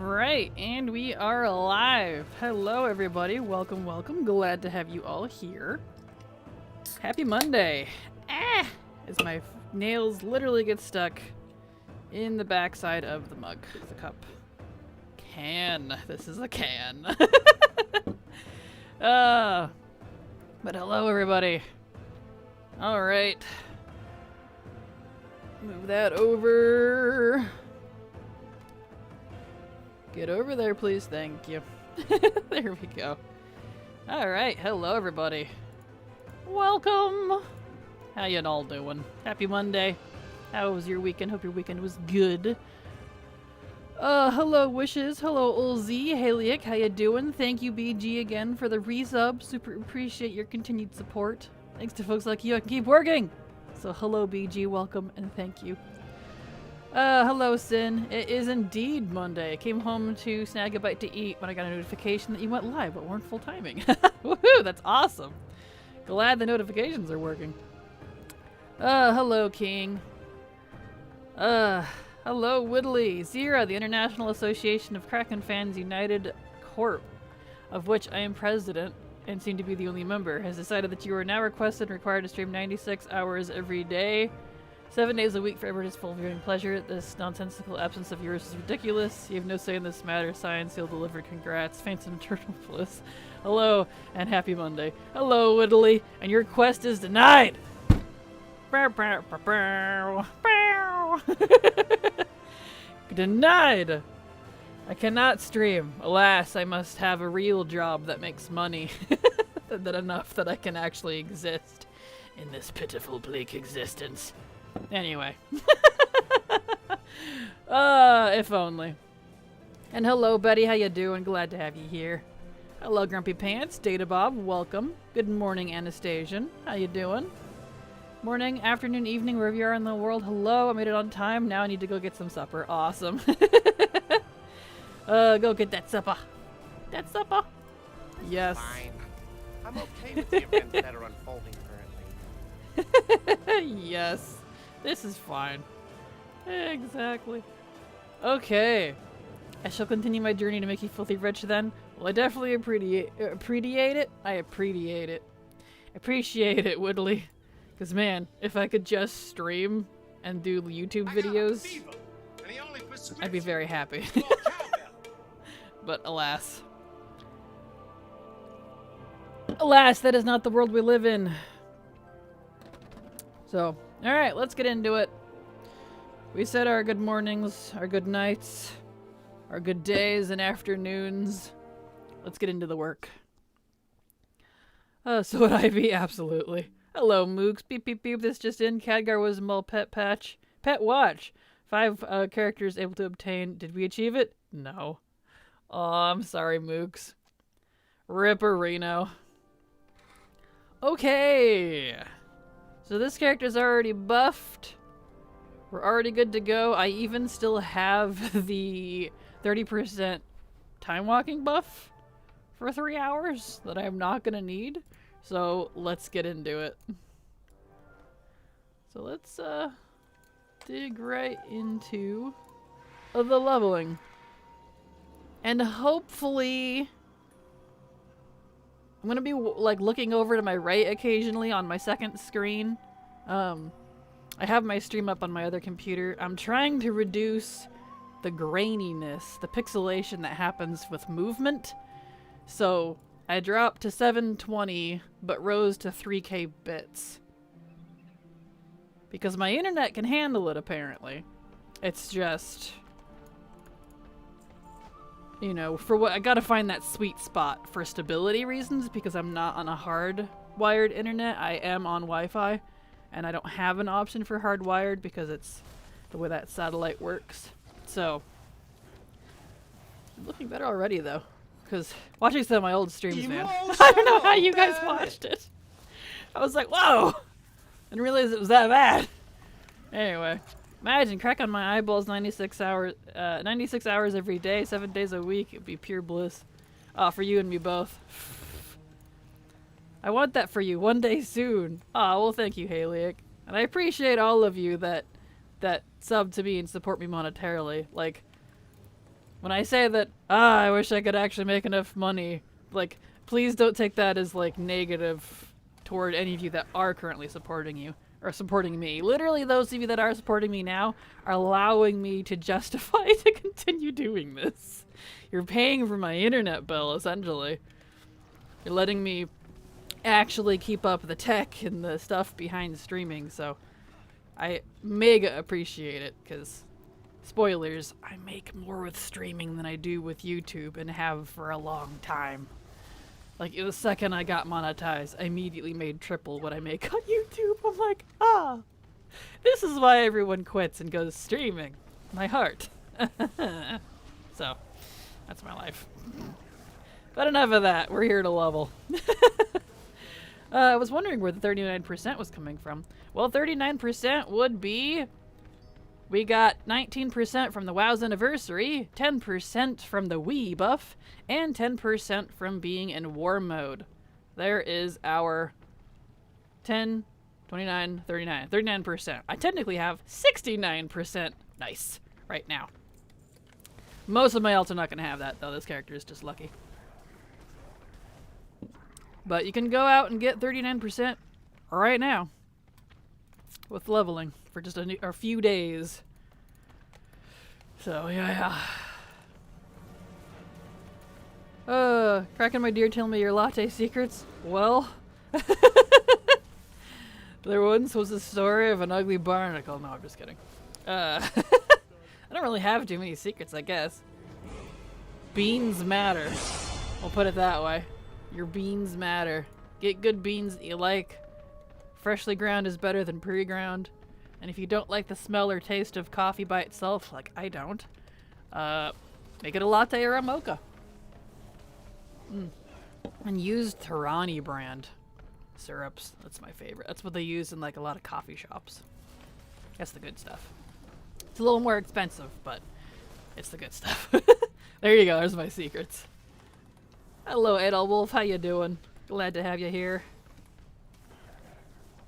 Alright, and we are live. Hello everybody, welcome, welcome. Glad to have you all here. Happy Monday. As my nails literally get stuck in the backside of the mug, the cup. Can. This is a can. But hello everybody. Alright. Move that over. Get over there, please. Thank you. There we go. Alright, hello everybody. Welcome! How you all doing? Happy Monday. How was your weekend? Hope your weekend was good. Hello Wishes. Hello Ulzi. Haliak, how you doing? Thank you BG again for the resub. Super appreciate your continued support. Thanks to folks like you, I can keep working! So hello BG, welcome, and thank you. Hello Sin. It is indeed Monday. I came home to snag a bite to eat when I got a notification that you went live, but weren't full timing. Woohoo, that's awesome. Glad the notifications are working. Hello King. Hello Woodley. Zira, the International Association of Kraken Fans United Corp, of which I am president and seem to be the only member, has decided that you are now requested and required to stream 96 hours every day. 7 days a week for everyone's full viewing pleasure. This nonsensical absence of yours is ridiculous. You have no say in this matter. Signed, sealed, delivered. Congrats. Phantom Eternal Bliss. Hello, and happy Monday. Hello, Whittly, and your request is denied! Denied! I cannot stream. Alas, I must have a real job that makes money. That enough that I can actually exist in this pitiful, bleak existence. Anyway. If only. And hello, Betty. How you doing? Glad to have you here. Hello, Grumpy Pants. Data Bob, welcome. Good morning, Anastasian. How you doing? Morning, afternoon, evening, wherever you are in the world. Hello, I made it on time. Now I need to go get some supper. Awesome. Go get that supper. That supper. Yes. Fine. I'm okay with the events that are unfolding currently. Yes. This is fine. Exactly. Okay. I shall continue my journey to make you filthy rich then. Well, I definitely appreciate it. I appreciate it. Appreciate it, Woodley. Because, man, if I could just stream and do YouTube videos, I'd be very happy. But alas. Alas, that is not the world we live in. So, alright, let's get into it. We said our good mornings, our good nights, our good days and afternoons. Let's get into the work. So would I be? Absolutely. Hello, Mooks. Beep, beep, beep. This just in. Khadgar was Mul Pet Patch. Pet Watch. 5 characters able to obtain. Did we achieve it? No. Oh, I'm sorry, Mooks. Ripperino. Okay. So this character's already buffed. We're already good to go. I even still have the 30% time walking buff for 3 hours that I'm not gonna need. So let's get into it. So let's dig right into the leveling. And hopefully I'm gonna be like looking over to my right occasionally on my second screen. I have my stream up on my other computer. I'm trying to reduce the graininess, the pixelation that happens with movement. So I dropped to 720 but rose to 3K bits. Because my internet can handle it apparently. It's just, you know, for what I gotta find that sweet spot for stability reasons because I'm not on a hard-wired internet. I am on Wi-Fi, and I don't have an option for hardwired because it's the way that satellite works. So, I'm looking better already though, because watching some of my old streams, man. I don't know how you guys watched it. I was like, whoa! I didn't realize it was that bad. Anyway. Imagine, crack on my eyeballs 96 hours every day, 7 days a week. It'd be pure bliss. For you and me both. I want that for you one day soon. Well, thank you, Haliak. And I appreciate all of you that sub to me and support me monetarily. Like, When I say that, I wish I could actually make enough money, like, please don't take that as, like, negative toward any of you that are currently supporting you, or supporting me. Literally, those of you that are supporting me now are allowing me to justify to continue doing this. You're paying for my internet bill, essentially. You're letting me actually keep up the tech and the stuff behind streaming, so I mega appreciate it, because spoilers, I make more with streaming than I do with YouTube and have for a long time. Like, the second I got monetized, I immediately made triple what I make on YouTube. I'm like, this is why everyone quits and goes streaming. My heart. So, that's my life. But enough of that. We're here to level. I was wondering where the 39% was coming from. Well, 39% would be... We got 19% from the WoW's anniversary, 10% from the Wii buff, and 10% from being in war mode. There is our 10, 29, 39. 39%. I technically have 69% nice right now. Most of my alts are not going to have that, though. This character is just lucky. But you can go out and get 39% right now with leveling for just a few days. So, yeah. Kraken, my dear, tell me your latte secrets. Well, there once was a story of an ugly barnacle. No, I'm just kidding. I don't really have too many secrets, I guess. Beans matter. We'll put it that way. Your beans matter. Get good beans that you like. Freshly ground is better than pre-ground. And if you don't like the smell or taste of coffee by itself, like I don't, make it a latte or a mocha. And use Tarani brand syrups. That's my favorite. That's what they use in like a lot of coffee shops. That's the good stuff. It's a little more expensive, but it's the good stuff. There you go. There's my secrets. Hello, Edelwolf. How you doing? Glad to have you here.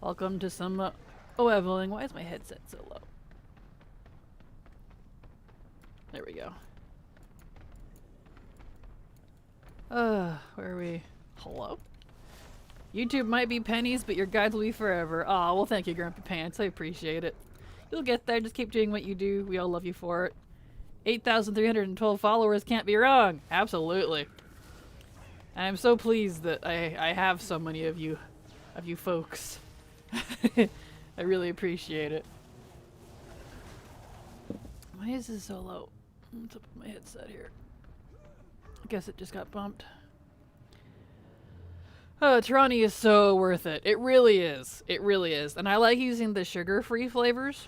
Welcome to some... Oh, Evelyn, why is my headset so low? There we go. Where are we? Hello? YouTube might be pennies, but your guides will be forever. Aw, well thank you, Grumpy Pants. I appreciate it. You'll get there. Just keep doing what you do. We all love you for it. 8,312 followers can't be wrong. Absolutely. I'm so pleased that I have so many of you folks. I really appreciate it. Why is this so low? What's up with my headset here? I guess it just got bumped. Oh, Tarani is so worth it. It really is. It really is. And I like using the sugar-free flavors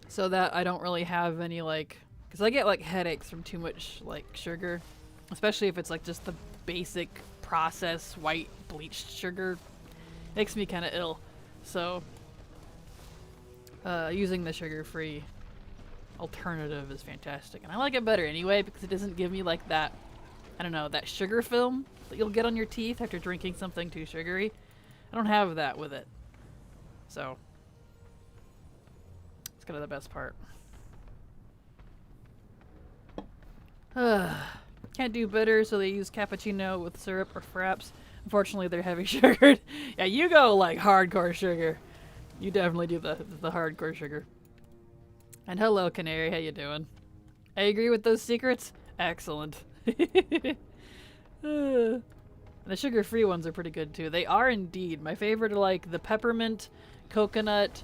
so that I don't really have any, like... Because I get, like, headaches from too much, like, sugar. Especially if it's, like, just the basic processed white bleached sugar. Makes me kind of ill. So... using the sugar-free alternative is fantastic. And I like it better anyway because it doesn't give me like that, I don't know, that sugar film that you'll get on your teeth after drinking something too sugary. I don't have that with it. So, it's kind of the best part. Can't do bitter, so they use cappuccino with syrup or fraps. Unfortunately, they're heavy sugared. Yeah, you go like hardcore sugar. You definitely do the hardcore sugar. And hello, Canary. How you doing? I agree with those secrets. Excellent. The sugar-free ones are pretty good too. They are indeed. My favorite are like the peppermint, coconut,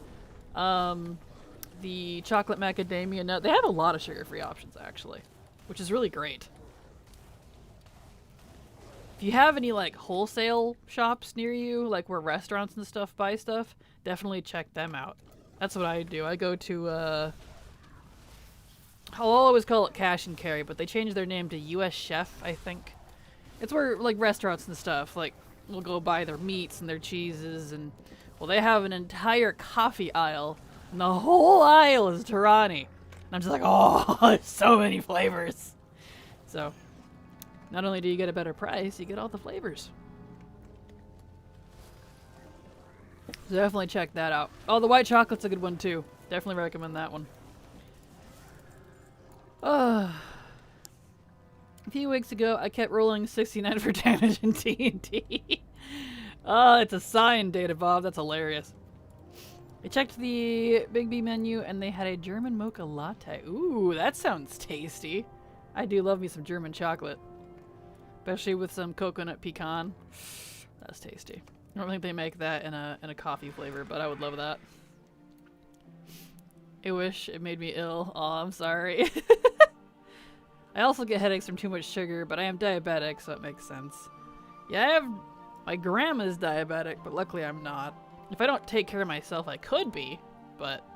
the chocolate macadamia nut. They have a lot of sugar-free options actually, which is really great. If you have any like wholesale shops near you, like where restaurants and stuff buy stuff, definitely check them out. That's what I do. I go to, I'll always call it Cash and Carry, but they changed their name to US Chef, I think. It's where, like, restaurants and stuff, like, will go buy their meats and their cheeses, and, well, they have an entire coffee aisle, and the whole aisle is Tarani. And I'm just like, oh, there's so many flavors. So, not only do you get a better price, you get all the flavors. So definitely check that out. Oh, the white chocolate's a good one too. Definitely recommend that one. A few weeks ago, I kept rolling 69 for damage in D&D. Oh, it's a sign, Data Bob. That's hilarious. I checked the Big B menu, and they had a German mocha latte. Ooh, that sounds tasty. I do love me some German chocolate. Especially with some coconut pecan. That's tasty. I don't think they make that in a coffee flavor, but I would love that. I wish it made me ill. Oh, I'm sorry. I also get headaches from too much sugar, but I am diabetic, so it makes sense. Yeah, my grandma's diabetic, but luckily I'm not. If I don't take care of myself, I could be, but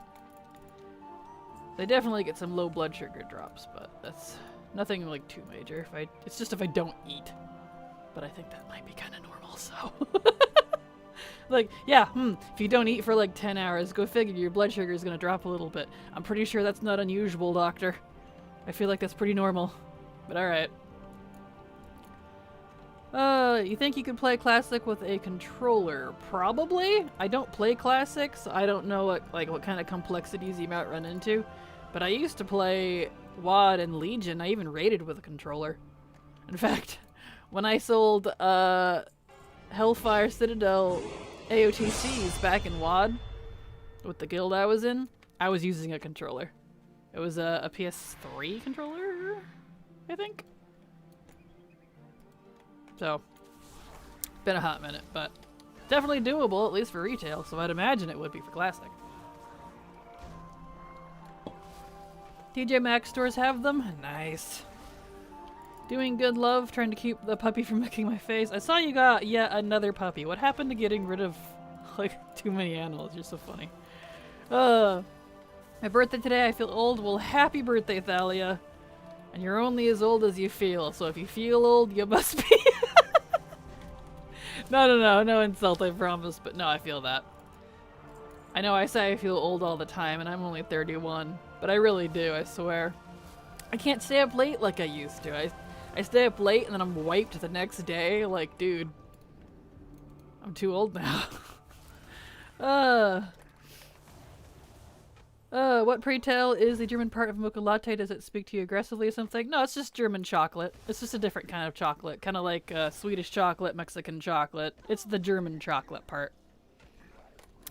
they definitely get some low blood sugar drops, but that's nothing like too major. It's just if I don't eat, but I think that might be kind of normal, so. Like, yeah, if you don't eat for like 10 hours, go figure your blood sugar is gonna drop a little bit. I'm pretty sure that's not unusual, doctor. I feel like that's pretty normal, but alright. You think you could play Classic with a controller? Probably. I don't play Classic, so I don't know what kind of complexities you might run into. But I used to play VoD and Legion. I even raided with a controller. In fact, when I sold Hellfire Citadel AOTCs back in VoD with the guild I was in, I was using a controller. It was a PS3 controller, I think. So, been a hot minute, but definitely doable, at least for retail, so I'd imagine it would be for Classic. TJ Maxx stores have them? Nice. Doing good, love, trying to keep the puppy from licking my face. I saw you got yet another puppy. What happened to getting rid of, like, too many animals? You're so funny. My birthday today, I feel old. Well, happy birthday, Thalia. And you're only as old as you feel, so if you feel old, you must be. No insult, I promise, but no, I feel that. I know I say I feel old all the time, and I'm only 31, but I really do, I swear. I can't stay up late like I used to. I stay up late and then I'm wiped the next day, like, dude. I'm too old now. What pray tell is the German part of mocha latte? Does it speak to you aggressively or something? No, it's just German chocolate. It's just a different kind of chocolate. Kind of like Swedish chocolate, Mexican chocolate. It's the German chocolate part.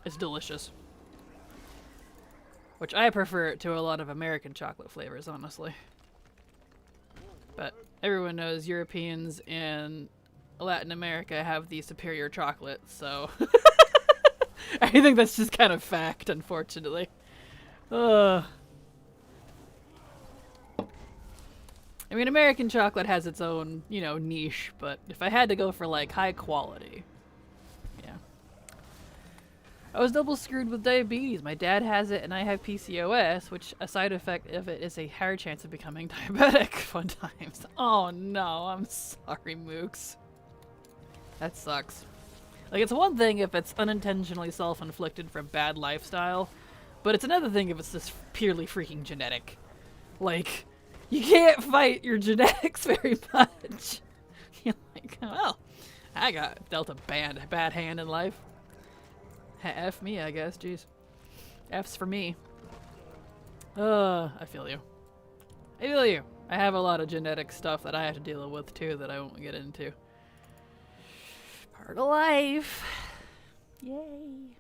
It's delicious. Which I prefer it to a lot of American chocolate flavors, honestly. But everyone knows Europeans and Latin America have the superior chocolate, so... I think that's just kind of fact, unfortunately. I mean, American chocolate has its own, you know, niche, but if I had to go for, like, high quality, yeah. I was double screwed with diabetes. My dad has it and I have PCOS, which a side effect of it is a higher chance of becoming diabetic. Fun times. Oh no, I'm sorry, Mooks. That sucks. Like, it's one thing if it's unintentionally self-inflicted from bad lifestyle, but it's another thing if it's just purely freaking genetic. Like, you can't fight your genetics very much. You're like, well, I got dealt a bad hand in life. F me, I guess, jeez. F's for me. I feel you. I feel you. I have a lot of genetic stuff that I have to deal with, too, that I won't get into. Part of life. Yay.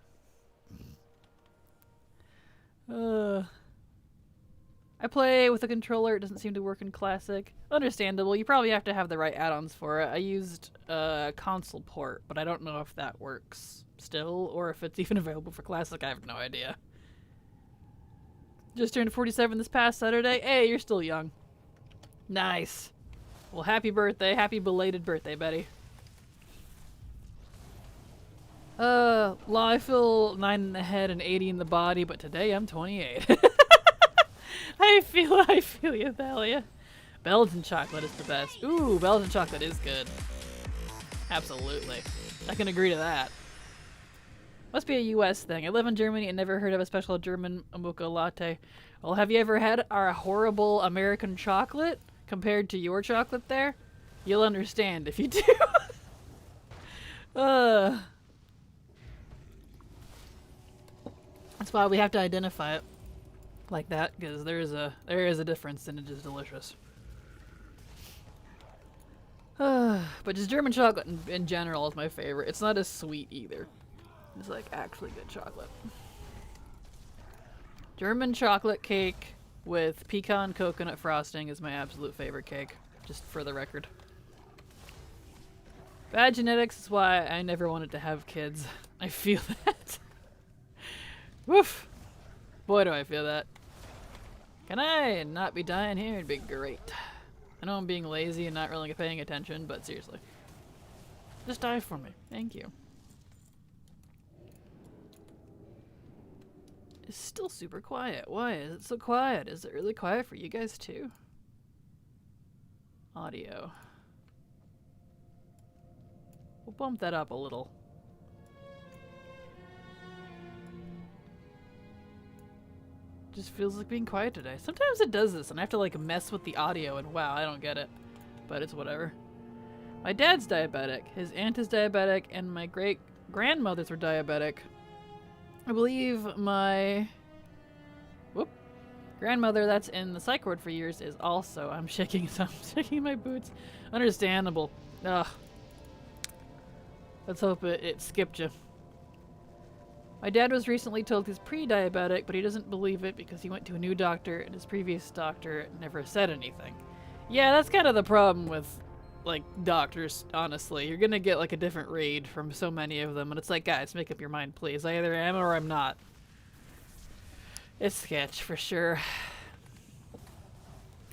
I play with a controller. It doesn't seem to work in Classic. Understandable. You probably have to have the right add-ons for it. I used a console port, but I don't know if that works still or if it's even available for Classic. I have no idea. Just turned 47 this past Saturday. Hey, you're still young. Nice. Well, happy birthday. Happy belated birthday, Betty. I feel 9 in the head and 80 in the body, but today I'm 28. I feel you, Thalia. Belgian chocolate is the best. Ooh, Belgian chocolate is good. Absolutely. I can agree to that. Must be a US thing. I live in Germany and never heard of a special German mocha latte. Well, have you ever had our horrible American chocolate compared to your chocolate there? You'll understand if you do. That's why we have to identify it like that, because there is a difference and it is delicious. But just German chocolate in general is my favorite. It's not as sweet either. It's like actually good chocolate. German chocolate cake with pecan coconut frosting is my absolute favorite cake. Just for the record. Bad genetics is why I never wanted to have kids. I feel that. Woof. Boy, do I feel that. Can I not be dying here? It'd be great. I know I'm being lazy and not really paying attention, but seriously. Just die for me. Thank you. It's still super quiet. Why is it so quiet? Is it really quiet for you guys too? Audio. We'll bump that up a little. Just feels like being quiet today. Sometimes it does this and I have to like mess with the audio and wow, I don't get it. But it's whatever. My dad's diabetic, his aunt is diabetic, and my great-grandmothers were diabetic. I believe my grandmother that's in the psych ward for years is also. I'm shaking my boots. Understandable. Ugh. Let's hope it skipped you. My dad was recently told he's pre-diabetic, but he doesn't believe it because he went to a new doctor and his previous doctor never said anything. Yeah, that's kind of the problem with, like, doctors, honestly. You're gonna get, like, a different read from so many of them, and it's like, guys, make up your mind, please. I either am or I'm not. It's sketch, for sure.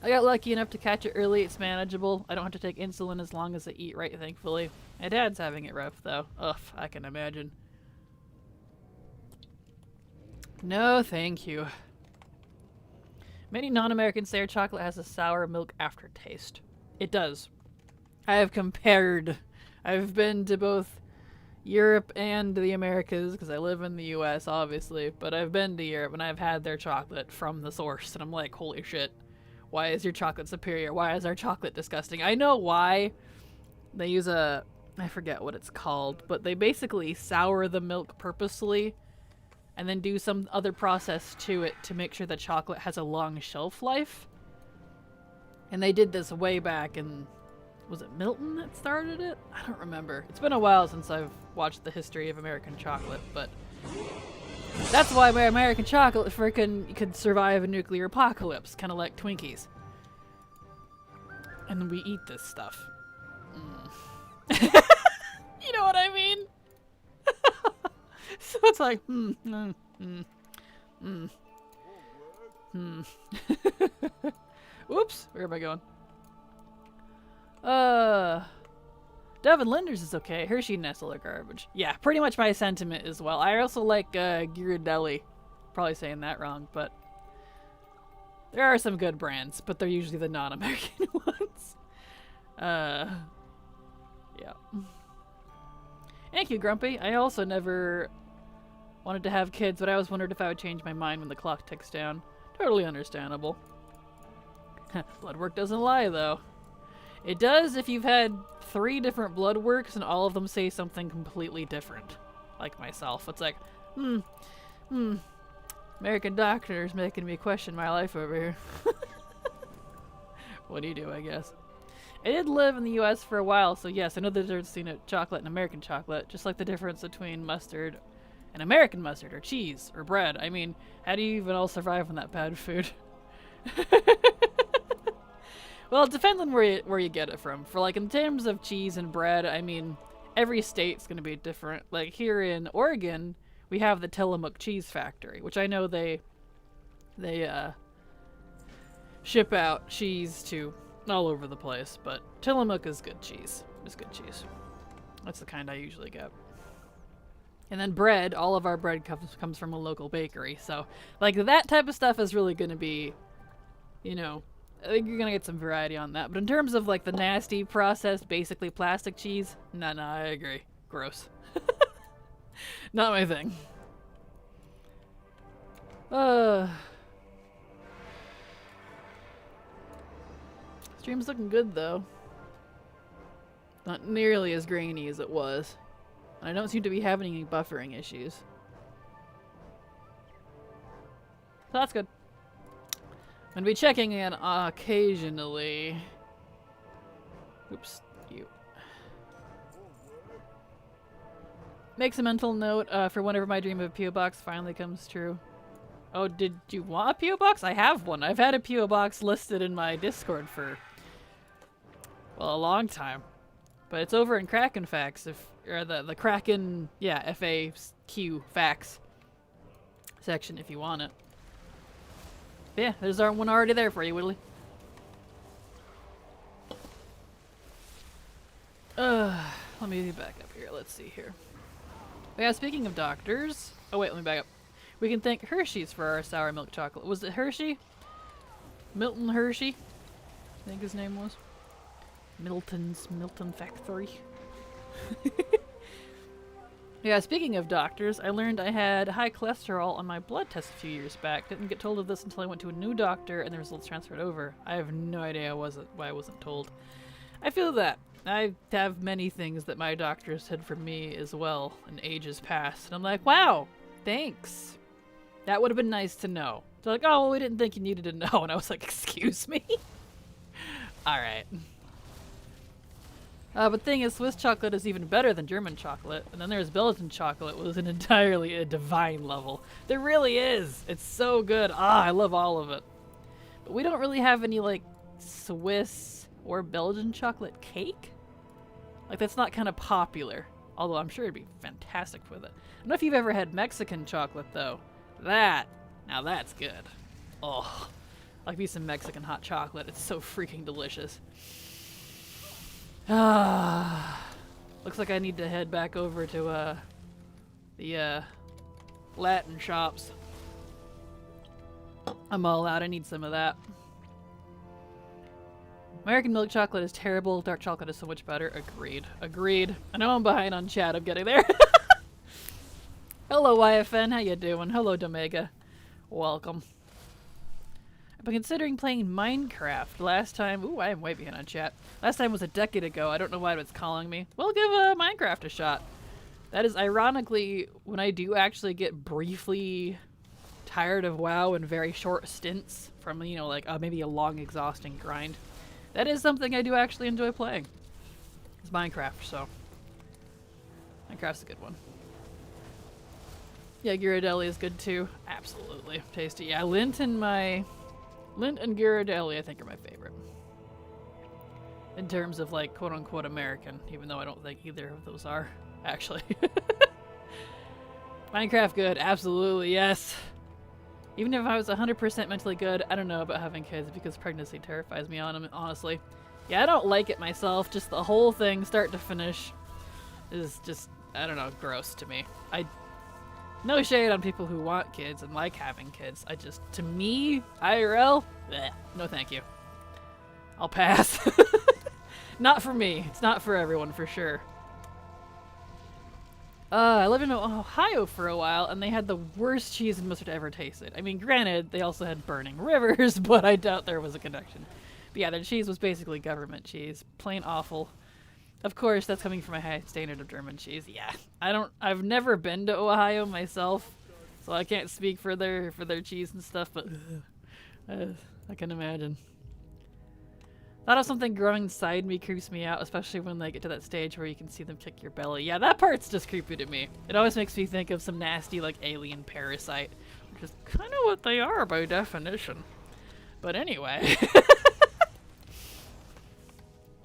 I got lucky enough to catch it early. It's manageable. I don't have to take insulin as long as I eat right, thankfully. My dad's having it rough, though. Ugh, I can imagine. No, thank you. Many non-Americans say our chocolate has a sour milk aftertaste. It does. I have compared. I've been to both Europe and the Americas, because I live in the US, obviously, but I've been to Europe and I've had their chocolate from the source, and I'm like, holy shit. Why is your chocolate superior? Why is our chocolate disgusting? I know why. They use I forget what it's called, but they basically sour the milk purposely and then do some other process to it to make sure the chocolate has a long shelf life. And they did this way back in, was it Milton that started it? I don't remember. It's been a while since I've watched the history of American chocolate, but that's why my American chocolate frickin' could survive a nuclear apocalypse, kind of like Twinkies. And then we eat this stuff. You know what I mean? So it's like, Whoops, where am I going? Devin Linders is okay. Hershey Nestle are garbage. Yeah, pretty much my sentiment as well. I also like Ghirardelli. Probably saying that wrong, but there are some good brands, but they're usually the non-American ones. Yeah. Thank you, Grumpy. I also never wanted to have kids, but I always wondered if I would change my mind when the clock ticks down. Totally understandable. Blood work doesn't lie, though. It does if you've had 3 different blood works and all of them say something completely different. Like myself. It's like, American doctors making me question my life over here. What do you do, I guess? I did live in the US for a while, so yes, I know the difference between chocolate and American chocolate, just like the difference between mustard and American mustard, or cheese, or bread. I mean, how do you even all survive on that bad food? Well, it depends on where you get it from. For like in terms of cheese and bread, I mean, every state's gonna be different. Like here in Oregon, we have the Tillamook Cheese Factory, which I know they ship out cheese to all over the place, but Tillamook is good cheese. It's good cheese. That's the kind I usually get. And then bread, all of our bread comes from a local bakery. So, like, that type of stuff is really gonna be, you know, I think you're gonna get some variety on that. But in terms of, like, the nasty, processed, basically plastic cheese, no, I agree. Gross. Not my thing. Stream's looking good, though. Not nearly as grainy as it was. And I don't seem to be having any buffering issues. So that's good. I'm gonna be checking in occasionally. Oops, you. Makes a mental note for whenever my dream of a P.O. box finally comes true. Oh, did you want a P.O. box? I have one. I've had a P.O. box listed in my Discord for, well, a long time. But it's over in Kraken Facts, or the Kraken, yeah, FAQ Facts section if you want it. But yeah, there's one already there for you, Whittly. Let me back up here. Let's see here. But yeah, speaking of doctors. Oh wait, let me back up. We can thank Hershey's for our sour milk chocolate. Was it Hershey? Milton Hershey? I think his name was. Milton Factory. Yeah, speaking of doctors, I learned I had high cholesterol on my blood test a few years back. Didn't get told of this until I went to a new doctor and the results transferred over. I have no idea why I wasn't told. I feel that. I have many things that my doctors said for me as well in ages past. And I'm like, wow, thanks. That would have been nice to know. They're like, oh, well, we didn't think you needed to know. And I was like, excuse me? Alright. But thing is, Swiss chocolate is even better than German chocolate. And then there's Belgian chocolate, which was an entirely a divine level. There really is. It's so good. Ah, I love all of it. But we don't really have any, like, Swiss or Belgian chocolate cake? Like, that's not kind of popular. Although I'm sure it'd be fantastic with it. I don't know if you've ever had Mexican chocolate, though. Now that's good. Oh, like me some Mexican hot chocolate. It's so freaking delicious. Looks like I need to head back over to the Latin shops. I'm all out. I need some of that. American milk chocolate is terrible. Dark chocolate is so much better. Agreed. Agreed. I know I'm behind on chat. I'm getting there. Hello, YFN. How you doing? Hello, Domega. Welcome. I've been considering playing Minecraft. Last time... Ooh, I am way behind on chat. Last time was a decade ago. I don't know why it's calling me. We'll give Minecraft a shot. That is ironically when I do actually get briefly tired of WoW in very short stints from, you know, like maybe a long, exhausting grind. That is something I do actually enjoy playing. It's Minecraft, so... Minecraft's a good one. Yeah, Ghirardelli is good too. Absolutely. Tasty. Yeah, Lint and Ghirardelli I think are my favorite. In terms of like quote-unquote American, even though I don't think either of those are, actually. Minecraft good. Absolutely, yes. Even if I was 100% mentally good, I don't know about having kids because pregnancy terrifies me honestly. Yeah, I don't like it myself. Just the whole thing, start to finish, is just, I don't know, gross to me. No shade on people who want kids and like having kids. To me, IRL, bleh, no thank you. I'll pass. Not for me. It's not for everyone, for sure. I lived in Ohio for a while, and they had the worst cheese and mustard I ever tasted. I mean, granted, they also had burning rivers, but I doubt there was a connection. But yeah, their cheese was basically government cheese. Plain awful. Of course, that's coming from a high standard of German cheese. Yeah, I've never been to Ohio myself, so I can't speak for their cheese and stuff, but I can imagine. Thought of something growing inside me creeps me out, especially when they get to that stage where you can see them kick your belly. Yeah, that part's just creepy to me. It always makes me think of some nasty, like, alien parasite, which is kind of what they are by definition. But anyway.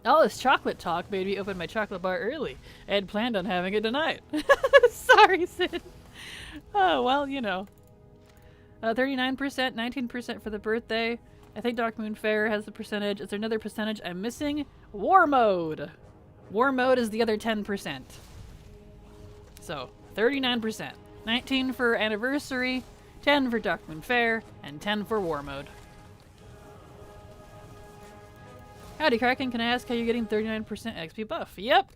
All this chocolate talk made me open my chocolate bar early. I had planned on having it tonight. Sorry, Sid. Oh, well, you know. 39%, 19% for the birthday. I think Dark Moon Fair has the percentage. Is there another percentage I'm missing? War Mode! War Mode is the other 10%. So, 39%. 19 for Anniversary, 10 for Dark Moon Fair, and 10 for War Mode. Howdy, Kraken. Can I ask how you're getting 39% XP buff? Yep.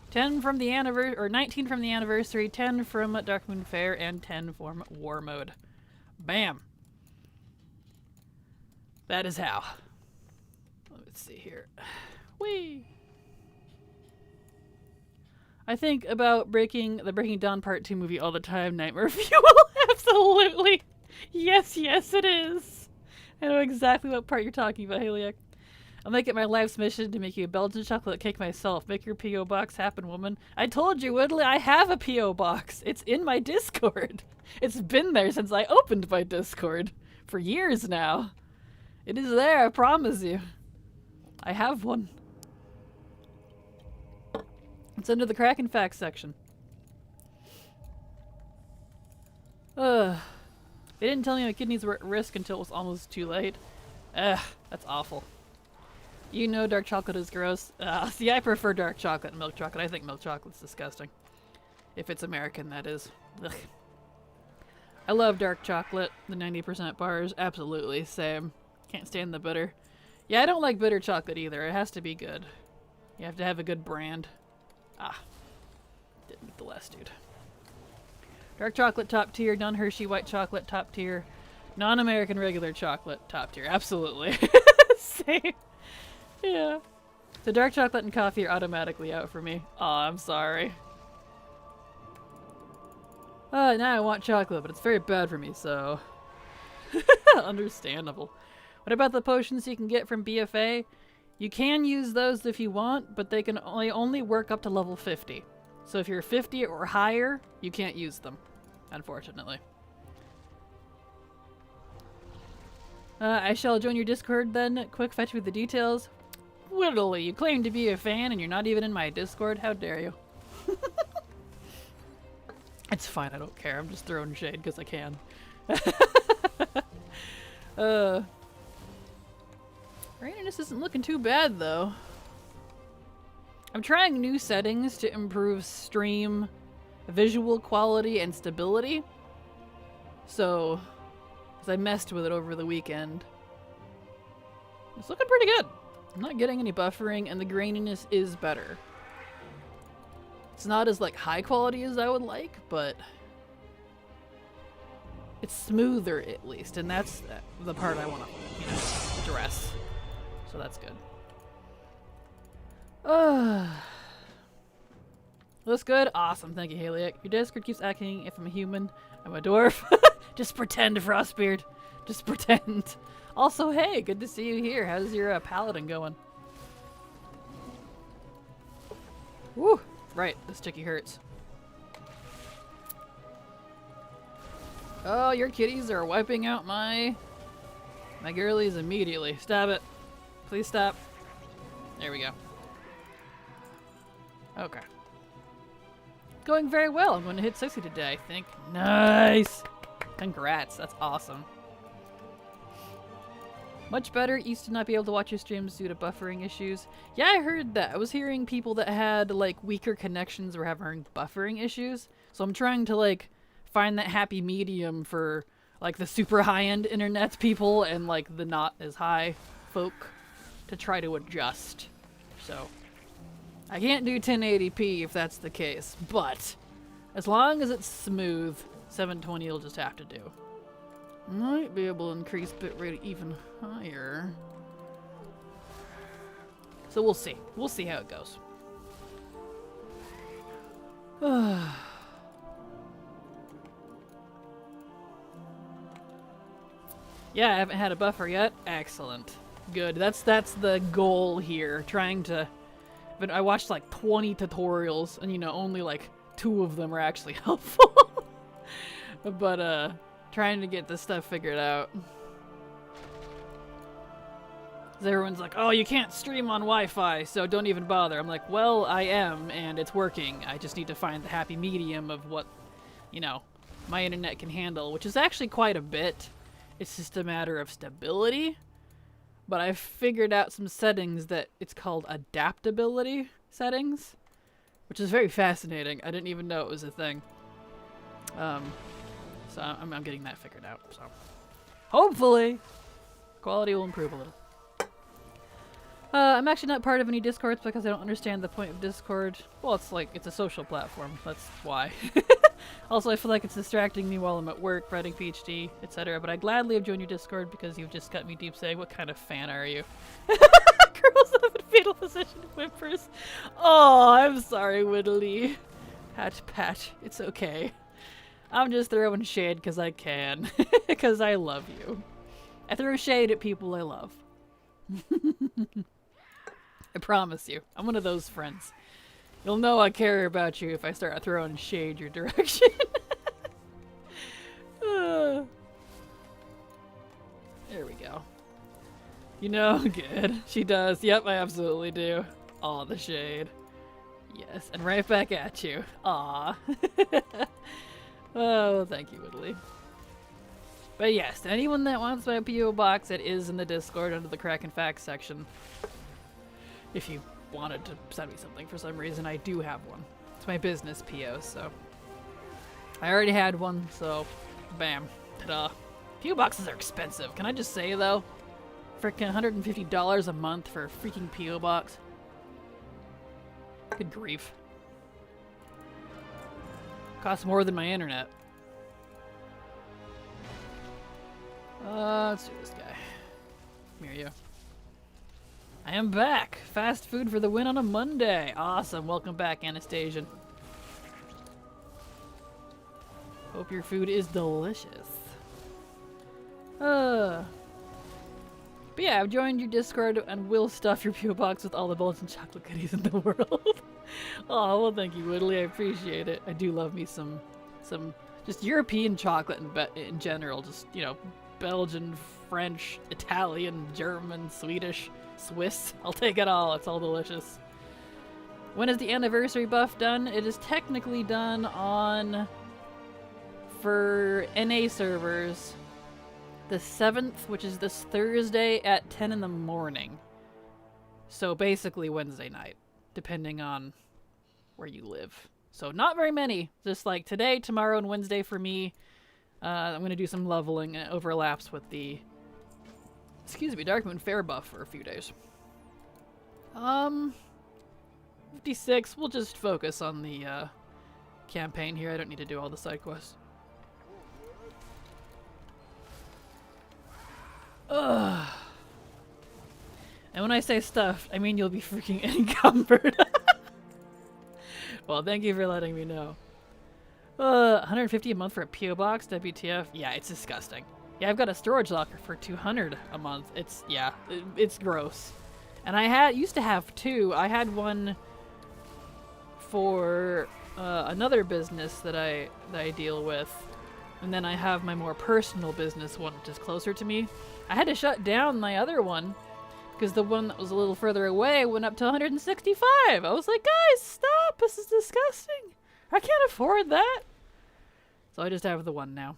10 from the anniversary, or 19 from the Anniversary, 10 from Dark Moon Fair, and 10 from War Mode. Bam. That is how. Let's see here. Whee! I think about the Breaking Dawn Part 2 movie all the time. Nightmare Fuel. Absolutely. Yes, yes, it is. I know exactly what part you're talking about, Haliak. I'll make it my life's mission to make you a Belgian chocolate cake myself. Make your P.O. box happen, woman. I told you, Whitley, I have a P.O. box. It's in my Discord. It's been there since I opened my Discord. For years now. It is there, I promise you. I have one. It's under the Kraken Facts section. They didn't tell me my kidneys were at risk until it was almost too late. That's awful. You know dark chocolate is gross. See, I prefer dark chocolate and milk chocolate. I think milk chocolate's disgusting. If it's American, that is. Ugh. I love dark chocolate, the 90% bars. Absolutely, same. Can't stand the bitter. Yeah, I don't like bitter chocolate either. It has to be good. You have to have a good brand. Didn't get the last dude. Dark chocolate, top tier. Non-Hershey white chocolate, top tier. Non-American regular chocolate, top tier. Absolutely. Same. Yeah. So dark chocolate and coffee are automatically out for me. Aw, I'm sorry. Now I want chocolate, but it's very bad for me, so... Understandable. What about the potions you can get from BFA? You can use those if you want, but they can only work up to level 50. So if you're 50 or higher, you can't use them, unfortunately. I shall join your Discord then. Quick, fetch me the details. Whittly, you claim to be a fan and you're not even in my Discord? How dare you? It's fine, I don't care. I'm just throwing shade because I can. Raininess isn't looking too bad though. I'm trying new settings to improve stream visual quality and stability. So, as I messed with it over the weekend, it's looking pretty good. I'm not getting any buffering and the graininess is better. It's not as like high quality as I would like, but it's smoother at least, and that's the part I want to, address. So that's good. Looks good? Awesome. Thank you, Haliak. Your Discord keeps asking if I'm a human. I'm a dwarf. Just pretend, Frostbeard. Just pretend. Also, hey, good to see you here. How's your paladin going? Woo! Right, the sticky hurts. Oh, your kitties are wiping out my girlies immediately. Stop it. Please stop. There we go. Okay. Going very well. I'm going to hit 60 today, I think. Nice! Congrats. That's awesome. Much better. Used to not be able to watch your streams due to buffering issues. Yeah, I heard that. I was hearing people that had, like, weaker connections were having buffering issues. So I'm trying to, like, find that happy medium for, like, the super high-end internet people and, like, the not as high folk to try to adjust. So, I can't do 1080p if that's the case, but as long as it's smooth, 720 will just have to do. Might be able to increase bitrate even higher. So we'll see. We'll see how it goes. Yeah, I haven't had a buffer yet. Excellent. Good. That's the goal here. Trying to... But I watched like 20 tutorials and, you know, only like 2 of them are actually helpful. But, trying to get this stuff figured out. 'Cause everyone's like, oh, you can't stream on Wi-Fi, so don't even bother. I'm like, well, I am, and it's working. I just need to find the happy medium of what, you know, my internet can handle, which is actually quite a bit. It's just a matter of stability. But I've figured out some settings that it's called adaptability settings, which is very fascinating. I didn't even know it was a thing. So I'm getting that figured out. So hopefully quality will improve a little. I'm actually not part of any Discords because I don't understand the point of Discord. Well, it's like, it's a social platform. That's why. Also, I feel like it's distracting me while I'm at work, writing PhD, etc. But I gladly have joined your Discord because you've just got me deep saying, what kind of fan are you? Girls up in fetal position whimpers. Oh, I'm sorry, Whittly. Patch. It's okay. I'm just throwing shade because I can. Because I love you. I throw shade at people I love. I promise you. I'm one of those friends. You'll know I care about you if I start throwing shade your direction. There we go. You know, good. She does. Yep, I absolutely do. Aw, the shade. Yes, and right back at you. Aw. Oh, thank you, Whitley. But yes, anyone that wants my P.O. box, it is in the Discord under the Kraken Facts section. If you wanted to send me something for some reason, I do have one. It's my business P.O., so. I already had one, so bam. Ta-da. P.O. boxes are expensive. Can I just say, though? Freaking $150 a month for a freaking P.O. box. Good grief. Costs more than my internet. Let's do this guy. Come here, you. I am back! Fast food for the win on a Monday! Awesome, welcome back, Anastasian. Hope your food is delicious. But yeah, I've joined your Discord and will stuff your P.O. box with all the Belgian chocolate goodies in the world. Oh, well thank you, Woodley, I appreciate it. I do love me some just European chocolate in general, just, you know, Belgian, French, Italian, German, Swedish, Swiss. I'll take it all. It's all delicious. When is the anniversary buff done? It is technically done on, for NA servers, the 7th, which is this Thursday at 10 in the morning. So basically Wednesday night, depending on where you live. So not very many. Just like today, tomorrow, and Wednesday for me. I'm going to do some leveling, and it overlaps with the, Darkmoon Fair buff for a few days. 56, we'll just focus on the campaign here. I don't need to do all the side quests. Ugh. And when I say stuffed, I mean you'll be freaking encumbered. Well, thank you for letting me know. 150 a month for a P.O. box, WTF? Yeah, it's disgusting. Yeah, I've got a storage locker for 200 a month. It's, yeah, it's gross. And I used to have two. I had one for another business that I deal with. And then I have my more personal business one, which is closer to me. I had to shut down my other one because the one that was a little further away went up to 165. I was like, guys, stop. This is disgusting. I can't afford that. So I just have the one now.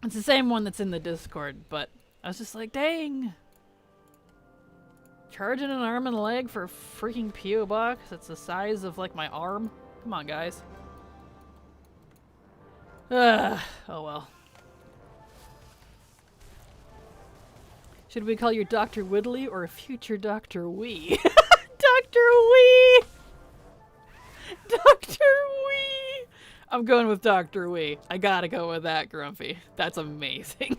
It's the same one that's in the Discord, but I was just like, dang. Charging an arm and a leg for a freaking P.O. box that's the size of, like, my arm? Come on, guys. Oh well. Should we call you Dr. Whitley or future Dr. Wee? Dr. Wee! Dr. Wee! I'm going with Dr. Wee. I gotta go with that, Grumpy. That's amazing.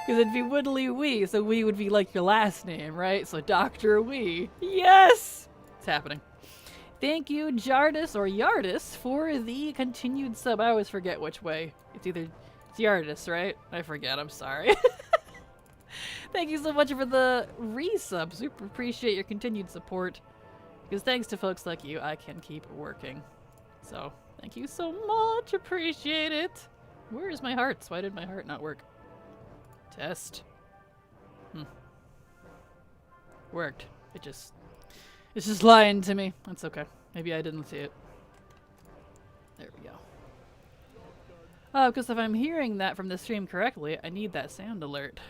Because it'd be Woodley Wee, so Wee would be like your last name, right? So Dr. Wee. Yes! It's happening. Thank you, Jardis or Yardis, for the continued sub. I always forget which way. It's Yardis, right? I forget, I'm sorry. Thank you so much for the resub. Super appreciate your continued support. Because thanks to folks like you, I can keep working. So, thank you so much. Appreciate it. Where is my hearts? Why did my heart not work? Test. Worked. It's just lying to me. That's okay. Maybe I didn't see it. There we go. Oh, because if I'm hearing that from the stream correctly, I need that sound alert.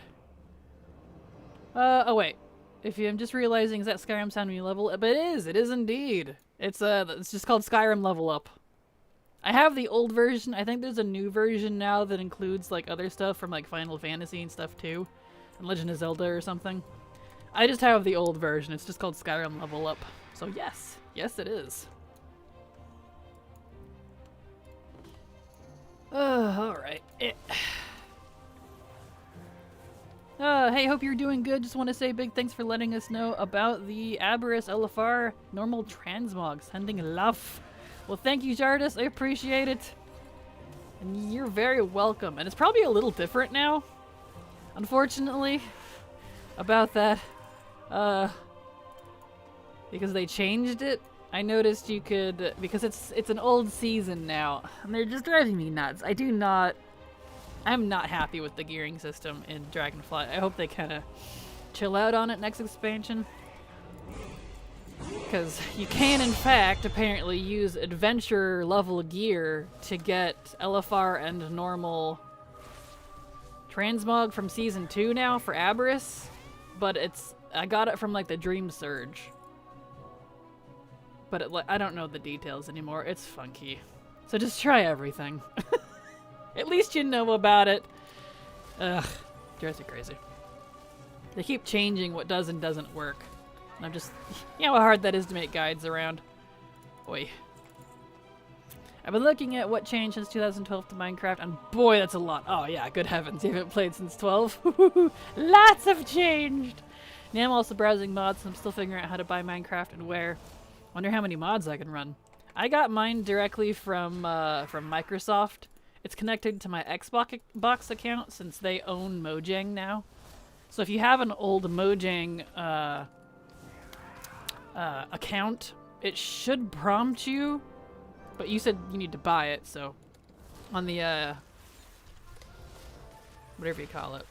Oh wait. I'm just realizing, is that Skyrim sound when you level up? It is indeed. It's just called Skyrim Level Up. I have the old version. I think there's a new version now that includes like other stuff from like Final Fantasy and stuff too. And Legend of Zelda or something. I just have the old version. It's just called Skyrim Level Up. So yes. Yes it is. Alright. Hey, hope you're doing good. Just want to say big thanks for letting us know about the Aberus LFR normal transmog. Sending love. Well, thank you, Jardis. I appreciate it. And you're very welcome. And it's probably a little different now. Unfortunately. about that. Because they changed it. I noticed you could, because it's an old season now, and they're just driving me nuts. I'm not happy with the gearing system in Dragonflight. I hope they kind of chill out on it next expansion. Because you can, in fact, apparently use adventure level gear to get LFR and normal transmog from Season 2 now for Aberys. But I got it from like the Dream Surge. But I don't know the details anymore. It's funky. So just try everything. At least you know about it. Ugh. Drives me crazy. They keep changing what does and doesn't work. And I'm just... You know how hard that is to make guides around. Boy. I've been looking at what changed since 2012 to Minecraft, and boy, that's a lot. Oh yeah, good heavens. You haven't played since 12? Lots have changed! Now I'm also browsing mods, and I'm still figuring out how to buy Minecraft and where. Wonder how many mods I can run. I got mine directly from Microsoft. It's connected to my Xbox account since they own Mojang now. So if you have an old Mojang account, it should prompt you. But you said you need to buy it, so on the whatever you call it.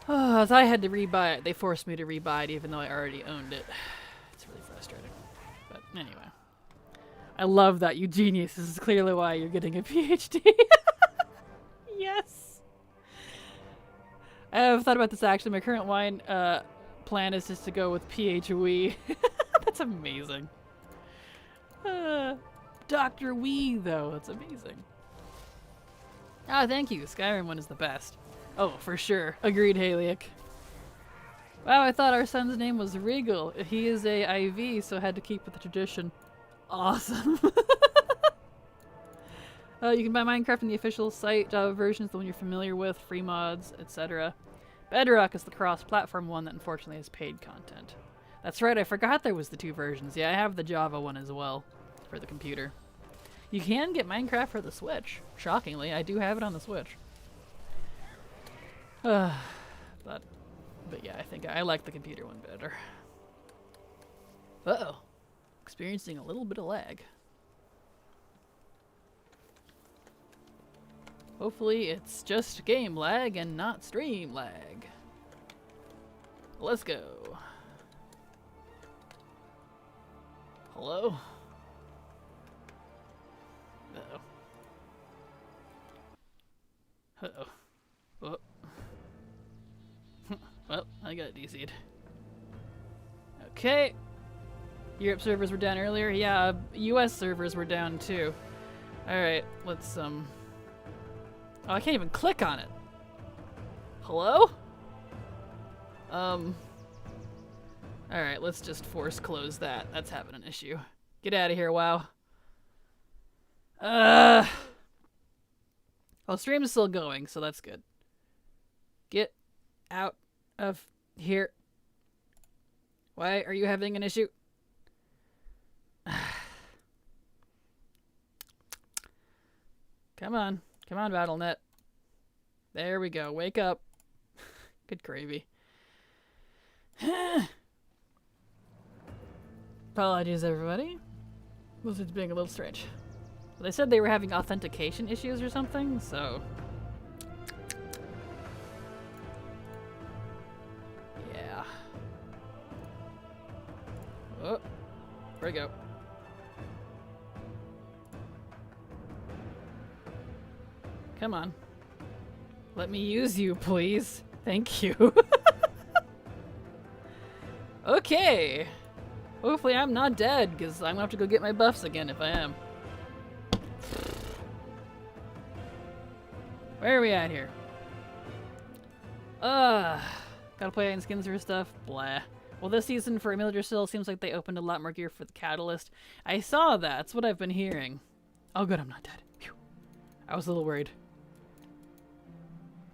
Oh, as I had to rebuy it, they forced me to rebuy it even though I already owned it. It's really frustrating. But anyway. I love that, you genius. This is clearly why you're getting a PhD. Yes. I've thought about this actually. My current wine plan is just to go with PHWE. That's amazing. Dr. Wee, though. That's amazing. Ah, thank you. Skyrim one is the best. Oh, for sure. Agreed, Haliak. Wow, I thought our son's name was Regal. He is a IV, so I had to keep with the tradition. Awesome. You can buy Minecraft in the official site. Java versions, the one you're familiar with, free mods, etc. Bedrock is the cross-platform one that unfortunately has paid content. That's right, I forgot there was the two versions. Yeah, I have the Java one as well for the computer. You can get Minecraft for the Switch. Shockingly, I do have it on the Switch. But yeah, I think I like the computer one better. Uh-oh. Experiencing a little bit of lag. Hopefully it's just game lag and not stream lag. Let's go. Hello? Uh-oh. Uh-oh. Oh. Well, I got DC'd. Okay. Europe servers were down earlier. Yeah, US servers were down too. Alright, let's, Oh, I can't even click on it. Hello? Alright, let's just force close that. That's having an issue. Get out of here, WoW. Well, stream is still going, so that's good. Get out of here. Why are you having an issue? Come on. Come on, BattleNet. There we go. Wake up. Good gravy. Apologies, everybody. This is being a little strange. They said they were having authentication issues or something, so... Yeah. Oh. Where'd it go? Come on. Let me use you, please. Thank you. Okay. Hopefully I'm not dead, because I'm going to have to go get my buffs again if I am. Where are we at here? Gotta play in skins or stuff. Blah. Well, this season for Yggdrasil seems like they opened a lot more gear for the Catalyst. I saw that. That's what I've been hearing. Oh, good. I'm not dead. Phew. I was a little worried.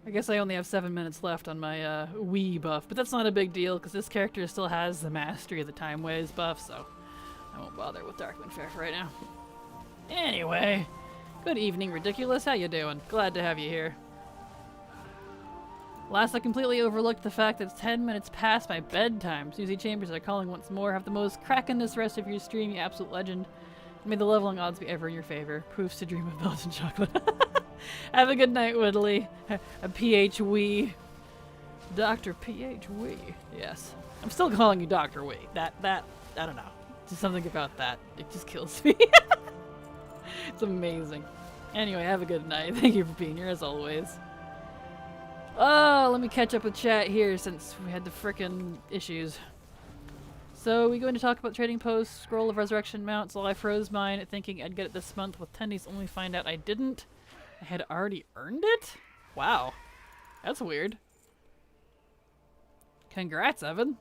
I guess I only have 7 minutes left on my Wii buff, but that's not a big deal because this character still has the Mastery of the Time Waves buff, so I won't bother with Darkwind Fair right now. Anyway, good evening, Ridiculous. How you doing? Glad to have you here. Last, I completely overlooked the fact that it's 10 minutes past my bedtime. Susie Chambers are calling once more. Have the most crackinest rest of your stream, you absolute legend. May the leveling odds be ever in your favor. Proofs to dream of Belgian chocolate. Have a good night, Whittly. A PH Wee. Dr. PH Wee. Yes. I'm still calling you Dr. Wee. That, I don't know. Just something about that. It just kills me. It's amazing. Anyway, have a good night. Thank you for being here as always. Oh, let me catch up with chat here since we had the frickin' issues. So we going to talk about trading posts, Scroll of Resurrection mounts. Well, I froze mine thinking I'd get it this month with tendies, only find out I didn't. I had already earned it? Wow. That's weird. Congrats, Evan.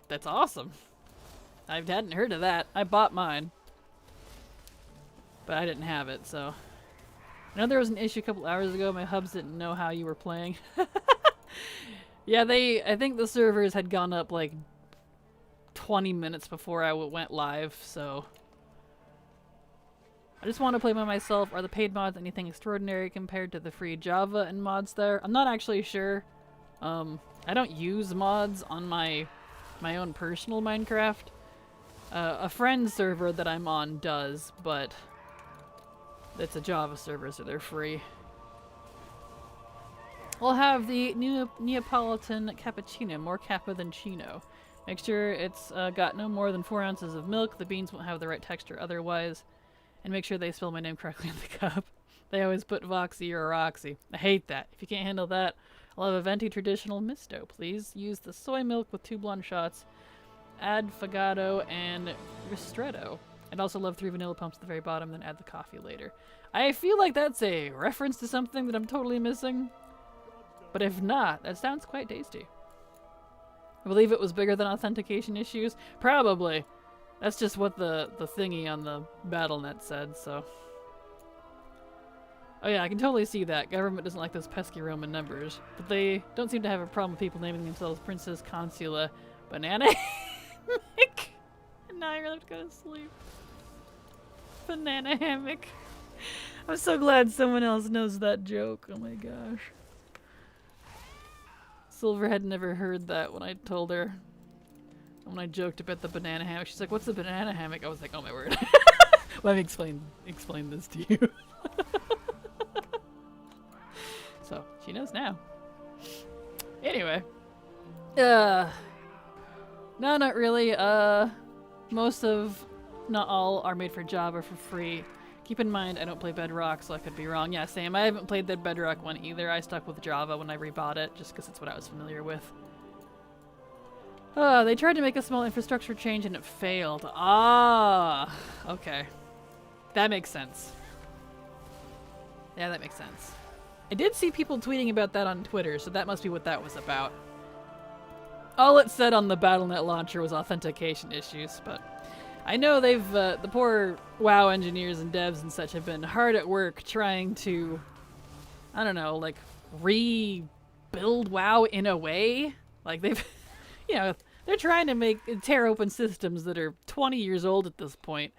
That's awesome. I hadn't heard of that. I bought mine. But I didn't have it, so. I know there was an issue a couple hours ago. My hubs didn't know how you were playing. Yeah, I think the servers had gone up like 20 minutes before I went live, so. I just want to play by myself. Are the paid mods anything extraordinary compared to the free Java and mods there? I'm not actually sure. I don't use mods on my own personal Minecraft. A friend server that I'm on does, but it's a Java server, so they're free. We'll have the Neapolitan cappuccino, more kappa than chino. Make sure it's got no more than 4 ounces of milk. The beans won't have the right texture otherwise. And make sure they spell my name correctly in the cup. They always put Voxy or Roxy. I hate that. If you can't handle that, I'll have a venti traditional misto, please. Use the soy milk with 2 blonde shots. Add Fagado and Ristretto. I'd also love 3 vanilla pumps at the very bottom, then add the coffee later. I feel like that's a reference to something that I'm totally missing. But if not, that sounds quite tasty. I believe it was bigger than authentication issues. Probably. That's just what the thingy on the BattleNet said, so. Oh yeah, I can totally see that. Government doesn't like those pesky Roman numbers. But they don't seem to have a problem with people naming themselves Princess Consula Banana Hammock. And now I really have to go to sleep. Banana Hammock. I'm so glad someone else knows that joke. Oh my gosh. Silver had never heard that when I told her. When I joked about the banana hammock, she's like, "What's the banana hammock?" I was like, "Oh my word." Let me explain this to you. So she knows now. Anyway, no, not really. Most of, not all, are made for Java for free. Keep in mind, I don't play Bedrock, so I could be wrong. Yeah, same. I haven't played the Bedrock one either. I stuck with Java when I rebought it, just because it's what I was familiar with. They tried to make a small infrastructure change and it failed. Ah, okay. That makes sense. Yeah, that makes sense. I did see people tweeting about that on Twitter, so that must be what that was about. All it said on the BattleNet launcher was authentication issues, but I know they've, the poor WoW engineers and devs and such have been hard at work trying to, I don't know, like, rebuild WoW in a way. Like, they've, you know, they're trying to tear open systems that are 20 years old at this point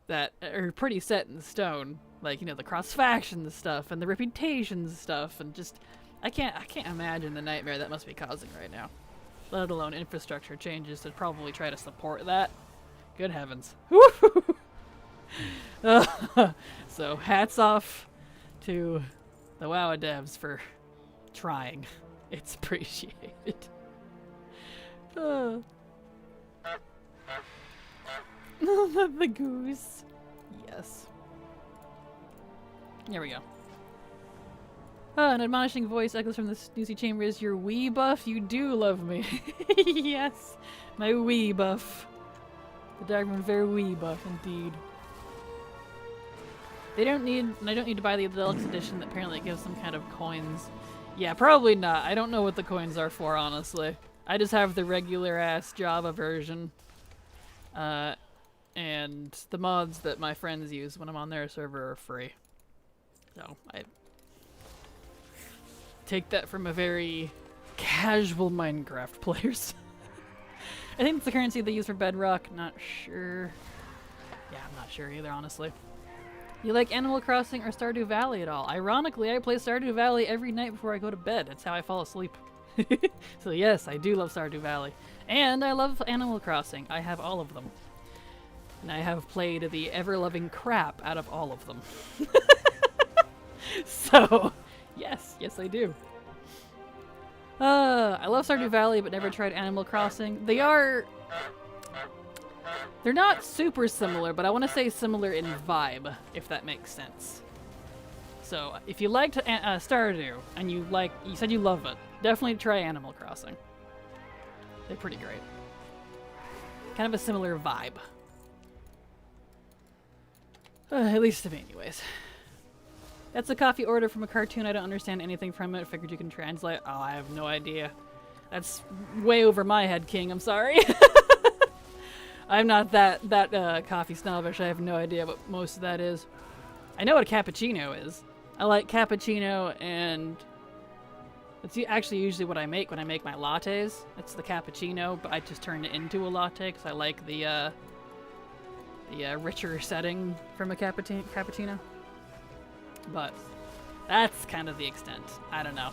that are pretty set in stone. Like, you know, the cross-faction stuff and the reputations stuff and just, I can't imagine the nightmare that must be causing right now. Let alone infrastructure changes to probably try to support that. Good heavens. So, hats off to the WoW devs for trying. It's appreciated. The goose. Yes. There we go. An admonishing voice echoes from the Snoozy Chambers. Your wee buff? You do love me. Yes. My wee buff. The Darkmoon very wee buff indeed. I don't need to buy the deluxe edition that apparently gives some kind of coins. Yeah, probably not. I don't know what the coins are for, honestly. I just have the regular ass Java version. And the mods that my friends use when I'm on their server are free. So, I take that from a very casual Minecraft players. I think it's the currency they use for Bedrock. Not sure. Yeah, I'm not sure either, honestly. You like Animal Crossing or Stardew Valley at all? Ironically, I play Stardew Valley every night before I go to bed. That's how I fall asleep. So yes, I do love Stardew Valley. And I love Animal Crossing. I have all of them. And I have played the ever-loving crap out of all of them. So, yes, I do. I love Stardew Valley, but never tried Animal Crossing. They're not super similar, but I want to say similar in vibe, if that makes sense. So, if you liked Stardew, and you said you love it, definitely try Animal Crossing. They're pretty great. Kind of a similar vibe. At least to me, anyways. That's a coffee order from a cartoon. I don't understand anything from it. Figured you can translate. Oh, I have no idea. That's way over my head, King. I'm sorry. I'm not that coffee snobbish. I have no idea what most of that is. I know what a cappuccino is. I like cappuccino, and it's actually usually what I make when I make my lattes. It's the cappuccino, but I just turn it into a latte because I like the richer setting from a cappuccino. But that's kind of the extent. I don't know.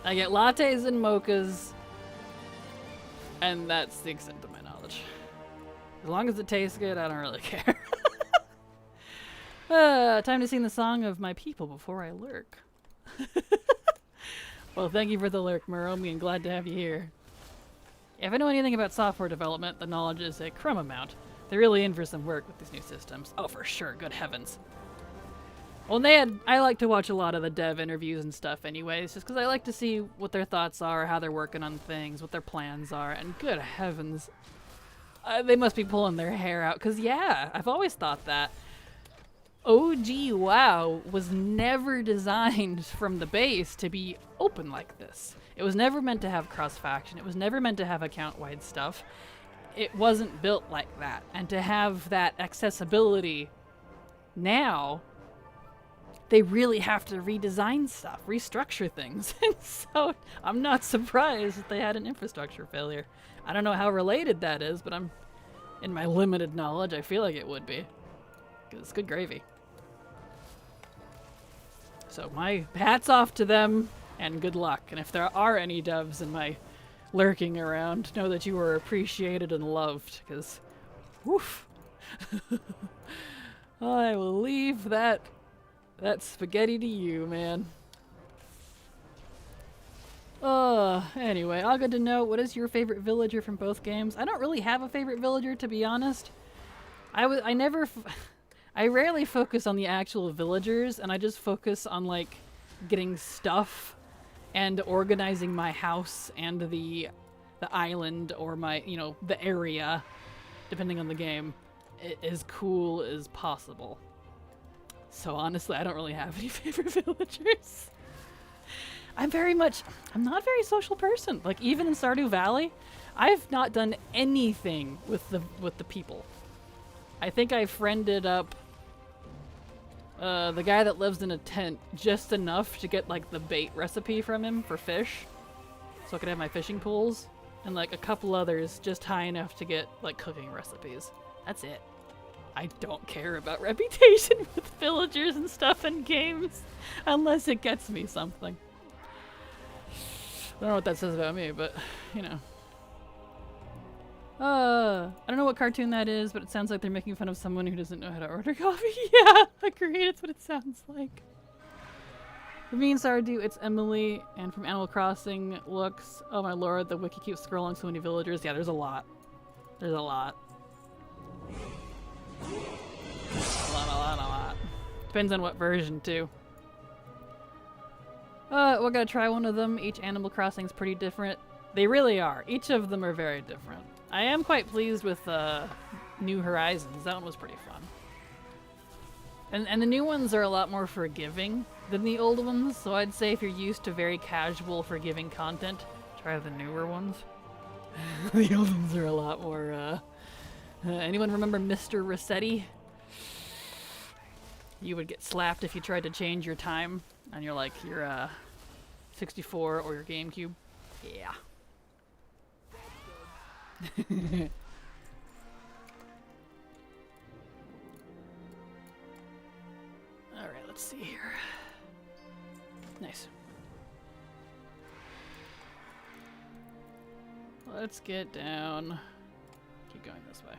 I get lattes and mochas, and that's the extent of my knowledge. As long as it tastes good, I don't really care. Time to sing the song of my people before I lurk. Well, thank you for the lurk, Muromi, and glad to have you here. If I know anything about software development, the knowledge is a crumb amount. They're really in for some work with these new systems. Oh, for sure. Good heavens. Well, I like to watch a lot of the dev interviews and stuff anyways, just because I like to see what their thoughts are, how they're working on things, what their plans are, and good heavens. They must be pulling their hair out, because yeah, I've always thought that. OG WoW was never designed from the base to be open like this. It was never meant to have cross-faction. It was never meant to have account-wide stuff. It wasn't built like that. And to have that accessibility now, they really have to redesign stuff, restructure things. And so I'm not surprised that they had an infrastructure failure. I don't know how related that is, but in my limited knowledge, I feel like it would be. Because it's good gravy. So my hat's off to them, and good luck. And if there are any devs in my lurking around, know that you are appreciated and loved, because woof. I will leave that spaghetti to you, man. Anyway, all good to know. What is your favorite villager from both games? I don't really have a favorite villager, to be honest. I rarely focus on the actual villagers, and I just focus on, like, getting stuff and organizing my house and the island or my, the area, depending on the game, as cool as possible. So honestly, I don't really have any favorite villagers. I'm not a very social person. Like, even in Stardew Valley, I've not done anything with the people. I think I friended up the guy that lives in a tent just enough to get, like, the bait recipe from him for fish, so I could have my fishing pools, and, like, a couple others just high enough to get, like, cooking recipes. That's it. I don't care about reputation with villagers and stuff in games, unless it gets me something. I don't know what that says about me, but, I don't know what cartoon that is, but it sounds like they're making fun of someone who doesn't know how to order coffee. Yeah, agreed, that's what it sounds like. For me and Stardew, it's Emily, and from Animal Crossing looks, oh my lord, the wiki keeps scrolling, so many villagers. Yeah, there's a lot. There's a lot. A lot. Depends on what version, too. We're gonna try one of them. Each Animal Crossing's pretty different. They really are. Each of them are very different. I am quite pleased with New Horizons. That one was pretty fun. And the new ones are a lot more forgiving than the old ones, so I'd say if you're used to very casual, forgiving content, try the newer ones. The old ones are a lot more, anyone remember Mr. Rossetti? You would get slapped if you tried to change your time on your 64 or your GameCube. Yeah. Let's see here. Nice. Let's get down. Keep going this way.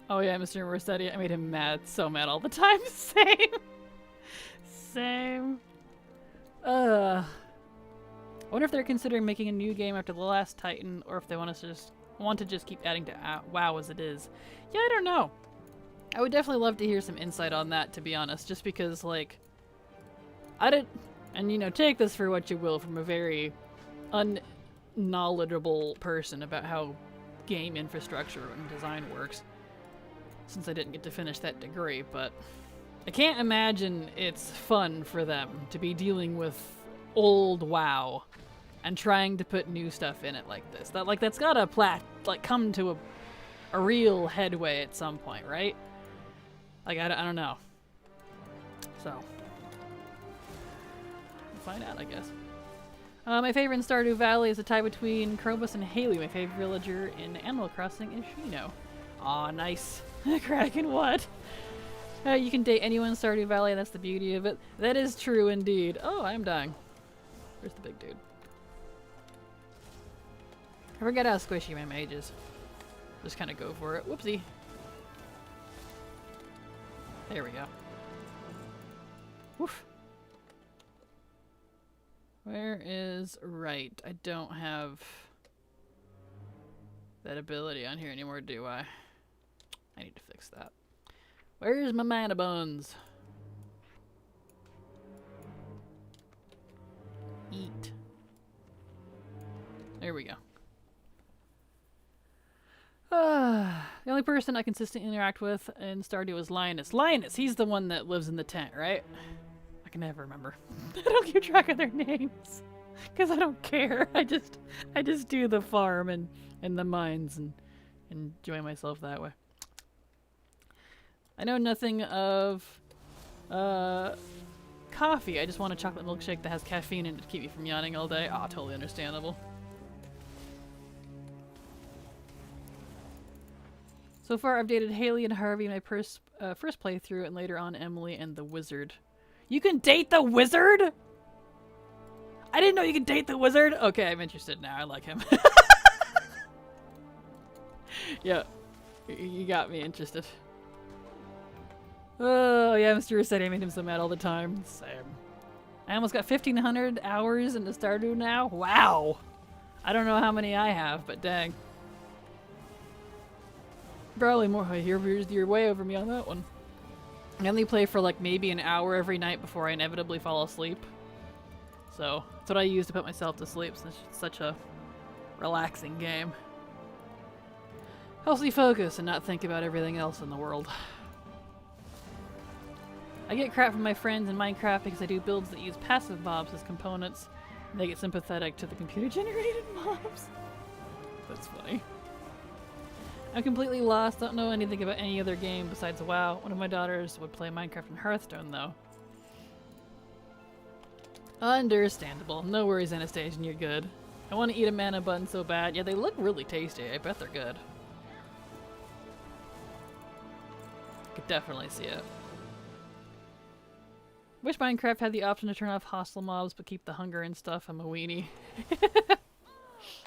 Oh yeah, Mr. Rossetti, I made him mad. So mad all the time. Same. Same. I wonder if they're considering making a new game after The Last Titan, or if they want to just keep adding to WoW as it is. Yeah, I don't know. I would definitely love to hear some insight on that, to be honest, just because, like, I didn't, and you know, take this for what you will from a very unknowledgeable person about how game infrastructure and design works, since I didn't get to finish that degree, but I can't imagine it's fun for them to be dealing with old WoW and trying to put new stuff in it like this. That's gotta come to a real headway at some point, right? Like, I don't know. So, we'll find out, I guess. My favorite in Stardew Valley is a tie between Krobus and Haley. My favorite villager in Animal Crossing is Shino. Aw, nice. Kraken, what? You can date anyone in Stardew Valley, that's the beauty of it. That is true indeed. Oh, I'm dying. Where's the big dude? I forget how squishy my mage is. Just kind of go for it. Whoopsie. There we go. Woof. Where is right? I don't have that ability on here anymore, do I? I need to fix that. Where's my mana buns? Eat. There we go. The only person I consistently interact with in Stardew is Linus. Linus! He's the one that lives in the tent, right? I can never remember. I don't keep track of their names. Because I don't care. I just do the farm and the mines and enjoy myself that way. I know nothing of coffee. I just want a chocolate milkshake that has caffeine in it to keep me from yawning all day. Ah, totally understandable. So far, I've dated Haley and Harvey in my first playthrough, and later on Emily and the Wizard. You can date the Wizard? I didn't know you could date the Wizard. Okay, I'm interested now. I like him. Yeah, you got me interested. Oh yeah, Mr. Rossetti, I made him so mad all the time. Same. I almost got 1,500 hours into Stardew now. Wow. I don't know how many I have, but dang. Probably more. You're way over me on that one. I only play for like maybe an hour every night before I inevitably fall asleep. So that's what I use to put myself to sleep, since it's such a relaxing game. Helps me focus and not think about everything else in the world. I get crap from my friends in Minecraft because I do builds that use passive mobs as components, and they get sympathetic to the computer-generated mobs. That's funny. I'm completely lost, don't know anything about any other game besides WoW. One of my daughters would play Minecraft and Hearthstone, though. Understandable. No worries, Anastasia, you're good. I want to eat a mana bun so bad. Yeah, they look really tasty. I bet they're good. I could definitely see it. Wish Minecraft had the option to turn off hostile mobs but keep the hunger and stuff. I'm a weenie.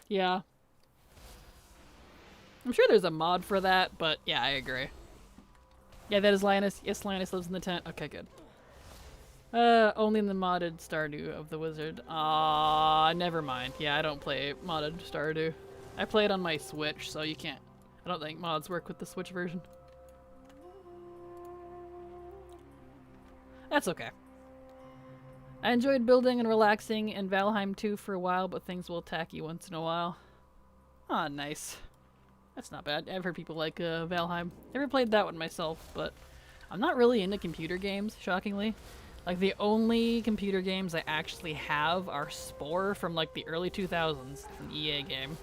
Yeah. I'm sure there's a mod for that, but yeah, I agree. Yeah, that is Linus. Yes, Linus lives in the tent. Okay, good. Only in the modded Stardew of the Wizard. Never mind. Yeah, I don't play modded Stardew. I play it on my Switch, so you can't. I don't think mods work with the Switch version. That's okay. I enjoyed building and relaxing in Valheim 2 for a while, but things will attack you once in a while. Ah, nice. That's not bad. I've heard people like Valheim. Never played that one myself, but I'm not really into computer games, shockingly. Like, the only computer games I actually have are Spore from, like, the early 2000s. It's an EA game.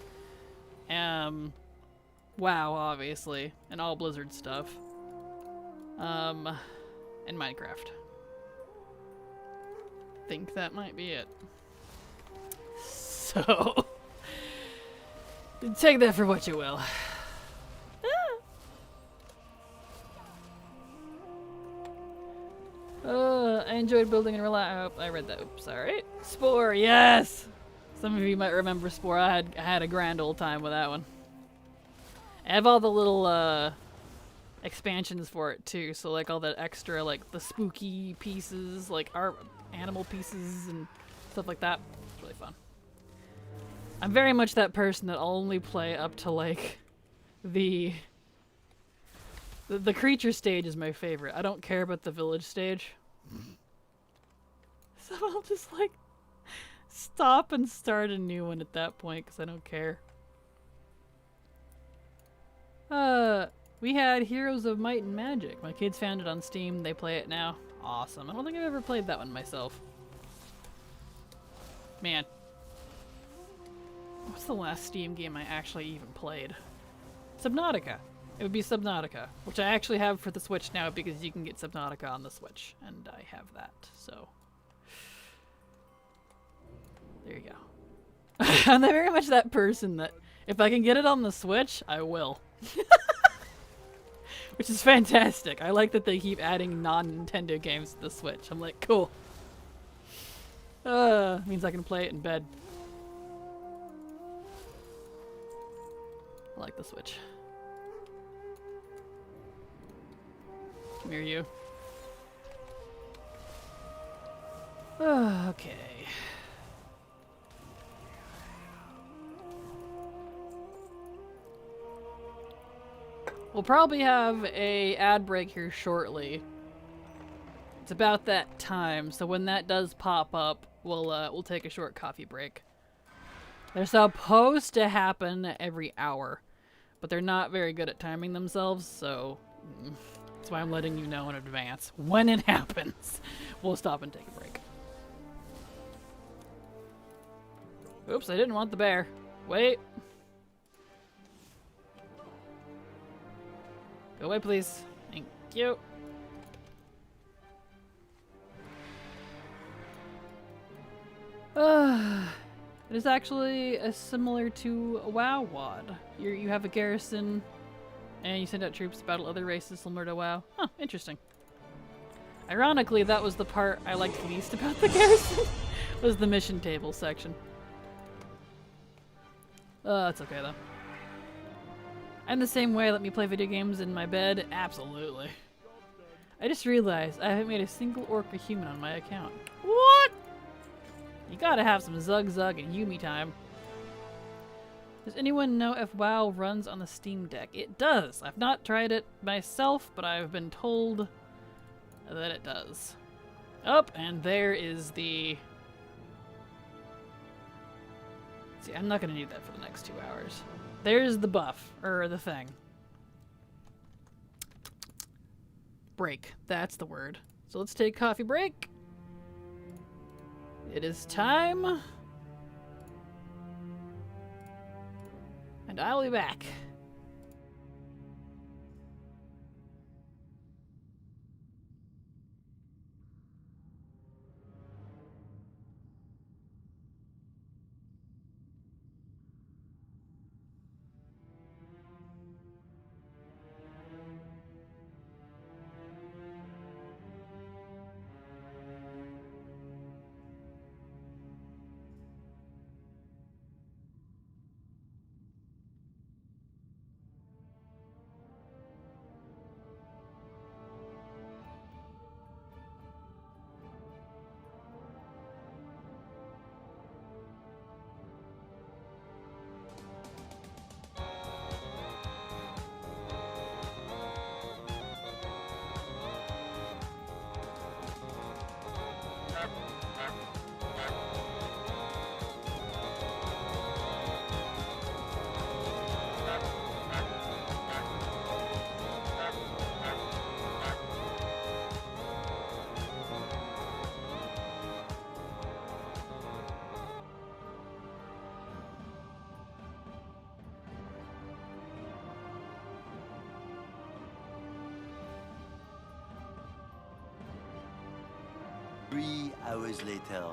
WoW, obviously. And all Blizzard stuff. And Minecraft. Think that might be it. So... take that for what you will. I enjoyed building and rely. Oh, I read that. Oops, sorry. Spore, yes! Some of you might remember Spore. I had a grand old time with that one. I have all the little expansions for it too, so like all the extra, like the spooky pieces, like our animal pieces and stuff like that. It's really fun. I'm very much that person that I'll only play up to like the creature stage is my favorite. I don't care about the village stage. So I'll just like stop and start a new one at that point because I don't care. We had Heroes of Might and Magic. My kids found it on Steam. They play it now. Awesome. I don't think I've ever played that one myself. Man. What's the last Steam game I actually even played? Subnautica. It would be Subnautica, which I actually have for the Switch now because you can get Subnautica on the Switch, and I have that, so. There you go. I'm very much that person that if I can get it on the Switch, I will. Which is fantastic. I like that they keep adding non-Nintendo games to the Switch. I'm like, cool. Means I can play it in bed. I like the Switch. Come here, you. Okay. We'll probably have a ad break here shortly. It's about that time, so when that does pop up, we'll take a short coffee break. They're supposed to happen every hour, but they're not very good at timing themselves, so that's why I'm letting you know in advance. When it happens, we'll stop and take a break. Oops, I didn't want the bear. Wait. Go away, please. Thank you. It is actually similar to a WoW WoD. You have a garrison, and you send out troops to battle other races similar to WoW. Huh, interesting. Ironically, that was the part I liked least about the garrison, was the mission table section. That's okay though. I'm the same way. Let me play video games in my bed? Absolutely. I just realized I haven't made a single orc or human on my account. What? You gotta have some Zug Zug and Yumi time. Does anyone know if WoW runs on the Steam Deck? It does. I've not tried it myself, but I've been told that it does. Oh, and there is the... See, I'm not gonna need that for the next 2 hours. There's the buff, or the thing. Break, that's the word. So let's take coffee break. It is time. And I'll be back. Three hours later.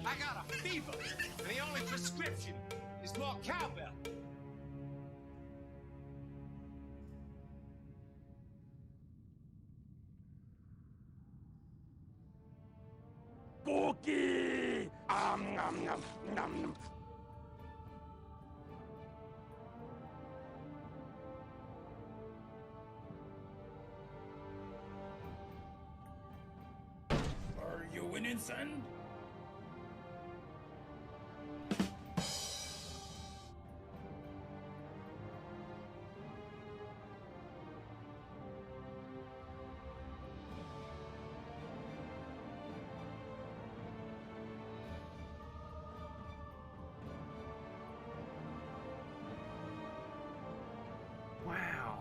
I got a fever, and the only prescription is more cowbell. Spooky! Nom, nom, nom. Are you winning, son? Wow.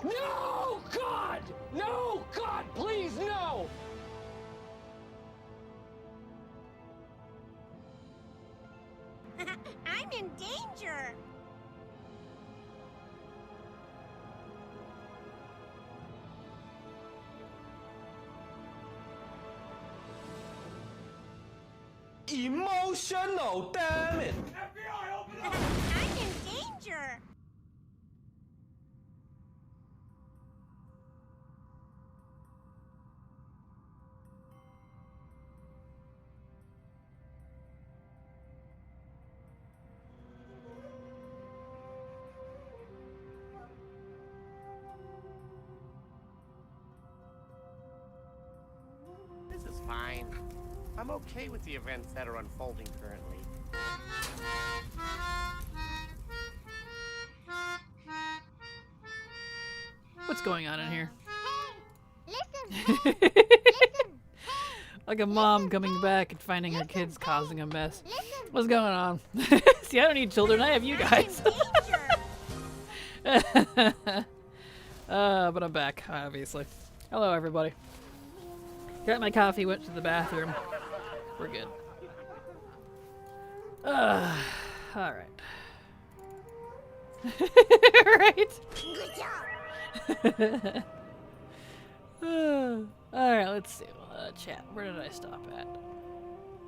No, God! No, God, please, no! I'm in danger. Emotional damage! FBI, open up! I'm in danger. This is fine. I'm okay with the events that are unfolding currently. What's going on in here? Listen. Listen. Like a mom coming back and finding her kids causing a mess. Listen. What's going on? See, I don't need children. I have you guys. But I'm back, obviously. Hello, everybody. Got my coffee, went to the bathroom. We're good. Alright. Right? Good job. Alright, let's see. Chat, where did I stop at?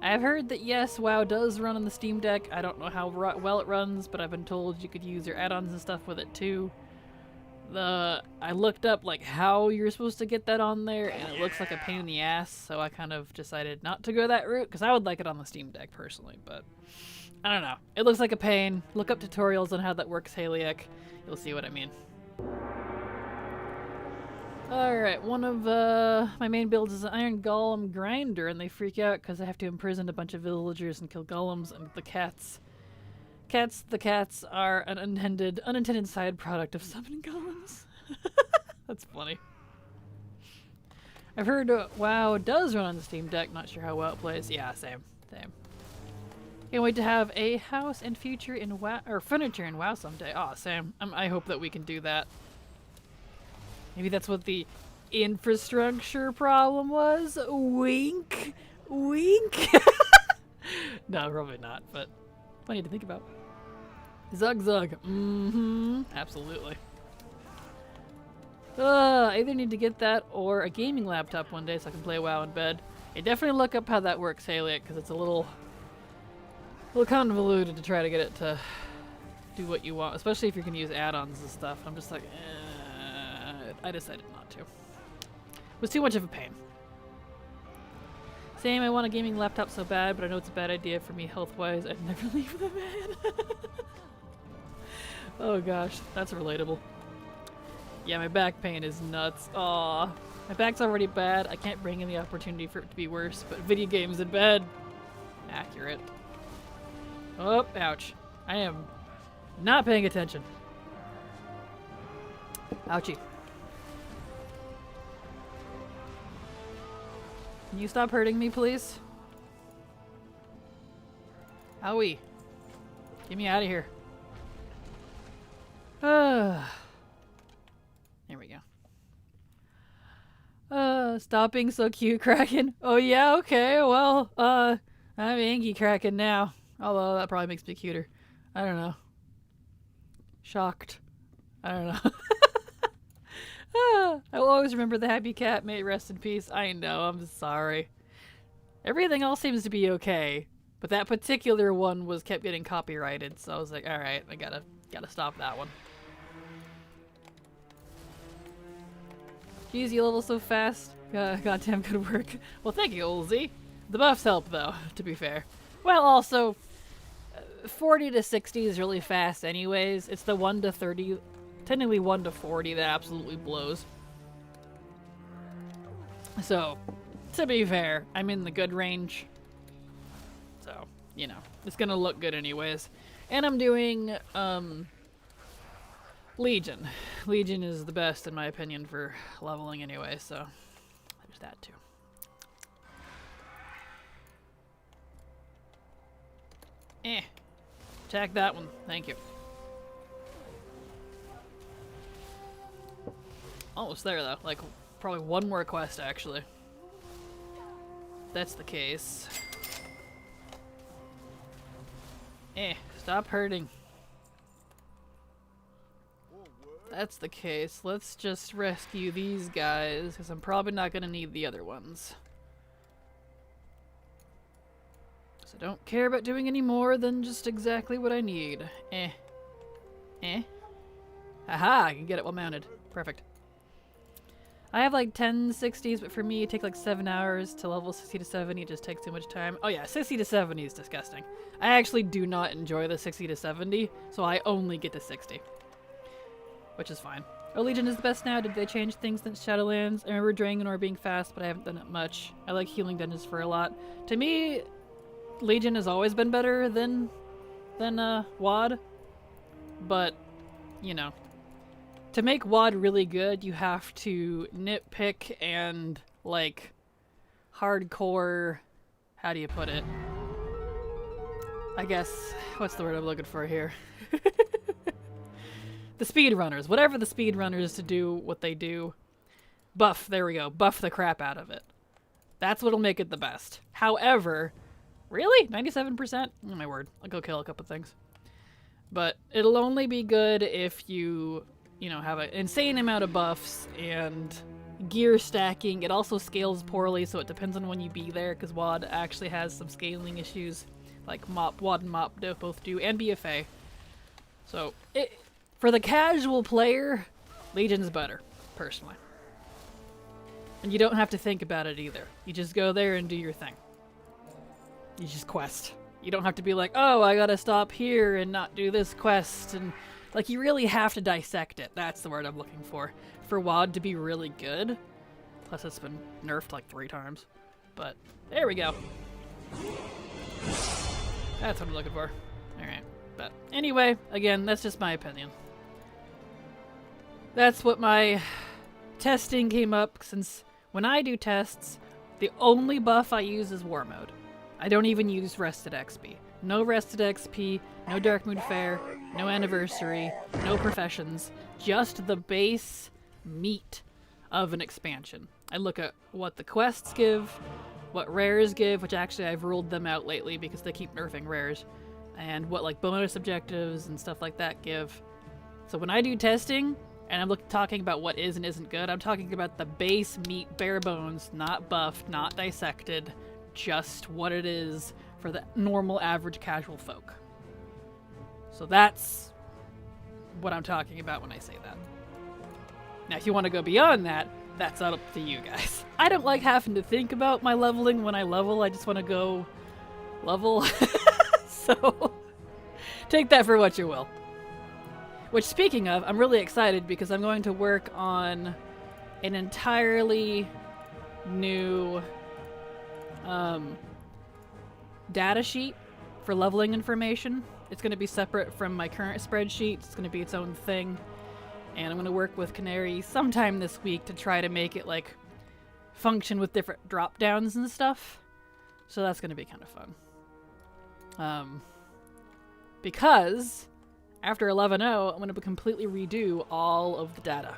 I've heard that yes, WoW does run on the Steam Deck. I don't know how well it runs, but I've been told you could use your add-ons and stuff with it too. I looked up like how you're supposed to get that on there, and it looks like a pain in the ass, so I kind of decided not to go that route, because I would like it on the Steam Deck personally, but I don't know. It looks like a pain. Look up tutorials on how that works, Haliak. You'll see what I mean. Alright, one of my main builds is an Iron Golem Grinder, and they freak out because I have to imprison a bunch of villagers and kill golems and the cats. The cats are an unintended side product of summoning golems. That's funny. I've heard WoW does run on the Steam Deck, not sure how well it plays. Yeah, same. Can't wait to have a house and future in WoW or furniture in WoW someday. Aw, Sam, I hope that we can do that. Maybe that's what the infrastructure problem was. Wink, wink. No, probably not. But plenty to think about. Zug zug. Mm-hmm. Absolutely. I either need to get that or a gaming laptop one day so I can play WoW in bed. Hey, definitely look up how that works, Haley, because it's a little convoluted to try to get it to do what you want, especially if you can use add-ons and stuff. I'm just like, I decided not to. It was too much of a pain. Same, I want a gaming laptop so bad, but I know it's a bad idea for me health-wise. I'd never leave the man. Oh gosh, that's relatable. Yeah, my back pain is nuts. Aw. My back's already bad. I can't bring in the opportunity for it to be worse, but video games in bed. Accurate. Oh, ouch. I am not paying attention. Ouchie. Can you stop hurting me, please? Owie. Get me out of here. There we go. Stop being so cute, Kraken. Oh yeah, okay, well, I'm Angie Kraken now. Although that probably makes me cuter. I don't know. Shocked. I don't know. I will always remember the happy cat. May it rest in peace. I know, I'm sorry. Everything else seems to be okay. But that particular one kept getting copyrighted, so I was like, alright, I gotta stop that one. Jeez, you level so fast. Goddamn good work. Well, thank you, Olzy. The buffs help, though, to be fair. Well, also, 40 to 60 is really fast anyways. It's the 1 to 30, technically 1 to 40 that absolutely blows. So, to be fair, I'm in the good range. So, you know, it's gonna look good anyways. And I'm doing, Legion. Legion is the best in my opinion for leveling anyway, so there's that too. Attack that one. Thank you. Almost there though. Like, probably one more quest actually. If that's the case. Stop hurting. That's the case. Let's just rescue these guys, because I'm probably not going to need the other ones. So I don't care about doing any more than just exactly what I need. Aha! I can get it while mounted. Perfect. I have like 10 60s, but for me it takes like 7 hours to level 60 to 70. It just takes too much time. Oh yeah, 60 to 70 is disgusting. I actually do not enjoy the 60 to 70, so I only get to 60. Which is fine. Oh, Legion is the best now. Did they change things since Shadowlands? I remember Dragonor being fast, but I haven't done it much. I like healing dungeons for a lot. To me, Legion has always been better than WoD. But, you know. To make WoD really good, you have to nitpick and, like, hardcore... How do you put it? I guess... What's the word I'm looking for here? The speedrunners. Whatever the speedrunners to do what they do. Buff. There we go. Buff the crap out of it. That's what'll make it the best. However... Really? 97%? Oh my word. I'll go kill a couple things. But it'll only be good if you... You know, have an insane amount of buffs and gear stacking. It also scales poorly, so it depends on when you be there, because WoD actually has some scaling issues, like WoD and MOP both do, and BFA. So, for the casual player, Legion's better, personally. And you don't have to think about it either. You just go there and do your thing. You just quest. You don't have to be like, oh, I gotta stop here and not do this quest, and... Like, you really have to dissect it. That's the word I'm looking for WoD to be really good. Plus, it's been nerfed like 3 times. But, there we go. That's what I'm looking for. Alright. But, anyway, again, that's just my opinion. That's what my testing came up, since when I do tests, the only buff I use is War Mode. I don't even use Rested XP. No rested XP, no Dark Moon Fair, no Anniversary, no professions. Just the base meat of an expansion. I look at what the quests give, what rares give, which actually I've ruled them out lately because they keep nerfing rares, and what like bonus objectives and stuff like that give. So when I do testing, and I'm talking about what is and isn't good, I'm talking about the base meat, bare bones, not buffed, not dissected, just what it is for the normal, average, casual folk. So that's what I'm talking about when I say that. Now, if you want to go beyond that, that's up to you guys. I don't like having to think about my leveling when I level. I just want to go level. So take that for what you will. Which, speaking of, I'm really excited because I'm going to work on an entirely new data sheet for leveling information. It's going to be separate from my current spreadsheet. It's going to be its own thing. And I'm going to work with Canary sometime this week to try to make it, like, function with different drop-downs and stuff. So that's going to be kind of fun. Because after 11.0, I'm going to completely redo all of the data.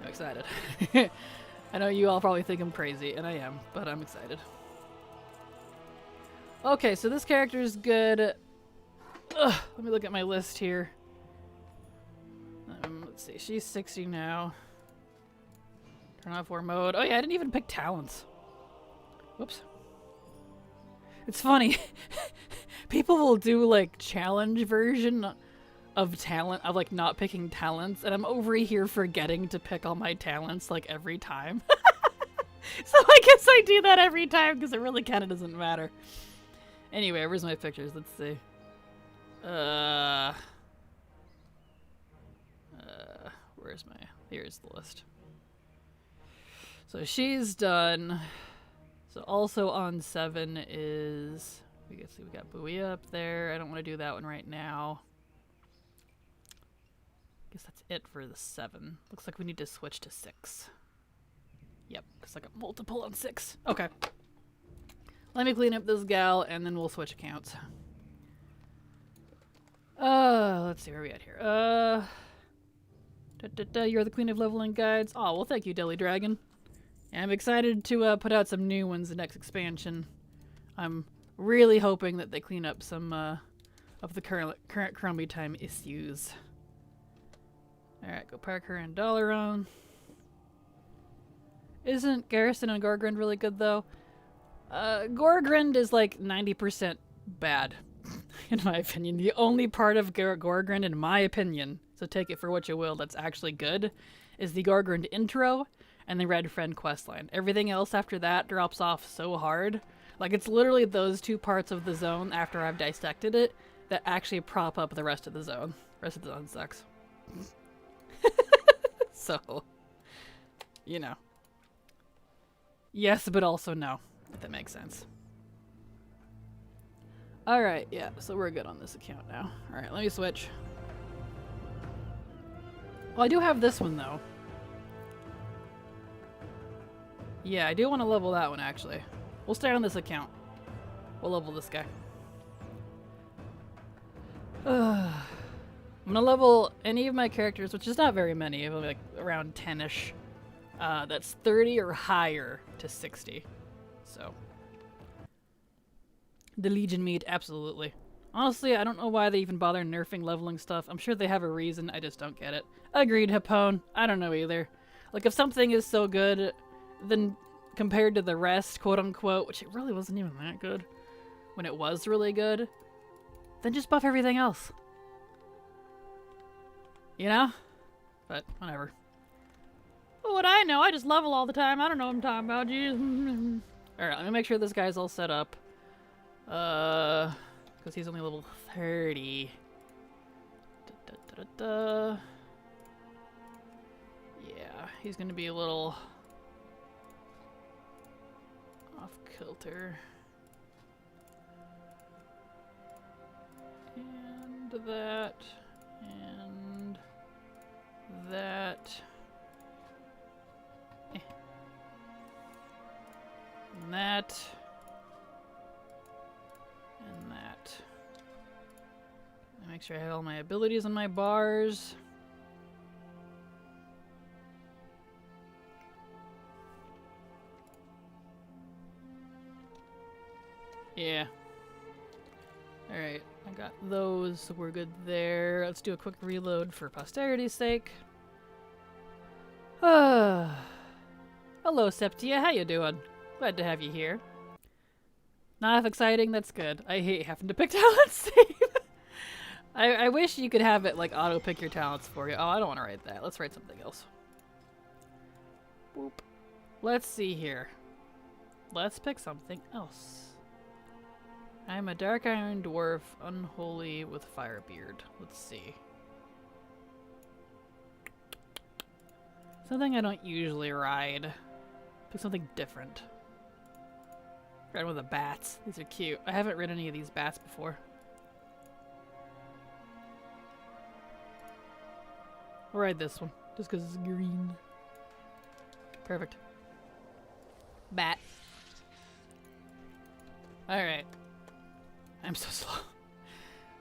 I'm excited. I know you all probably think I'm crazy, and I am, but I'm excited. Okay, so this character is good. Ugh, let me look at my list here. Let's see, she's 60 now. Turn off war mode. Oh yeah, I didn't even pick talents. Whoops. It's funny. People will do like challenge version of talent, of like not picking talents, and I'm over here forgetting to pick all my talents like every time. So I guess I do that every time because it really kind of doesn't matter. Anyway, where's my pictures? Let's see. Where's my... Here's the list. So she's done. So also on 7 is... We can see we got Buoy up there. I don't want to do that one right now. Guess that's it for the 7. Looks like we need to switch to 6. Yep, because I got multiple on 6. Okay. Let me clean up this gal, and then we'll switch accounts. Let's see where we at here. You're the queen of leveling guides. Oh, well, thank you, Deli Dragon. Yeah, I'm excited to put out some new ones the next expansion. I'm really hoping that they clean up some of the current Chromie time issues. Alright, go park her in Dalaran. Isn't Garrison and Gorgrind really good, though? Gorgrind is like 90% bad, in my opinion. The only part of Gorgrind, in my opinion, so take it for what you will, that's actually good, is the Gorgrind intro and the Red Friend questline. Everything else after that drops off so hard. Like, it's literally those two parts of the zone after I've dissected it that actually prop up the rest of the zone. The rest of the zone sucks. So, you know. Yes, but also no, if that makes sense. Alright, yeah, so we're good on this account now. Alright, let me switch. Well, I do have this one, though. Yeah, I do want to level that one, actually. We'll stay on this account. We'll level this guy. I'm gonna level any of my characters, which is not very many, like around 10-ish. That's 30 or higher to 60. So. The Legion meat, absolutely. Honestly, I don't know why they even bother nerfing leveling stuff. I'm sure they have a reason, I just don't get it. Agreed, Hapone. I don't know either. Like, if something is so good, then compared to the rest, quote-unquote, which it really wasn't even that good, when it was really good, then just buff everything else. You know? But, whatever. Well, what I know, I just level all the time. I don't know what I'm talking about, jeez. Alright, let me make sure this guy's all set up. Because he's only level 30. Yeah, he's gonna be a little off kilter. And that. And that. And that. Make sure I have all my abilities on my bars. Yeah. Alright, I got those, so we're good there. Let's do a quick reload for posterity's sake. Hello, Septia, how you doing? Glad to have you here. Not enough exciting? That's good. I hate having to pick talents. I wish you could have it like auto-pick your talents for you. Oh, I don't want to write that. Let's write something else. Boop. Let's see here. Let's pick something else. I'm a dark iron dwarf, unholy with firebeard. Let's see. Something I don't usually ride. Pick something different. Ride one of the bats. These are cute. I haven't ridden any of these bats before. I'll ride this one, just because it's green. Perfect. Bat. Alright. I'm so slow.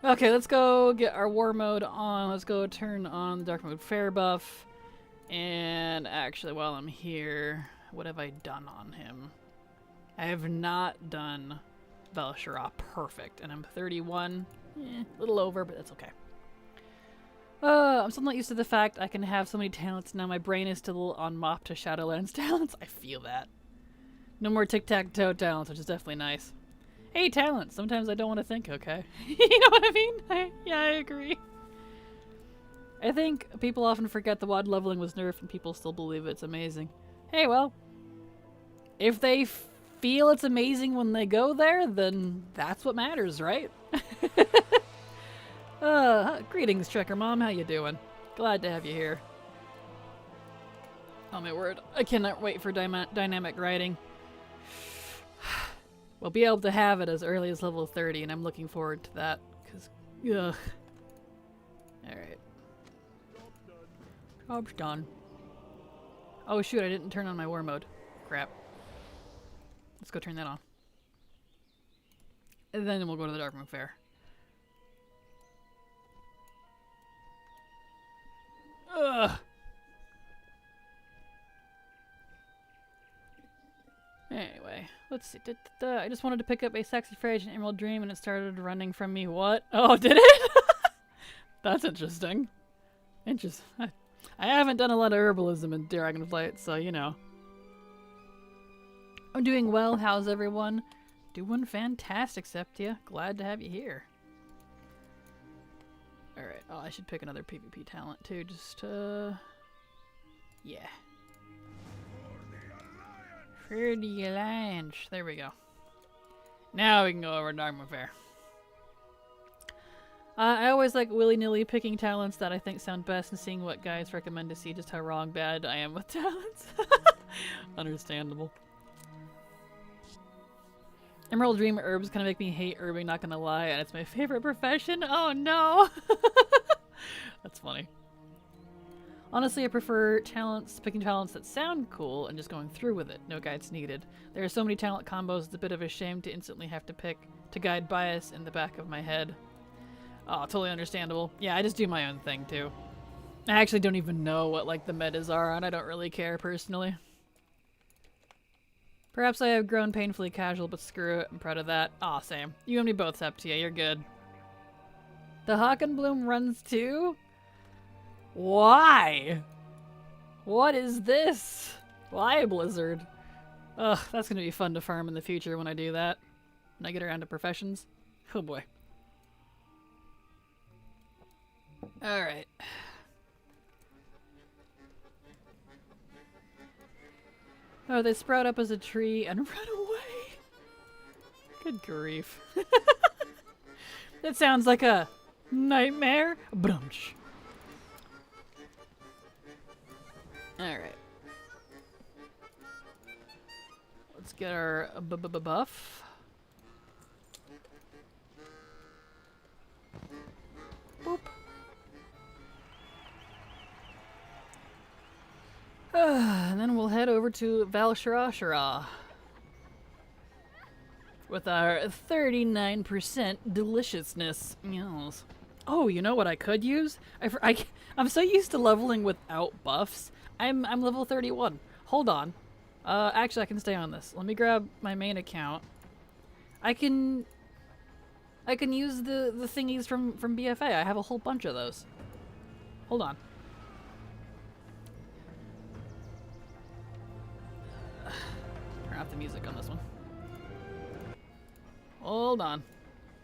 Okay, let's go get our war mode on. Let's go turn on the dark mode fair buff. And actually, while I'm here, what have I done on him? I have not done Velshara perfect, and I'm 31. A little over, but that's okay. I'm still not used to the fact I can have so many talents now. My brain is still on mop to Shadowlands talents. I feel that. No more tic-tac-toe talents, which is definitely nice. Hey, talents! Sometimes I don't want to think, okay? You know what I mean? Yeah, I agree. I think people often forget the WoD leveling was nerfed and people still believe it's amazing. Hey, well, if they feel it's amazing when they go there, then that's what matters, right? Greetings, Trekker Mom. How you doing? Glad to have you here. Oh my word. I cannot wait for dynamic writing. We'll be able to have it as early as level 30, and I'm looking forward to that, because, ugh. Alright. Job's done. Oh shoot, I didn't turn on my war mode. Crap. Let's go turn that on. And then we'll go to the Dark Moon Fair. Ugh! Anyway, let's see. I just wanted to pick up a Sexy Frage and Emerald Dream and it started running from me. What? Oh, did it? That's interesting. Interesting. I haven't done a lot of herbalism in Dragonflight, so you know. I'm doing well. How's everyone? Doing fantastic, Septia. Glad to have you here. Alright. Oh, I should pick another PvP talent too. Just, yeah. For the Alliance. There we go. Now we can go over to Dark Moon Fair. I always like willy-nilly picking talents that I think sound best and seeing what guys recommend to see just how wrong bad I am with talents. Understandable. Emerald Dream herbs kind of make me hate herbing, not gonna lie, and it's my favorite profession. Oh no! That's funny. Honestly, I prefer picking talents that sound cool and just going through with it. No guides needed. There are so many talent combos, it's a bit of a shame to instantly have to pick to guide bias in the back of my head. Oh, totally understandable. Yeah, I just do my own thing too. I actually don't even know what like the metas are, and I don't really care personally. Perhaps I have grown painfully casual, but screw it, I'm proud of that. Aw, same. You and me both, Septia, you're good. The Hawkenbloom runs too? Why? What is this? Why, Blizzard? Ugh, that's gonna be fun to farm in the future when I do that. When I get around to professions. Oh boy. Alright. Oh, they sprout up as a tree and run away. Good grief. That sounds like a nightmare. Brunch. Alright. Let's get our buff. Boop. And then we'll head over to Velshara with our 39% deliciousness. Yes. Oh, you know what I could use? I'm so used to leveling without buffs. I'm level 31. Hold on. Actually, I can stay on this. Let me grab my main account. I can use the thingies from BFA. I have a whole bunch of those. Hold on. Turn off the music on this one. Hold on.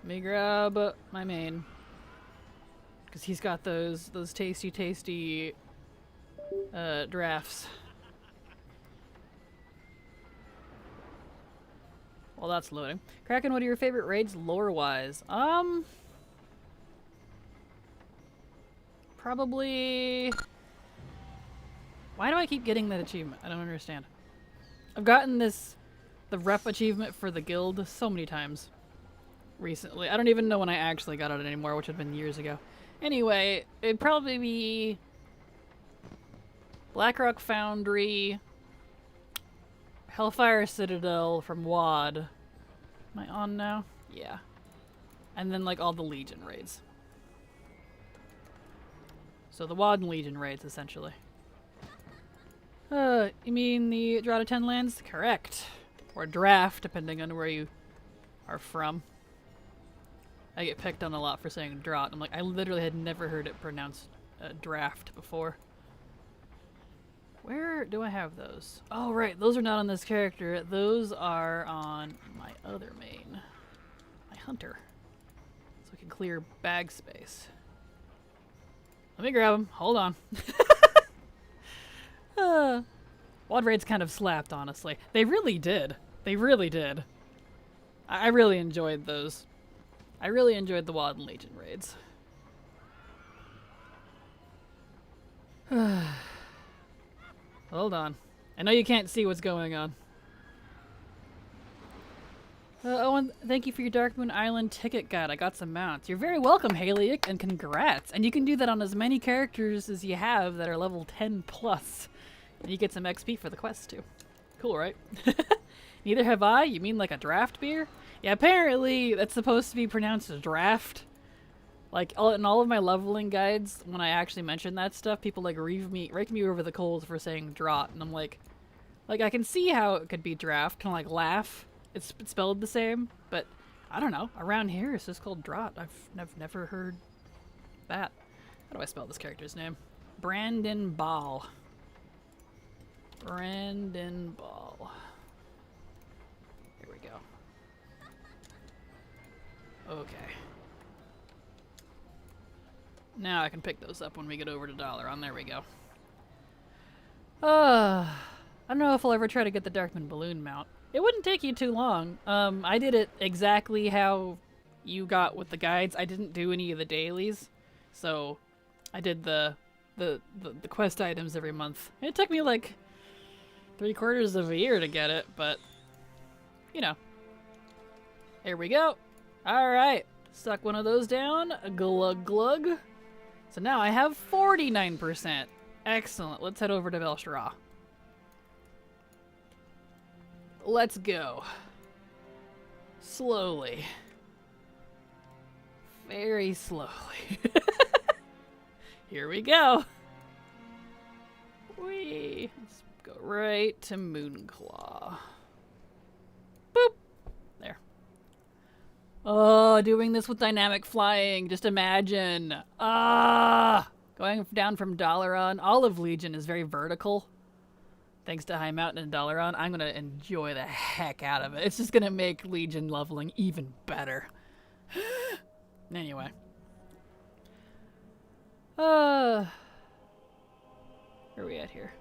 Let me grab my main. Because he's got those tasty drafts. Well, that's loading. Kraken, what are your favorite raids lore-wise? Probably... Why do I keep getting that achievement? I don't understand. I've gotten the rep achievement for the guild so many times recently. I don't even know when I actually got it anymore, which had been years ago. Anyway, it'd probably be Blackrock Foundry, Hellfire Citadel from VoD. Am I on now? Yeah. And then like all the Legion raids. So the VoD and Legion raids, essentially. You mean the Draw to 10 lands? Correct. Or draft, depending on where you are from. I get picked on a lot for saying drought. I'm like, I literally had never heard it pronounced draft before. Where do I have those? Oh, right. Those are not on this character. Those are on my other main. My hunter. So I can clear bag space. Let me grab them. Hold on. WoD raids kind of slapped, honestly. They really did. They really did. I really enjoyed those. I really enjoyed the WoD and Legion raids. Hold on. I know you can't see what's going on. Owen, thank you for your Dark Moon Island ticket guide. I got some mounts. You're very welcome, Haleyik, and congrats. And you can do that on as many characters as you have that are level 10 plus. And you get some XP for the quest, too. Cool, right? Neither have I. You mean like a draft beer? Yeah, apparently that's supposed to be pronounced a draft. Like, in all of my leveling guides, when I actually mention that stuff, people, like, rake me over the coals for saying draught. And I'm like, I can see how it could be draft. Kind of like laugh. It's spelled the same, but I don't know. Around here, it's just called draught. I've never heard that. How do I spell this character's name? Brandon Ball. Brandon Ball. Here we go. Okay. Now I can pick those up when we get over to $1. There we go. I don't know if I'll ever try to get the Darkman Balloon mount. It wouldn't take you too long. I did it exactly how you got with the guides. I didn't do any of the dailies. So I did the quest items every month. It took me like 3/4 of a year to get it, but you know. Here we go. Alright. Suck one of those down. Glug glug. So now I have 49%. Excellent. Let's head over to Velshra. Let's go. Slowly. Very slowly. Here we go. Whee. Let's go right to Moonclaw. Boop. There. Oh, doing this with dynamic flying. Just imagine. Going down from Dalaran. Olive Legion is very vertical. Thanks to High Mountain and Dalaran, I'm going to enjoy the heck out of it. It's just going to make Legion leveling even better. Anyway. Where are we at here?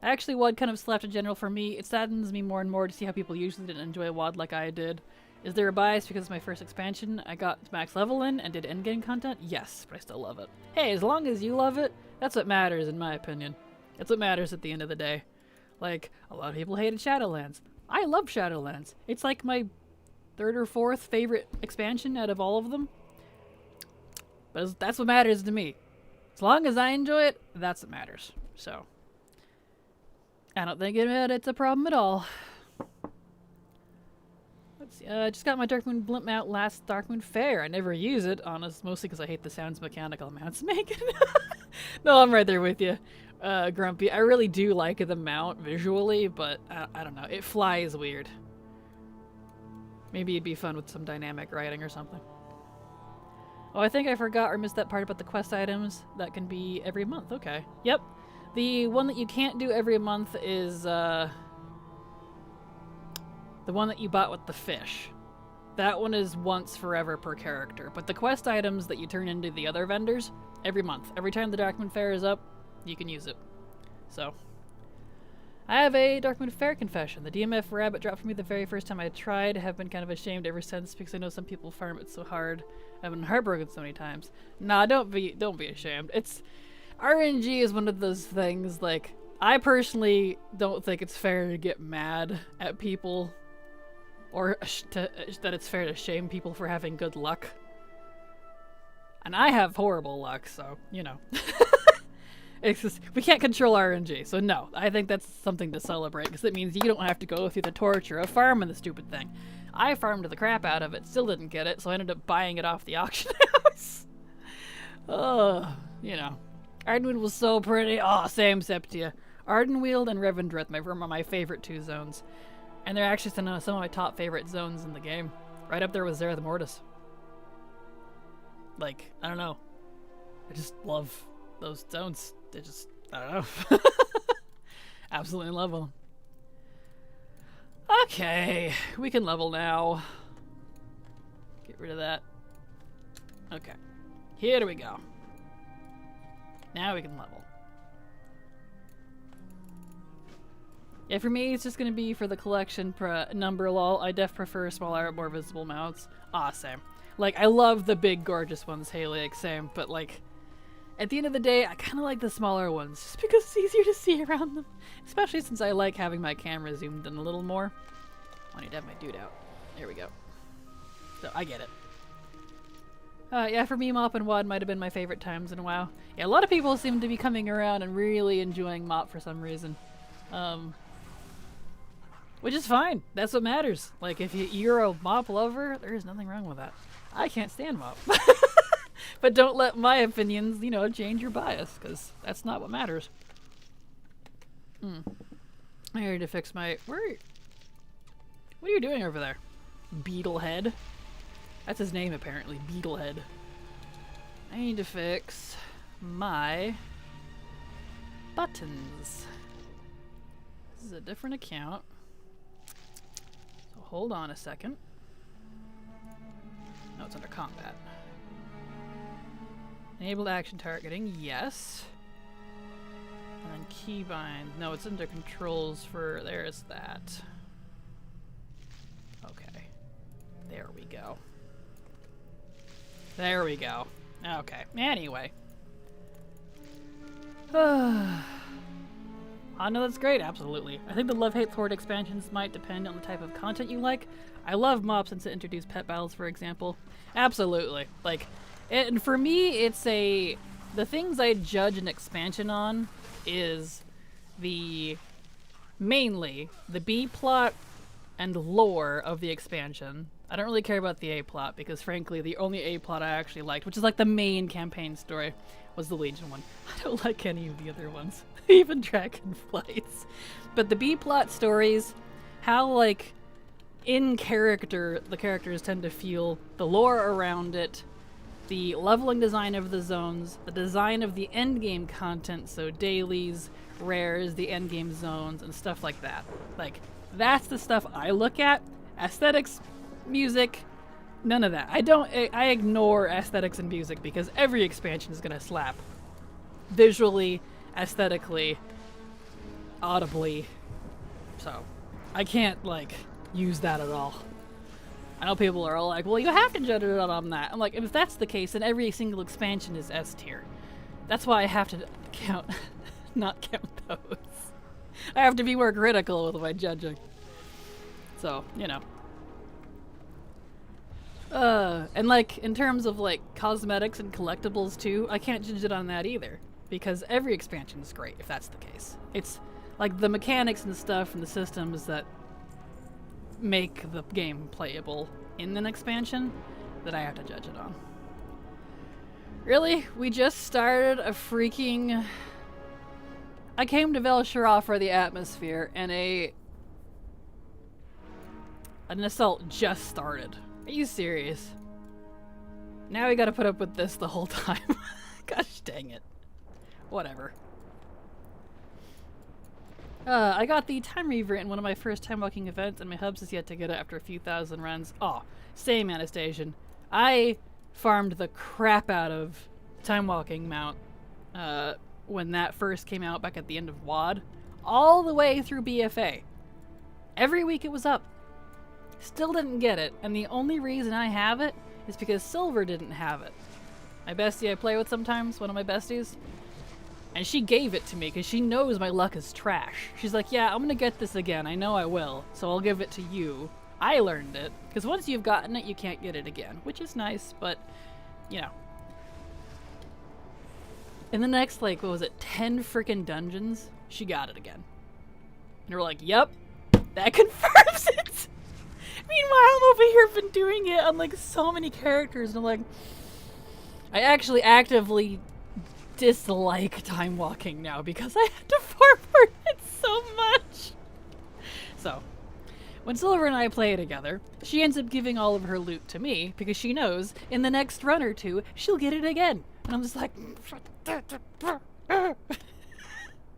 Actually, WoD kind of slapped a general for me. It saddens me more and more to see how people usually didn't enjoy WoD like I did. Is there a bias because it's my first expansion? I got max level in and did endgame content? Yes, but I still love it. Hey, as long as you love it, that's what matters in my opinion. That's what matters at the end of the day. Like, a lot of people hated Shadowlands. I love Shadowlands. It's like my 3rd or 4th favorite expansion out of all of them. But that's what matters to me. As long as I enjoy it, that's what matters. So, I don't think it's a problem at all. Just got my Darkmoon blimp mount last Darkmoon Fair. I never use it, honest, mostly because I hate the sounds mechanical mounts make. No, I'm right there with you, Grumpy. I really do like the mount visually, but I don't know. It flies weird. Maybe it'd be fun with some dynamic riding or something. Oh, I think I forgot or missed that part about the quest items. That can be every month. Okay. Yep. The one that you can't do every month is, the one that you bought with the fish. That one is once forever per character. But the quest items that you turn into the other vendors, every month. Every time the Darkmoon Fair is up, you can use it. So, I have a Darkmoon Fair confession. The DMF rabbit dropped for me the very first time I tried. I have been kind of ashamed ever since because I know some people farm it so hard. I've been heartbroken so many times. Nah, don't be ashamed. It's RNG is one of those things, like, I personally don't think it's fair to get mad at people or that it's fair to shame people for having good luck. And I have horrible luck, so, you know. It's just, we can't control RNG, so no. I think that's something to celebrate, because it means you don't have to go through the torture of farming the stupid thing. I farmed the crap out of it, still didn't get it, so I ended up buying it off the auction house. Oh, you know. Ardenweald was so pretty. Oh, same Septia. Ardenweald and Revendreth were my favorite two zones. And they're actually some of my top favorite zones in the game. Right up there with Zerath Mortis. Like, I don't know. I just love those zones. They just, I don't know. Absolutely love them. Okay, we can level now. Get rid of that. Okay, here we go. Now we can level. Yeah, for me, it's just gonna be for the collection number lol. I prefer smaller, more visible mounts. Ah, same. Like, I love the big, gorgeous ones, Haley, same, but like, at the end of the day, I kind of like the smaller ones, just because it's easier to see around them. Especially since I like having my camera zoomed in a little more. I need to have my dude out. There we go. So, I get it. Yeah, for me, Mop and WoD might have been my favorite times in WoW. Yeah, a lot of people seem to be coming around and really enjoying Mop for some reason. Which is fine. That's what matters. Like, if you're a Mop lover, there's nothing wrong with that. I can't stand Mop. But don't let my opinions, you know, change your bias, because that's not what matters. I need to fix my... What are you doing over there? Beetlehead? That's his name, apparently. Beetlehead. I need to fix my buttons. This is a different account. So hold on a second. No, it's under combat. Enabled action targeting, yes. And then keybind. No, it's under controls for... There's that. Okay. There we go. There we go. Okay. Anyway. Oh, no, that's great. Absolutely. I think the Love-Hate Sword expansions might depend on the type of content you like. I love Mob since it introduced pet battles, for example. Absolutely. Like, and for me, it's the things I judge an expansion on is mainly the B plot and lore of the expansion. I don't really care about the A plot because, frankly, the only A plot I actually liked, which is like the main campaign story, was the Legion one. I don't like any of the other ones, even Dragonflights. But the B plot stories, how like in character the characters tend to feel, the lore around it, the leveling design of the zones, the design of the endgame content, so dailies, rares, the endgame zones, and stuff like that. Like, that's the stuff I look at. Aesthetics, music, none of that. I ignore aesthetics and music because every expansion is gonna slap. Visually, aesthetically, audibly. So, I can't, like, use that at all. I know people are all like, well, you have to judge it on that. I'm like, if that's the case, then every single expansion is S tier. That's why I have to not count those. I have to be more critical with my judging. So, you know. And like, in terms of like cosmetics and collectibles too, I can't judge it on that either. Because every expansion is great, if that's the case. It's like the mechanics and stuff and the systems that make the game playable in an expansion that I have to judge it on. Really? We just started a freaking... I came to Vel Shara for the atmosphere, and an assault just started. Are you serious? Now we gotta put up with this the whole time. Gosh dang it. Whatever. I got the time reaver in one of my first time walking events, and my hubs is yet to get it after a few thousand runs. Oh, same Anastasian. I farmed the crap out of time walking mount when that first came out back at the end of VoD, all the way through BFA. Every week it was up. Still didn't get it, and the only reason I have it is because Silver didn't have it. My bestie I play with sometimes, one of my besties, and she gave it to me because she knows my luck is trash. She's like, yeah, I'm gonna get this again. I know I will, so I'll give it to you. I learned it, because once you've gotten it, you can't get it again, which is nice, but, you know. In the next, like, what was it, 10 freaking dungeons, she got it again. And we're like, yep, that confirms it! Meanwhile, I'm over here been doing it on, like, so many characters, and I'm like, I actually actively dislike time walking now because I had to farm for it so much. So, when Silver and I play together, she ends up giving all of her loot to me because she knows in the next run or two, she'll get it again. And I'm just like,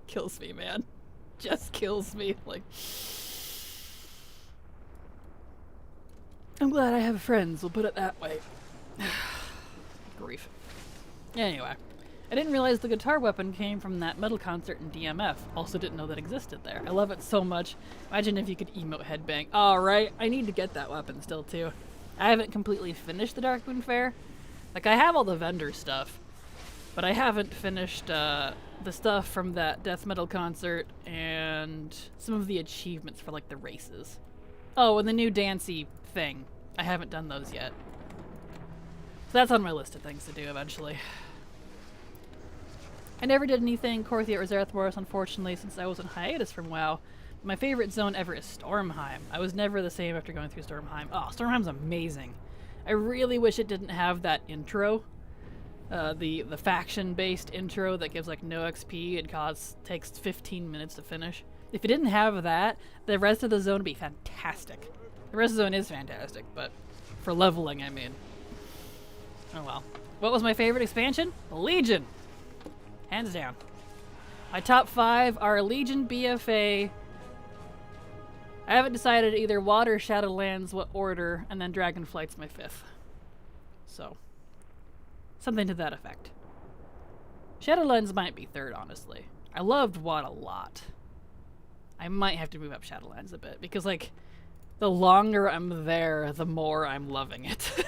kills me, man. Just kills me. Like, I'm glad I have friends, we'll put it that way. Grief. Anyway, I didn't realize the guitar weapon came from that metal concert in DMF. Also didn't know that existed there. I love it so much. Imagine if you could emote headbang. Alright, I need to get that weapon still too. I haven't completely finished the Darkmoon Fair. Like, I have all the vendor stuff, but I haven't finished the stuff from that death metal concert and some of the achievements for, like, the races. Oh, and the new dancey thing. I haven't done those yet. So that's on my list of things to do eventually. I never did anything Korthia or Zerathmoros, unfortunately, since I was on hiatus from WoW. My favorite zone ever is Stormheim. I was never the same after going through Stormheim. Oh, Stormheim's amazing. I really wish it didn't have that intro. The faction-based intro that gives, like, no XP and takes 15 minutes to finish. If it didn't have that, the rest of the zone would be fantastic. The rest of the zone is fantastic, but for leveling, I mean. Oh well. What was my favorite expansion? Legion! Hands down. My top 5 are Legion, BFA. I haven't decided either WoD or Shadowlands what order, and then Dragonflight's my 5th. So, something to that effect. Shadowlands might be 3rd, honestly. I loved WoD a lot. I might have to move up Shadowlands a bit, because, like, the longer I'm there, the more I'm loving it.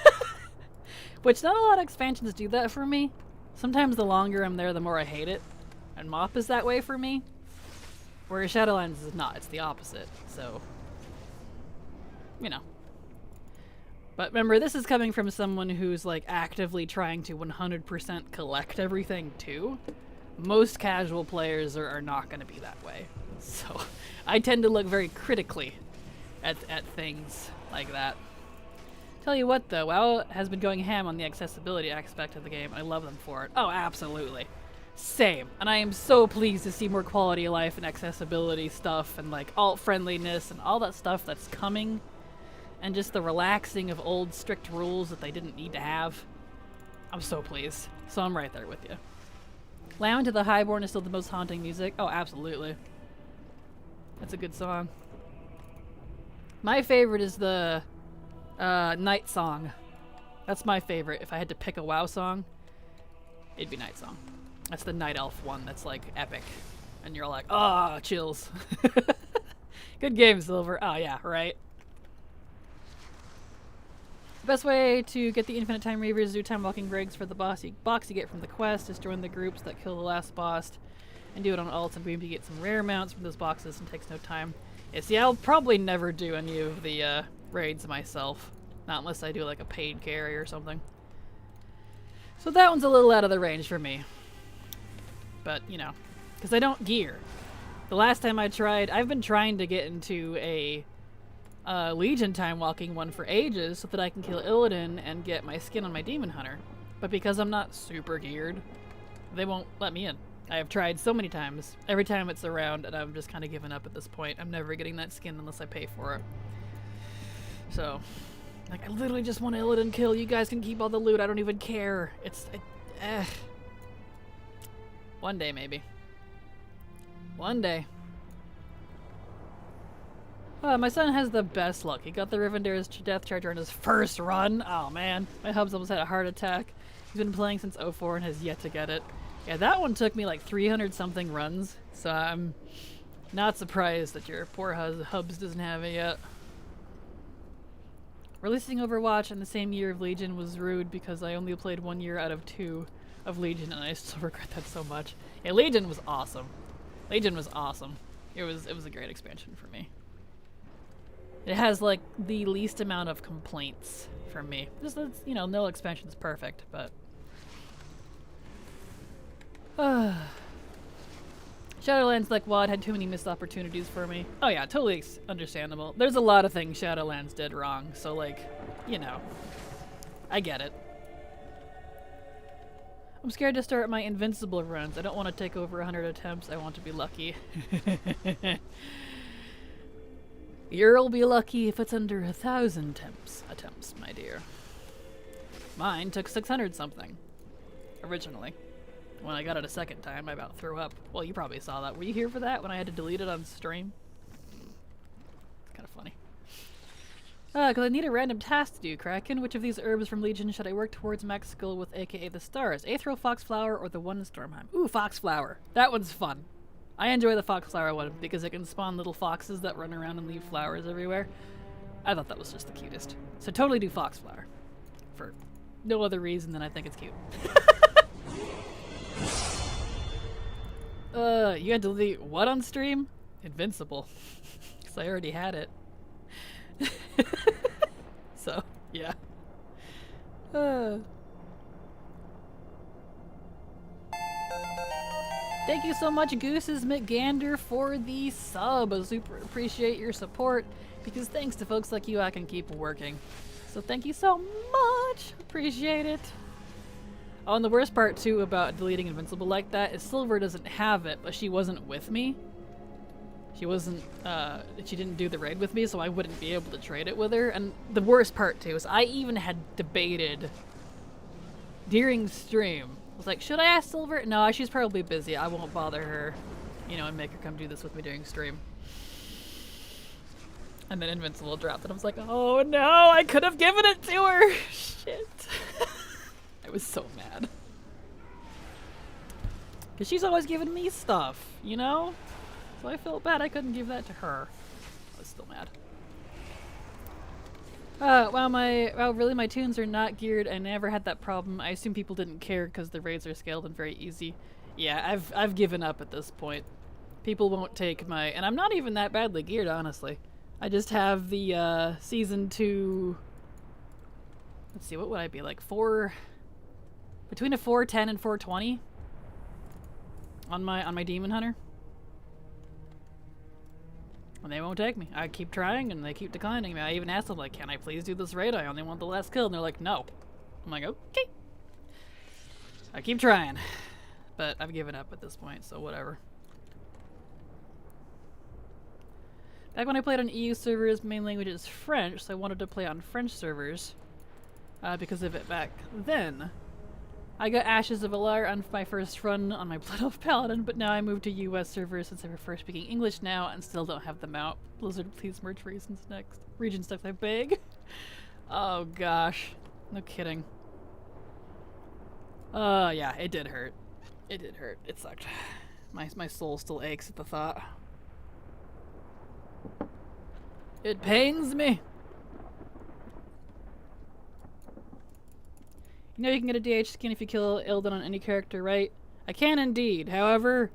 Which not a lot of expansions do that for me. Sometimes the longer I'm there, the more I hate it. And MoP is that way for me. Whereas Shadowlands is not, it's the opposite, so, you know. But remember, this is coming from someone who's, like, actively trying to 100% collect everything, too. Most casual players are not going to be that way. So, I tend to look very critically at things like that. Tell you what, though, WoW has been going ham on the accessibility aspect of the game. I love them for it. Oh, absolutely. Same. And I am so pleased to see more quality of life and accessibility stuff and, like, alt-friendliness and all that stuff that's coming. And just the relaxing of old strict rules that they didn't need to have. I'm so pleased. So I'm right there with you. Lambing to the Highborn is still the most haunting music. Oh, absolutely. That's a good song. My favorite is the Night Song. That's my favorite. If I had to pick a WoW song, it'd be Night Song. That's the Night Elf one that's, like, epic. And you're like, oh, chills. Good game, Silver. Oh, yeah, right. The best way to get the infinite time reavers is do time walking rigs for the box you get from the quest is join the groups that kill the last boss and do it on alts and boom to get some rare mounts from those boxes and takes no time. Yeah, see, I'll probably never do any of the raids myself. Not unless I do, like, a paid carry or something. So that one's a little out of the range for me. But, you know, because I don't gear. The last time I tried, I've been trying to get into a Legion time walking one for ages so that I can kill Illidan and get my skin on my Demon Hunter. But because I'm not super geared, they won't let me in. I have tried so many times. Every time it's around, and I'm just kind of giving up at this point. I'm never getting that skin unless I pay for it. So, like, I literally just want to Illidan kill. You guys can keep all the loot. I don't even care. One day, maybe. One day. My son has the best luck. He got the Rivendare's Death Charger on his first run. Oh man, my hub's almost had a heart attack. He's been playing since 04 and has yet to get it. Yeah, that one took me like 300 something runs, so I'm not surprised that your poor hubs doesn't have it yet. Releasing Overwatch in the same year of Legion was rude because I only played 1 year out of 2 of Legion and I still regret that so much. Yeah, Legion was awesome. Legion was awesome. It was a great expansion for me. It has like the least amount of complaints for me. Just, you know, no expansion's perfect, but Shadowlands, like WoD, had too many missed opportunities for me. Oh yeah, totally understandable. There's a lot of things Shadowlands did wrong, so like, you know, I get it. I'm scared to start my invincible runs. I don't want to take over 100 attempts. I want to be lucky. You'll be lucky if it's under 1,000 attempts, my dear. Mine took 600 something originally. When I got it a second time, I about threw up. Well, you probably saw that. Were you here for that when I had to delete it on stream? It's kind of funny. Because I need a random task to do, Kraken. Which of these herbs from Legion should I work towards max skill with, aka the stars? Aetherial Foxflower or the one in Stormheim? Ooh, Foxflower. That one's fun. I enjoy the Foxflower one because it can spawn little foxes that run around and leave flowers everywhere. I thought that was just the cutest. So totally do Foxflower. For no other reason than I think it's cute. You had to delete what on stream? Invincible. Because I already had it. So, yeah. Thank you so much, Goose's McGander, for the sub. I super appreciate your support, because thanks to folks like you, I can keep working. So thank you so much. Appreciate it. Oh, and the worst part, too, about deleting Invincible like that is Silver doesn't have it, but she wasn't with me. She wasn't, she didn't do the raid with me, so I wouldn't be able to trade it with her. And the worst part, too, is I even had debated during stream. I was like, should I ask Silver? No, she's probably busy. I won't bother her, you know, and make her come do this with me during stream. And then Invincible dropped, and I was like, oh no, I could have given it to her! Shit. I was so mad. Because she's always giving me stuff, you know? So I felt bad I couldn't give that to her. I was still mad. Wow, really my tunes are not geared. I never had that problem. I assume people didn't care because the raids are scaled and very easy. Yeah, I've given up at this point. People won't take my... And I'm not even that badly geared, honestly. I just have the Season 2... Let's see, what would I be? Like 4... Between a 410 and 420 on my Demon Hunter. And they won't take me. I keep trying and they keep declining me. I even asked them, like, can I please do this raid? I only want the last kill. And they're like, no. I'm like, okay. I keep trying. But I've given up at this point, so whatever. Back when I played on EU servers, main language is French, so I wanted to play on French servers. Because of it back then. I got Ashes of Alar on my first run on my Blood Elf Paladin, but now I moved to US servers since I prefer speaking English now and still don't have them out. Blizzard, please merge regions next. Regions next, I beg. Oh gosh. No kidding. Yeah, it did hurt. It did hurt. It sucked. My soul still aches at the thought. It pains me. You know you can get a DH skin if you kill Illidan on any character, right? I can indeed. However,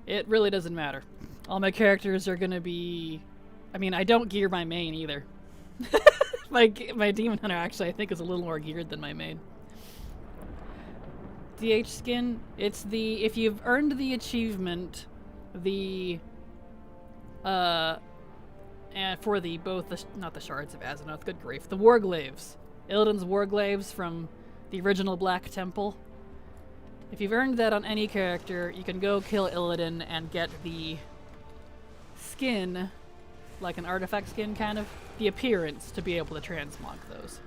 it really doesn't matter. All my characters are gonna be... I mean, I don't gear my main either. my Demon Hunter actually I think is a little more geared than my main. DH skin, it's the... If you've earned the achievement, the... and for the not the shards of Azimuth, good grief, the Warglaves. Illidan's Warglaves from the original Black Temple. If you've earned that on any character, you can go kill Illidan and get the skin, like an artifact skin kind of, the appearance to be able to transmog those.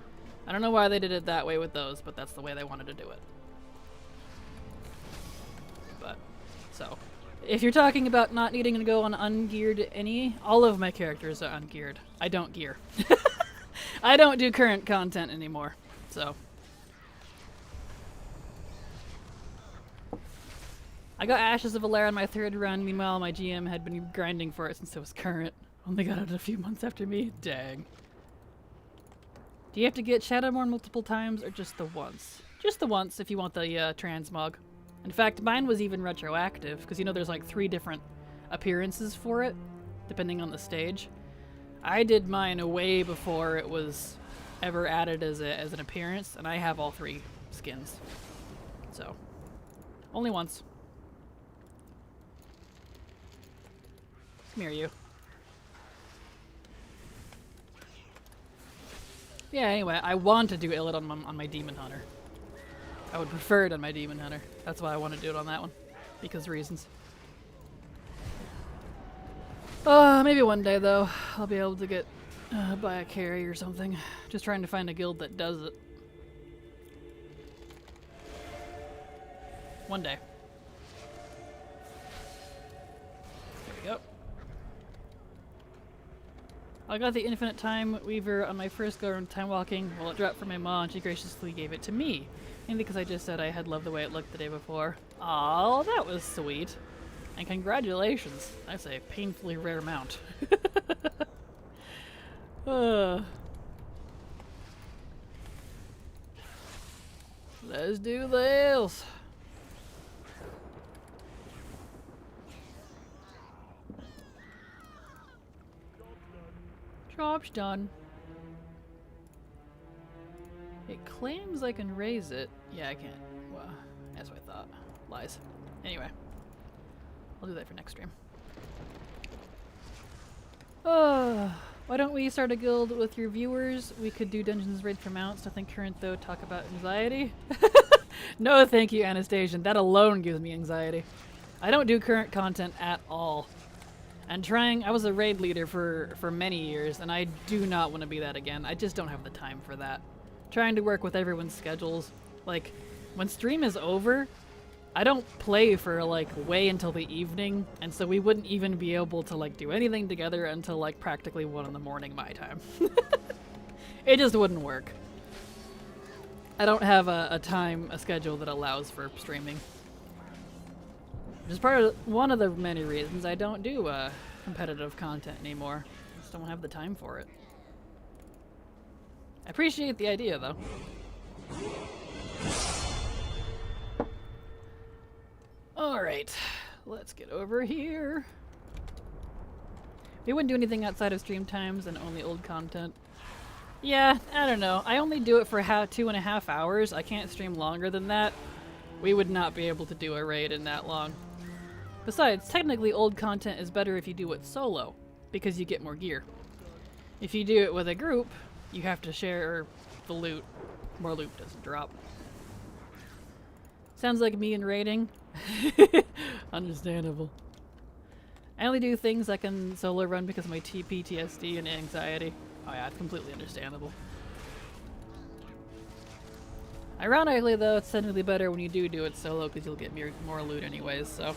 I don't know why they did it that way with those, but that's the way they wanted to do it. But, so, if you're talking about not needing to go on ungeared all of my characters are ungeared. I don't gear. I don't do current content anymore, so. I got Ashes of Valar on my 3rd run, meanwhile my GM had been grinding for it since it was current. Only got it a few months after me. Dang. Do you have to get Shadowmourne multiple times or just the once? Just the once if you want the transmog. In fact, mine was even retroactive, because you know there's like 3 different appearances for it, depending on the stage. I did mine way before it was ever added as an appearance, and I have all 3 skins. So, only once. Come here, you. Yeah, anyway, I want to do Illidan on my Demon Hunter. I would prefer it on my Demon Hunter. That's why I want to do it on that one. Because reasons. Maybe one day, though, I'll be able to get, buy a carry or something. Just trying to find a guild that does it. One day. There we go. I got the Infinite Time Weaver on my first go around time walking. Well, it dropped from my mom and she graciously gave it to me. Mainly because I just said I had loved the way it looked the day before. Aw, that was sweet. And congratulations. That's a painfully rare mount. Let's do this. Job's done. It claims I can raise it. Yeah, I can't. Well, that's what I thought. Lies. Anyway. I'll do that for next stream. Why don't we start a guild with your viewers? We could do Dungeons Raid for mounts. Nothing current though. Talk about anxiety. No thank you, Anastasian. That alone gives me anxiety. I don't do current content at all. And I was a raid leader for many years, and I do not want to be that again. I just don't have the time for that. Trying to work with everyone's schedules. Like, when stream is over, I don't play for, like, way until the evening, and so we wouldn't even be able to, like, do anything together until, like, practically 1 in the morning my time. It just wouldn't work. I don't have a schedule that allows for streaming. Which is one of the many reasons I don't do competitive content anymore. I just don't have the time for it. I appreciate the idea, though. Alright, let's get over here. We wouldn't do anything outside of stream times and only old content. Yeah, I don't know. I only do it for 2.5 hours. I can't stream longer than that. We would not be able to do a raid in that long. Besides, technically old content is better if you do it solo, because you get more gear. If you do it with a group, you have to share the loot. More loot doesn't drop. Sounds like me in raiding. Understandable. I only do things I can solo run because of my PTSD and anxiety. Oh yeah, it's completely understandable. Ironically though, it's technically better when you do it solo because you'll get more loot anyways, so.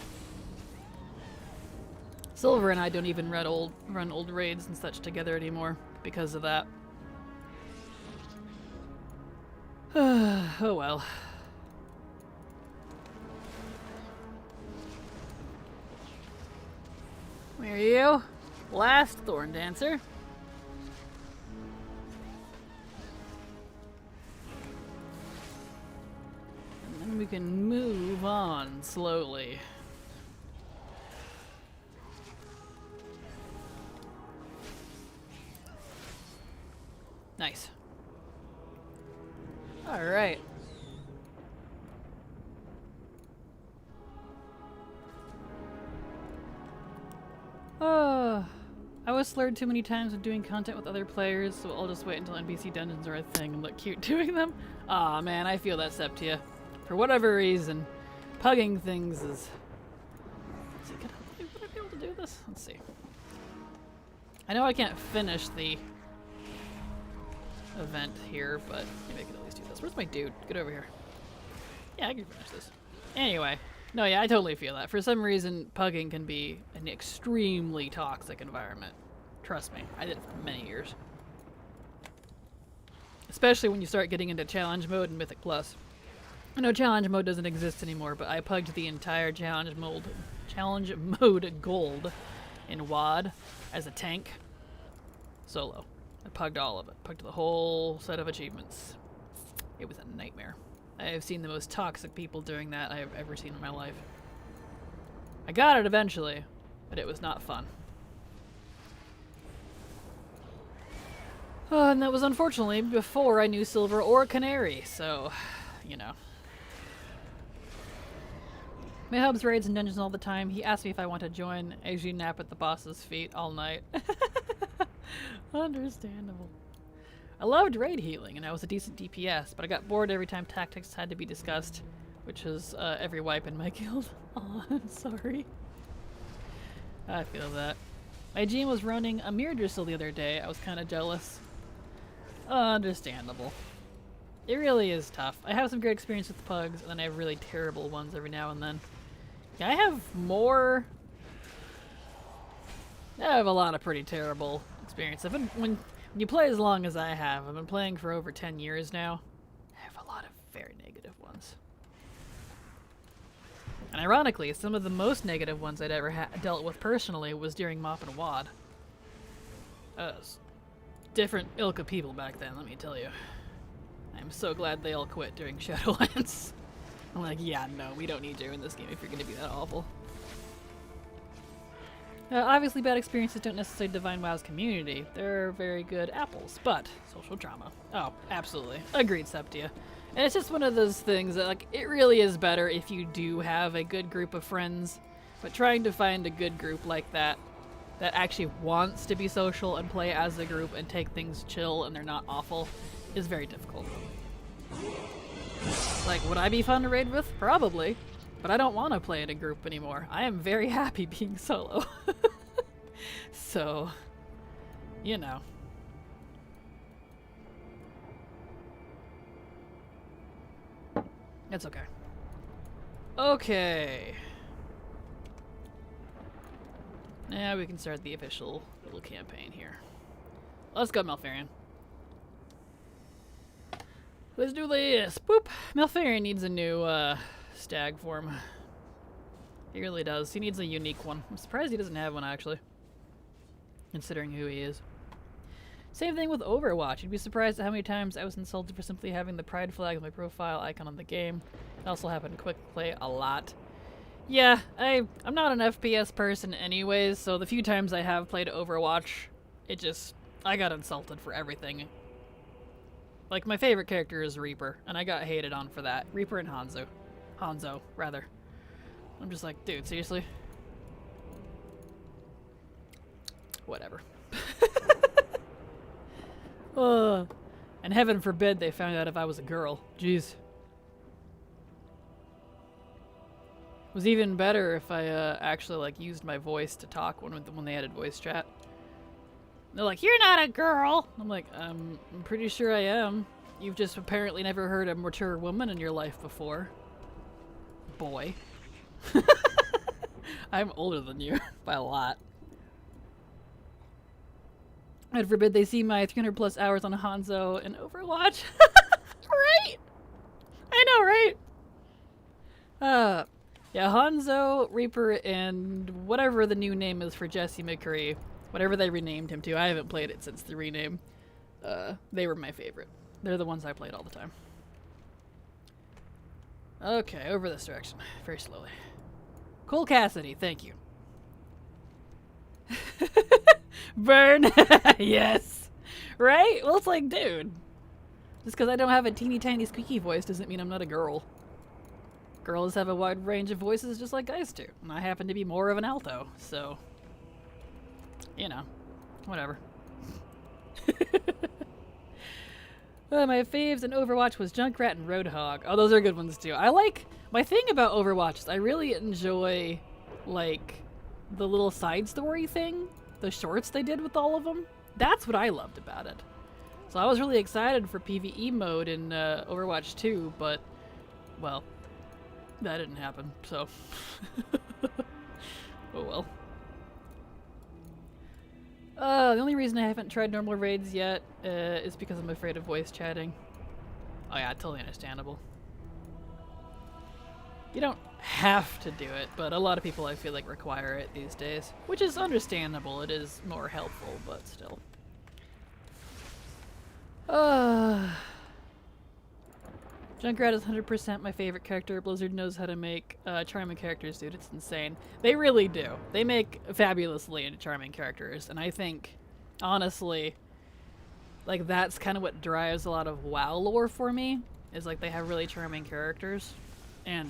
Silver and I don't even run old raids and such together anymore because of that. Oh well. Where are you? Last Thorn Dancer. And then we can move on slowly. Nice. Alright. I was slurred too many times with doing content with other players, so I'll just wait until NPC dungeons are a thing and look cute doing them. Aw, man, I feel that, Septia. For whatever reason, pugging things is... Would I be able to do this? Let's see. I know I can't finish the event here, but maybe I can at least do this. Where's my dude? Get over here. Yeah, I can finish this. Anyway. No, yeah, I totally feel that. For some reason, pugging can be an extremely toxic environment. Trust me, I did it for many years. Especially when you start getting into challenge mode and Mythic Plus. I know challenge mode doesn't exist anymore, but I pugged the entire challenge mode gold in WoD as a tank solo. I pugged all of it. Pugged the whole set of achievements. It was a nightmare. I have seen the most toxic people doing that I have ever seen in my life. I got it eventually, but it was not fun. And that was unfortunately before I knew Silver or Canary, so, you know. My hubs raids and dungeons all the time. He asked me if I want to join. I usually nap at the boss's feet all night. Understandable. I loved raid healing, and I was a decent DPS, but I got bored every time tactics had to be discussed, which was every wipe in my guild. Aw, I'm sorry. I feel that. My GM was running a mirror drizzle the other day. I was kind of jealous. Understandable. It really is tough. I have some great experience with the pugs, and then I have really terrible ones every now and then. Yeah, I have a lot of pretty terrible experience. When you play as long as I have, I've been playing for over 10 years now, I have a lot of very negative ones. And ironically, some of the most negative ones I'd ever dealt with personally was during MoP and WoD. Different ilk of people back then, let me tell you. I'm so glad they all quit during Shadowlands. I'm like, yeah, no, we don't need you in this game if you're going to be that awful. Obviously, bad experiences don't necessarily define WoW's community. They're very good apples, but social drama. Oh, absolutely. Agreed, Septia. And it's just one of those things that, like, it really is better if you do have a good group of friends, but trying to find a good group like that actually wants to be social and play as a group and take things chill and they're not awful is very difficult. Like, would I be fun to raid with? Probably. But I don't want to play in a group anymore. I am very happy being solo. So, you know. It's okay. Okay. Now we can start the official little campaign here. Let's go, Malfarion. Let's do this. Boop. Malfarion needs a new, stag form. He really does. He needs a unique one. I'm surprised he doesn't have one, actually. Considering who he is. Same thing with Overwatch. You'd be surprised at how many times I was insulted for simply having the pride flag as my profile icon on the game. It also happened in quick play a lot. Yeah, I'm not an FPS person anyways, so the few times I have played Overwatch, I got insulted for everything. Like, my favorite character is Reaper, and I got hated on for that. Reaper and Hanzo, rather. I'm just like, dude, seriously? Whatever. And heaven forbid they found out if I was a girl. Jeez. It was even better if I actually, like, used my voice to talk when they added voice chat. They're like, you're not a girl! I'm like, I'm pretty sure I am. You've just apparently never heard a mature woman in your life before. Boy. I'm older than you by a lot. God forbid they see my 300 plus hours on Hanzo and Overwatch. Right? I know, right? Yeah, Hanzo, Reaper, and whatever the new name is for Jesse McCree. Whatever they renamed him to. I haven't played it since the rename. They were my favorite. They're the ones I played all the time. Okay, over this direction. Very slowly. Cool Cassidy, thank you. Burn! Yes! Right? Well, it's like, dude. Just because I don't have a teeny tiny squeaky voice doesn't mean I'm not a girl. Girls have a wide range of voices just like guys do. And I happen to be more of an alto, so... You know. Whatever. My faves in Overwatch was Junkrat and Roadhog. Oh, those are good ones too. My thing about Overwatch is I really enjoy, like, the little side story thing, the shorts they did with all of them. That's what I loved about it. So I was really excited for PvE mode in Overwatch 2, but, well, that didn't happen, so. Oh well. The only reason I haven't tried normal raids yet is because I'm afraid of voice chatting. Oh yeah, totally understandable. You don't have to do it, but a lot of people I feel like require it these days. Which is understandable, it is more helpful, but still. Junkrat is 100% my favorite character. Blizzard knows how to make charming characters, dude. It's insane. They really do. They make fabulously charming characters, and I think, honestly, like, that's kind of what drives a lot of WoW lore for me, is, like, they have really charming characters, and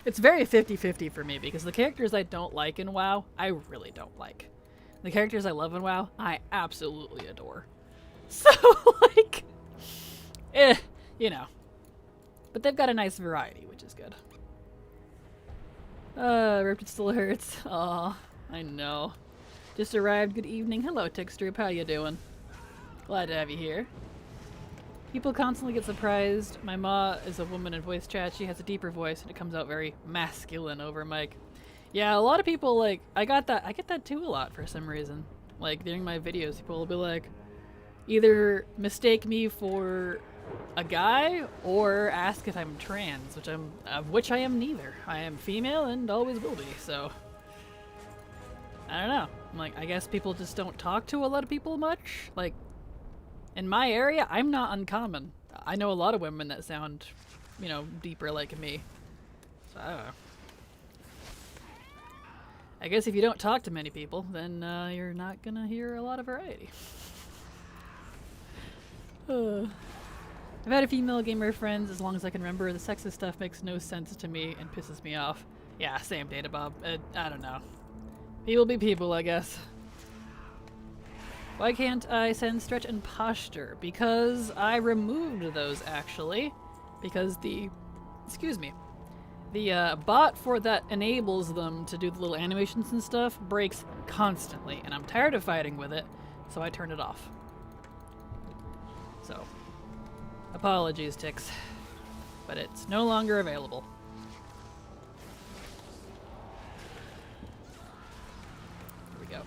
it's very 50-50 for me, because the characters I don't like in WoW, I really don't like. The characters I love in WoW, I absolutely adore. So, like, you know. But they've got a nice variety, which is good. Ripped it still hurts. Aw, I know. Just arrived. Good evening. Hello, Tixstrip. How you doing? Glad to have you here. People constantly get surprised. My ma is a woman in voice chat. She has a deeper voice, and it comes out very masculine over mic. Yeah, a lot of people, like, I get that too a lot for some reason. Like, during my videos, people will be like, either mistake me for a guy or ask if I'm trans, which I am neither. I am female and always will be, so I don't know. I'm like, I guess people just don't talk to a lot of people much. Like, in my area, I'm not uncommon. I know a lot of women that sound, you know, deeper like me. So I don't know. I guess if you don't talk to many people, then you're not gonna hear a lot of variety. I've had a female gamer friends as long as I can remember. The sexist stuff makes no sense to me and pisses me off. Yeah, same, Data Bob. I don't know. People be people, I guess. Why can't I send stretch and posture? Because I removed those, actually. Because the bot for that enables them to do the little animations and stuff breaks constantly, and I'm tired of fighting with it, so I turned it off. So, apologies, Tix, but it's no longer available. Here we go.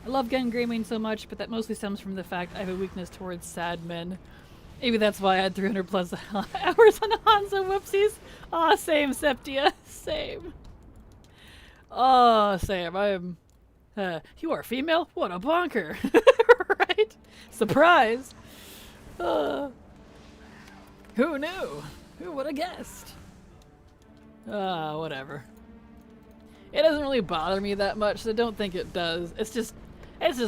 I love Gun Gaming so much, but that mostly stems from the fact I have a weakness towards sad men. Maybe that's why I had 300 plus hours on Hanzo. Whoopsies. Aw, same, Septia. Same. Oh, Sam, I am... you are female? What a bonker. Right? Surprise. Who knew? Who would have guessed? Whatever. It doesn't really bother me that much, so I don't think it does. It's just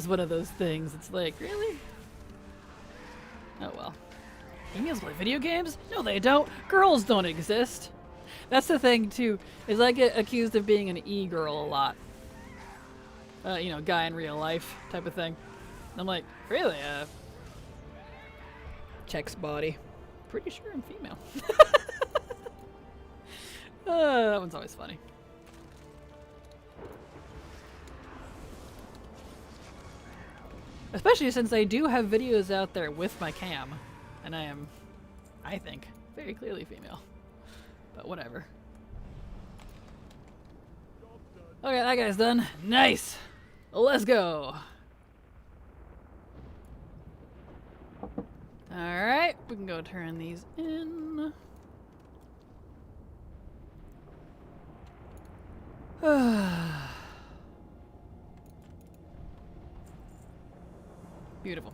one of those things. It's like, really? Oh well. Females play video games? No, they don't. Girls don't exist. That's the thing, too, is I get accused of being an e-girl a lot. You know, guy in real life type of thing. And I'm like, really? Checks body. Pretty sure I'm female. That one's always funny. Especially since I do have videos out there with my cam. And I am, I think, very clearly female. But whatever. Okay, that guy's done. Nice! Let's go! Alright, we can go turn these in. Beautiful.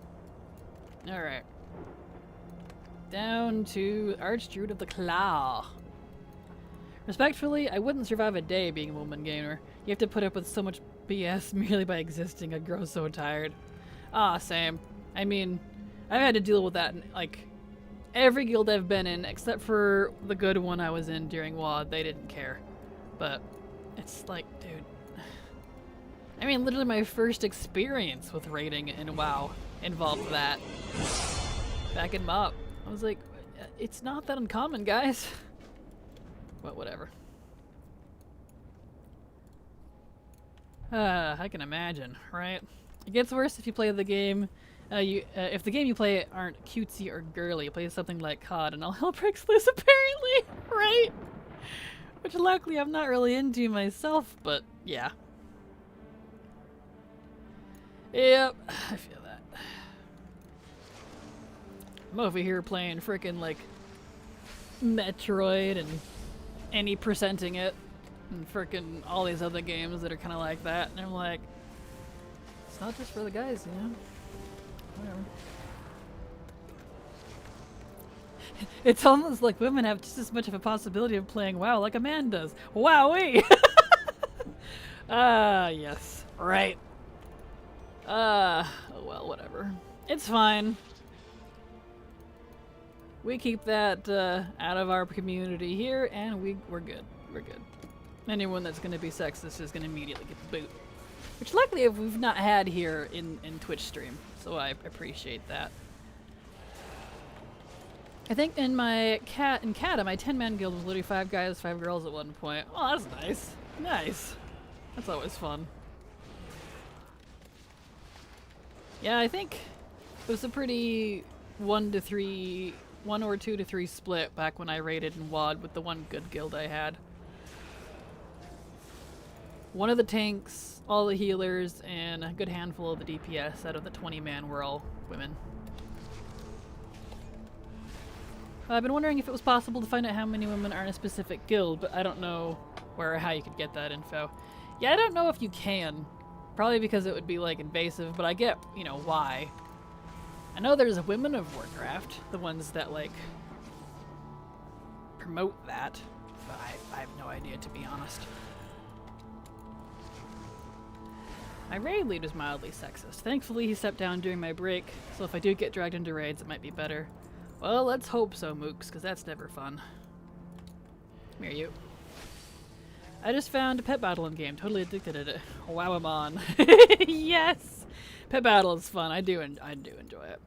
Alright. Down to Archdruid of the Claw. Respectfully, I wouldn't survive a day being a woman gamer. You have to put up with so much BS merely by existing. I'd grow so tired. Ah, same. I mean, I've had to deal with that in, like, every guild I've been in, except for the good one I was in during WoD. They didn't care. But it's like, dude, I mean, literally my first experience with raiding in WoW involved that. Back in MoP. I was like, it's not that uncommon, guys. But whatever. I can imagine, right? It gets worse if you play the game. If the game you play aren't cutesy or girly, you play something like COD and all hell breaks loose, apparently, right? Which luckily I'm not really into myself, but yeah. Yep, I feel that. I'm over here playing frickin' like Metroid and any percenting it and frickin' all these other games that are kind of like that, and I'm like, it's not just for the guys, you know? Whatever. It's almost like women have just as much of a possibility of playing WoW like a man does. Wowee! Yes. Right. Oh well, whatever. It's fine. We keep that out of our community here, and we're good. We're good. Anyone that's going to be sexist is going to immediately get the boot. Which luckily we've not had here in Twitch stream, so I appreciate that. I think in my Cata, my 10-man guild was literally 5 guys, 5 girls at one point. Oh, that's nice. Nice. That's always fun. Yeah, I think it was a pretty 1 or 2 to 3 split back when I raided in WoD with the one good guild I had. One of the tanks, all the healers, and a good handful of the DPS out of the 20-man were all women. I've been wondering if it was possible to find out how many women are in a specific guild, but I don't know where or how you could get that info. Yeah, I don't know if you can. Probably because it would be, like, invasive, but I get, you know, why. I know there's Women of Warcraft, the ones that, like, promote that, but I have no idea, to be honest. My raid lead was mildly sexist. Thankfully, he stepped down during my break, so if I do get dragged into raids, it might be better. Well, let's hope so, Mooks, because that's never fun. Come here, you. I just found a pet battle in game. Totally addicted to it. Wow, I'm on. Yes! Pet battle is fun. I do enjoy it.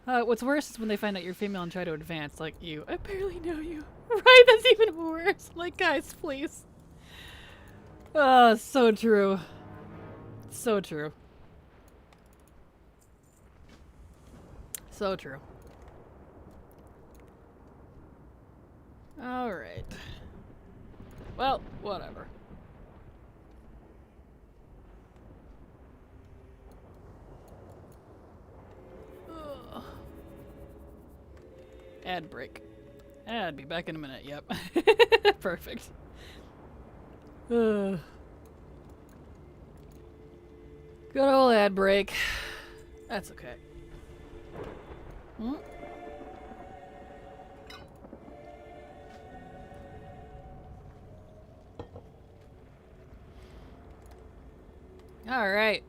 What's worse is when they find out you're female and try to advance, like you. I barely know you. Right? That's even worse. Like, guys, please. Oh, so true. So true. So true. Alright. Well, whatever. Ugh. Ad break. I'd be back in a minute, yep. Perfect. Good old ad break. That's okay. Hmm? All right.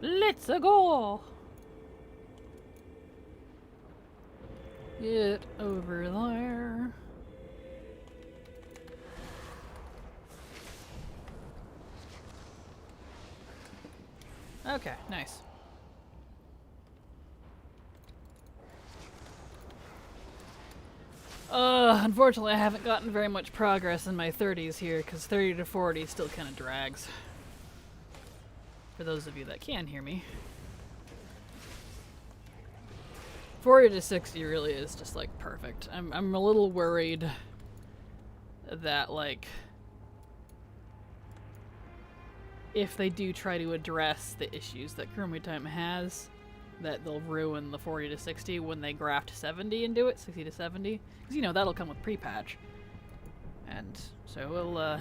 Let's go. Get over there. Okay, nice. Unfortunately I haven't gotten very much progress in my 30s here, because 30 to 40 still kind of drags. For those of you that can hear me. 40 to 60 really is just, like, perfect. I'm a little worried that, like, if they do try to address the issues that Chromie Time has, that they'll ruin the 40 to 60 when they graft 70 into it, 60 to 70. Because, you know, that'll come with pre-patch. And so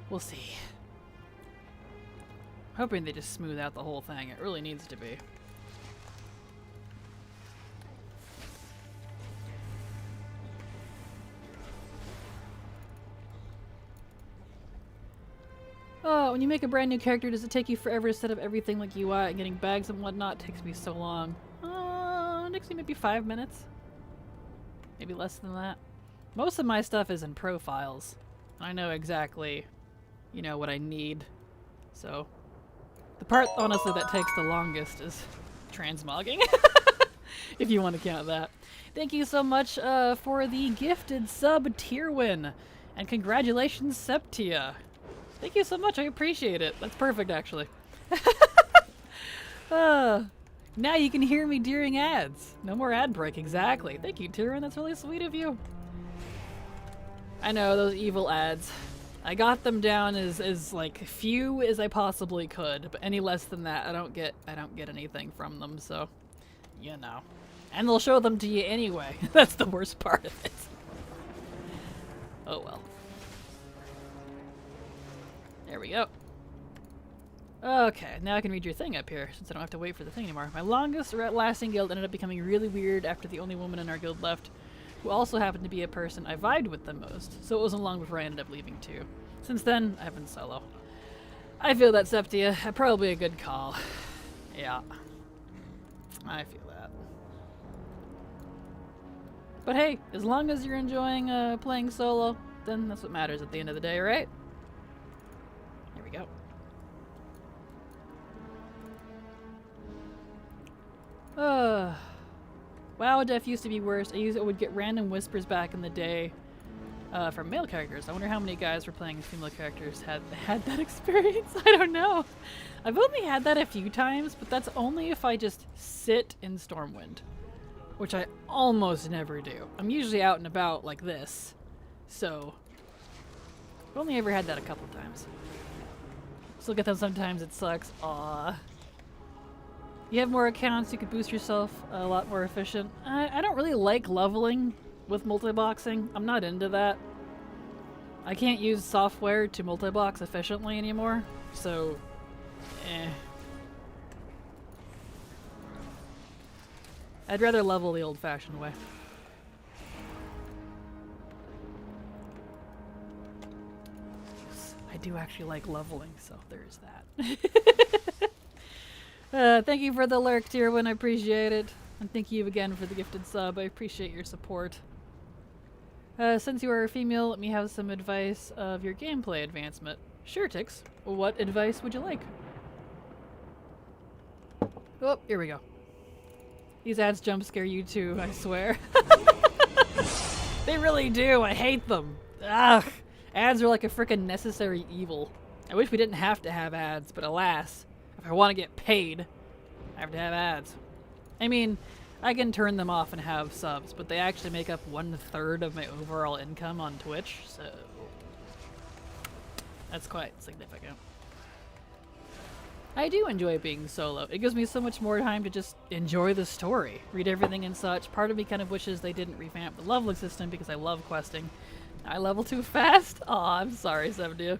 we'll see. Hoping they just smooth out the whole thing. It really needs to be. Oh, when you make a brand new character, does it take you forever to set up everything like UI and getting bags and whatnot? It takes me so long. It takes me maybe 5 minutes. Maybe less than that. Most of my stuff is in profiles. I know exactly you know, what I need. So, the part, honestly, that takes the longest is transmogging. If you want to count that. Thank you so much for the gifted sub tier win. And congratulations, Septia. Thank you so much. I appreciate it. That's perfect, actually. Now you can hear me during ads. No more ad break, exactly. Thank you, Tyrion. That's really sweet of you. I know, those evil ads. I got them down as like few as I possibly could, but any less than that, I don't get anything from them, so you know. And they'll show them to you anyway. That's the worst part of it. Oh well. There we go. Okay, now I can read your thing up here, since I don't have to wait for the thing anymore. My longest lasting guild ended up becoming really weird after the only woman in our guild left, who also happened to be a person I vibed with the most, so it wasn't long before I ended up leaving too. Since then, I've been solo. I feel that, Septia. Probably a good call. Yeah. I feel that. But hey, as long as you're enjoying playing solo, then that's what matters at the end of the day, right? Here we go. WoW Def used to be worse. I would get random whispers back in the day from male characters. I wonder how many guys were playing female characters had that experience. I don't know. I've only had that a few times, but that's only if I just sit in Stormwind, which I almost never do. I'm usually out and about like this, so I've only ever had that a couple times. Still get them sometimes. It sucks. Aww. You have more accounts, you could boost yourself a lot more efficient. I don't really like leveling with multi-boxing. I'm not into that. I can't use software to multi-box efficiently anymore, so I'd rather level the old-fashioned way. I do actually like leveling, so there's that. Thank you for the lurk, Tyrwin. I appreciate it. And thank you again for the gifted sub. I appreciate your support. Since you are a female, let me have some advice of your gameplay advancement. Sure, Tix. What advice would you like? Oh, here we go. These ads jump scare you too, I swear. They really do. I hate them. Ugh. Ads are like a frickin' necessary evil. I wish we didn't have to have ads, but alas, if I want to get paid, I have to have ads. I mean, I can turn them off and have subs, but they actually make up 1/3 of my overall income on Twitch, so that's quite significant. I do enjoy being solo. It gives me so much more time to just enjoy the story, read everything and such. Part of me kind of wishes they didn't revamp the leveling system because I love questing. I level too fast? Aw, I'm sorry, Sebdia.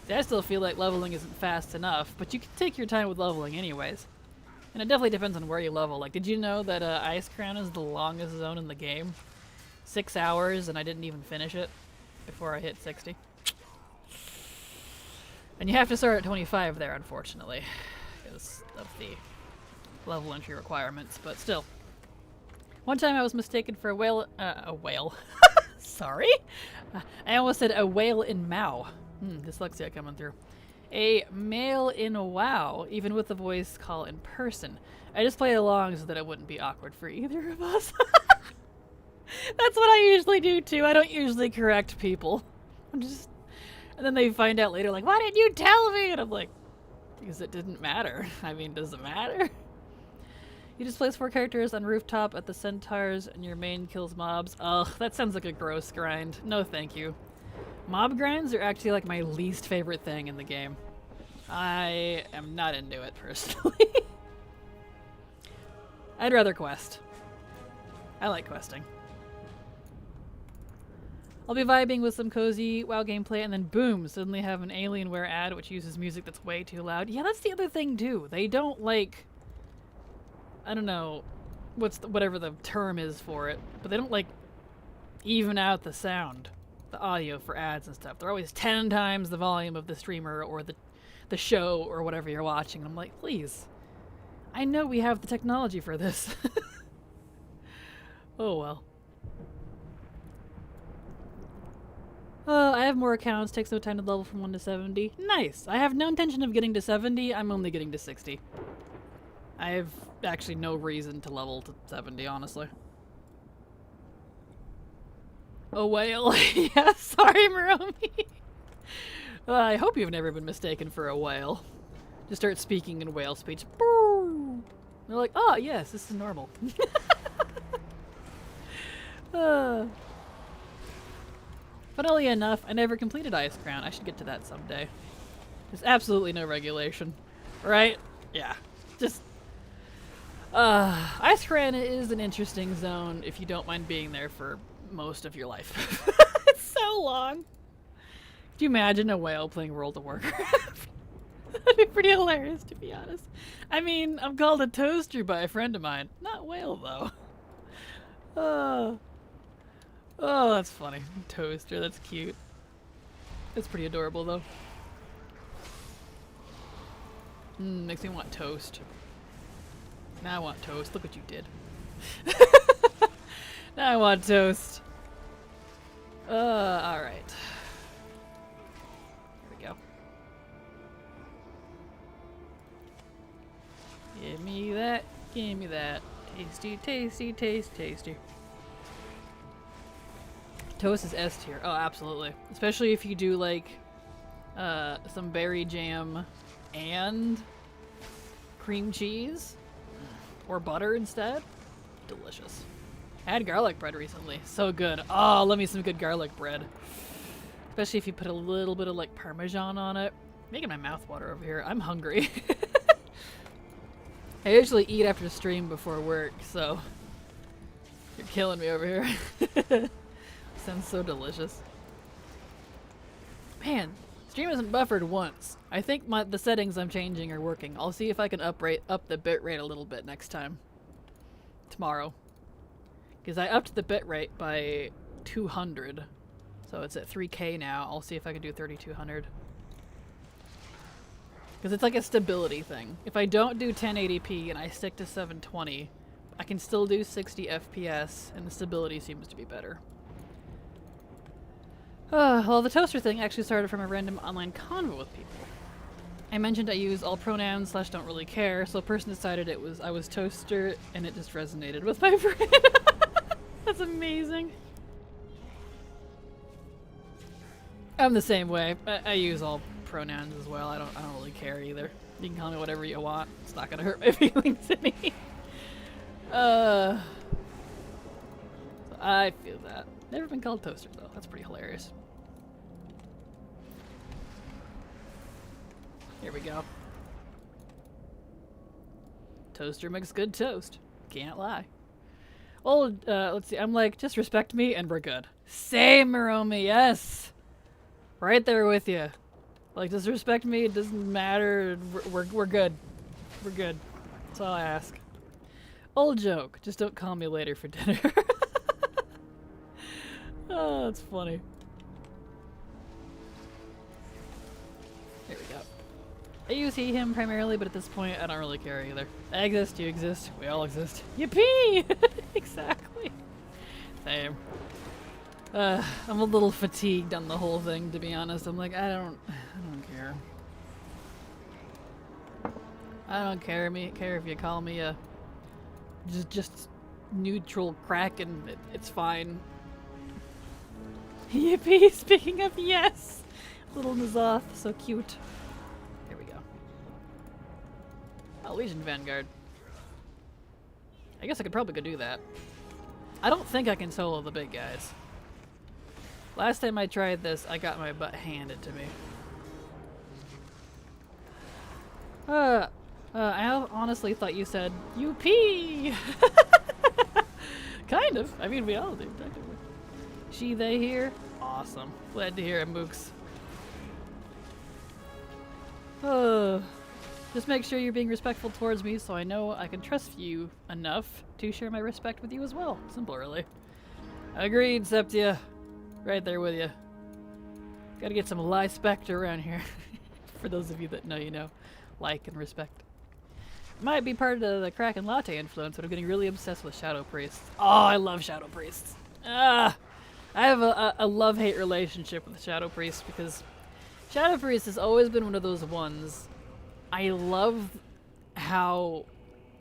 See, I still feel like leveling isn't fast enough, but you can take your time with leveling anyways. And it definitely depends on where you level. Like, did you know that Ice Crown is the longest zone in the game? 6 hours, and I didn't even finish it before I hit 60. And you have to start at 25 there, unfortunately, because of the level entry requirements, but still. One time I was mistaken for a whale. Sorry? I almost said a whale in Mao. Dyslexia coming through. A male in WoW, even with the voice call in person. I just played along so that it wouldn't be awkward for either of us. That's what I usually do too. I don't usually correct people. I'm just... And then they find out later, like, why didn't you tell me? And I'm like, because it didn't matter. I mean, does it matter? You just place 4 characters on rooftop at the centaurs and your main kills mobs. Ugh, that sounds like a gross grind. No thank you. Mob grinds are actually like my least favorite thing in the game. I am not into it personally. I'd rather quest. I like questing. I'll be vibing with some cozy WoW gameplay and then boom, suddenly have an Alienware ad which uses music that's way too loud. Yeah, that's the other thing too. They don't like... I don't know whatever the term is for it, but they don't like even out the sound, the audio for ads and stuff. They're always 10 times the volume of the streamer or the show or whatever you're watching. And I'm like, please, I know we have the technology for this. Oh well. I I have more accounts, takes no time to level from 1 to 70. Nice! I have no intention of getting to 70, I'm only getting to 60. I have actually no reason to level to 70, honestly. A whale? Yeah, sorry, Maromi. I hope you've never been mistaken for a whale. Just start speaking in whale speech. Boo! They're like, oh, yes, this is normal. Funnily enough, I never completed Ice Crown. I should get to that someday. There's absolutely no regulation. Right? Yeah. Just... Ice Crown is an interesting zone if you don't mind being there for most of your life. It's so long. Could you imagine a whale playing World of Warcraft? That'd be pretty hilarious, to be honest. I mean, I'm called a toaster by a friend of mine. Not whale, though. Oh, that's funny. Toaster, that's cute. That's pretty adorable, though. Makes me want toast. Now I want toast. Look what you did. Now I want toast. Alright. Here we go. Give me that. Give me that. Tasty, tasty, tasty. Toast is S tier. Oh, absolutely. Especially if you do, like, some berry jam and cream cheese. Or butter instead. Delicious. I had garlic bread recently. So good. Oh, love me some good garlic bread. Especially if you put a little bit of, like, Parmesan on it. Making my mouth water over here. I'm hungry. I usually eat after stream before work, so... You're killing me over here. Sounds so delicious. Man, stream isn't buffered once. I think the settings I'm changing are working. I'll see if I can up the bitrate a little bit next time. Tomorrow. Because I upped the bitrate by 200. So it's at 3K now. I'll see if I can do 3200. Because it's like a stability thing. If I don't do 1080p and I stick to 720, I can still do 60 FPS and the stability seems to be better. Well, the toaster thing actually started from a random online convo with people. I mentioned I use all pronouns / don't really care, so a person decided I was toaster, and it just resonated with my brain. That's amazing. I'm the same way. I use all pronouns as well. I don't really care either. You can call me whatever you want. It's not gonna hurt my feelings any. So I feel that. Never been called toaster though. That's pretty hilarious. Here we go. Toaster makes good toast. Can't lie. Well, let's see. I'm like, just respect me and we're good. Same, Maromi, yes! Right there with you. Like, just respect me, it doesn't matter. We're good. We're good. That's all I ask. Old joke. Just don't call me later for dinner. Oh, that's funny. There we go. I use he, him primarily, but at this point, I don't really care either. I exist, you exist, we all exist. Yippee! Exactly. Same. I'm a little fatigued on the whole thing, to be honest. I'm like, I don't care. I don't care if you call me a just neutral Kraken. It's fine. Yippee! Speaking of, yes! Little Nazoth, so cute. Here we go. Oh, Legion Vanguard. I guess I could probably go do that. I don't think I can solo the big guys. Last time I tried this, I got my butt handed to me. I honestly thought you said, UP! Kind of. I mean, we all do, technically. She, they here? Awesome. Glad to hear it, Mooks. Just make sure you're being respectful towards me so I know I can trust you enough to share my respect with you as well. Simple, really. Agreed, Septia. Right there with you. Gotta get some Lyspect around here. For those of you that know, you know. Like and respect. Might be part of the Kraken Latte influence, but I'm getting really obsessed with Shadow Priests. Oh, I love Shadow Priests. I have a love-hate relationship with Shadow Priest because Shadow Priest has always been one of those ones. I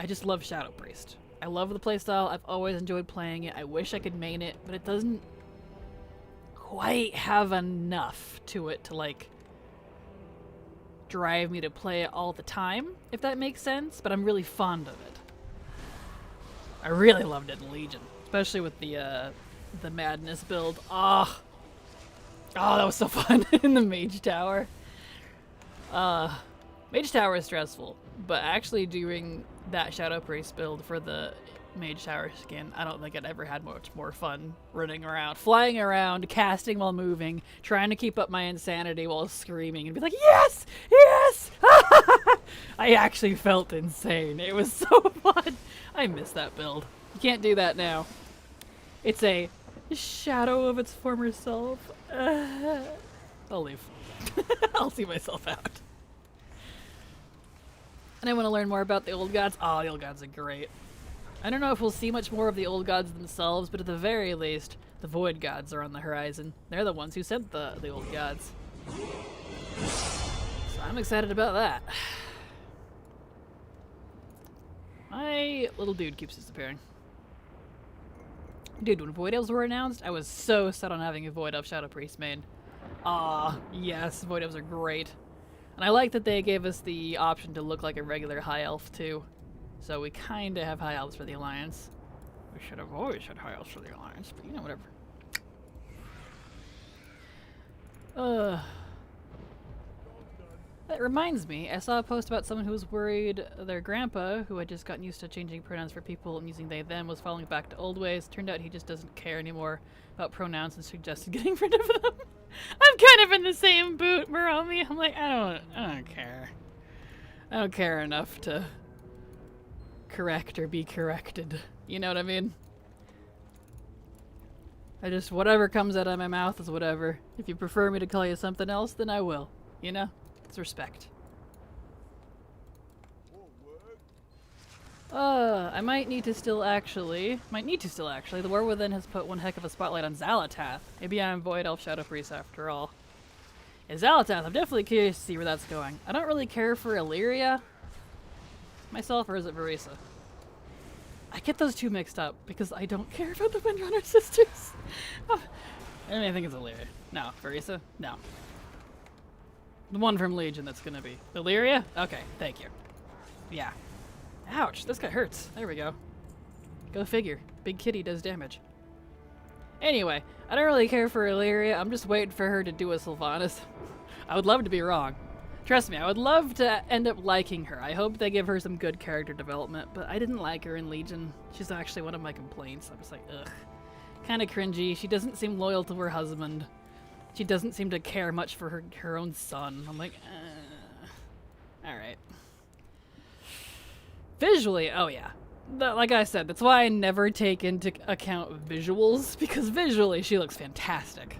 just love Shadow Priest. I love the playstyle. I've always enjoyed playing it. I wish I could main it, but it doesn't quite have enough to it to like drive me to play it all the time, if that makes sense, but I'm really fond of it. I really loved it in Legion, especially with the Madness build. Oh, that was so fun in the Mage Tower. Mage Tower is stressful, but actually doing that Shadow Priest build for the Mage Tower skin, I don't think I'd ever had much more fun running around, flying around, casting while moving, trying to keep up my insanity while screaming and be like, yes! Yes! I actually felt insane. It was so fun. I miss that build. You can't do that now. It's a shadow of its former self. I'll leave. I'll see myself out. And I want to learn more about the old gods. Oh, the old gods are great. I don't know if we'll see much more of the old gods themselves, but at the very least, the void gods are on the horizon. They're the ones who sent the old gods. So I'm excited about that. My little dude keeps disappearing. Dude, when Void Elves were announced, I was so set on having a Void Elf Shadow Priest main. Ah, yes, Void Elves are great. And I like that they gave us the option to look like a regular High Elf, too. So we kind of have High Elves for the Alliance. We should have always had High Elves for the Alliance, but you know, whatever. That reminds me, I saw a post about someone who was worried their grandpa, who had just gotten used to changing pronouns for people and using they them, was falling back to old ways. Turned out he just doesn't care anymore about pronouns and suggested getting rid of them. I'm kind of in the same boat, Murami. I'm like, I don't care. I don't care enough to correct or be corrected. You know what I mean? I just, whatever comes out of my mouth is whatever. If you prefer me to call you something else, then I will. You know? It's respect. I might need to still actually. The War Within has put one heck of a spotlight on Xalatath. Maybe I'm Void Elf Shadow Priest after all. Yeah, Xalatath, I'm definitely curious to see where that's going. I don't really care for Illyria myself, or is it Verisa? I get those two mixed up because I don't care about the Windrunner sisters. I think it's Illyria. No, Verisa? No. The one from Legion that's gonna be. Illyria? Okay, thank you. Yeah. Ouch, this guy hurts. There we go. Go figure. Big kitty does damage. Anyway, I don't really care for Illyria. I'm just waiting for her to do a Sylvanas. I would love to be wrong. Trust me, I would love to end up liking her. I hope they give her some good character development, but I didn't like her in Legion. She's actually one of my complaints. I'm just like, ugh. Kinda cringy. She doesn't seem loyal to her husband. She doesn't seem to care much for her own son. I'm like, alright. Visually, oh yeah. Like I said, that's why I never take into account visuals, because visually she looks fantastic.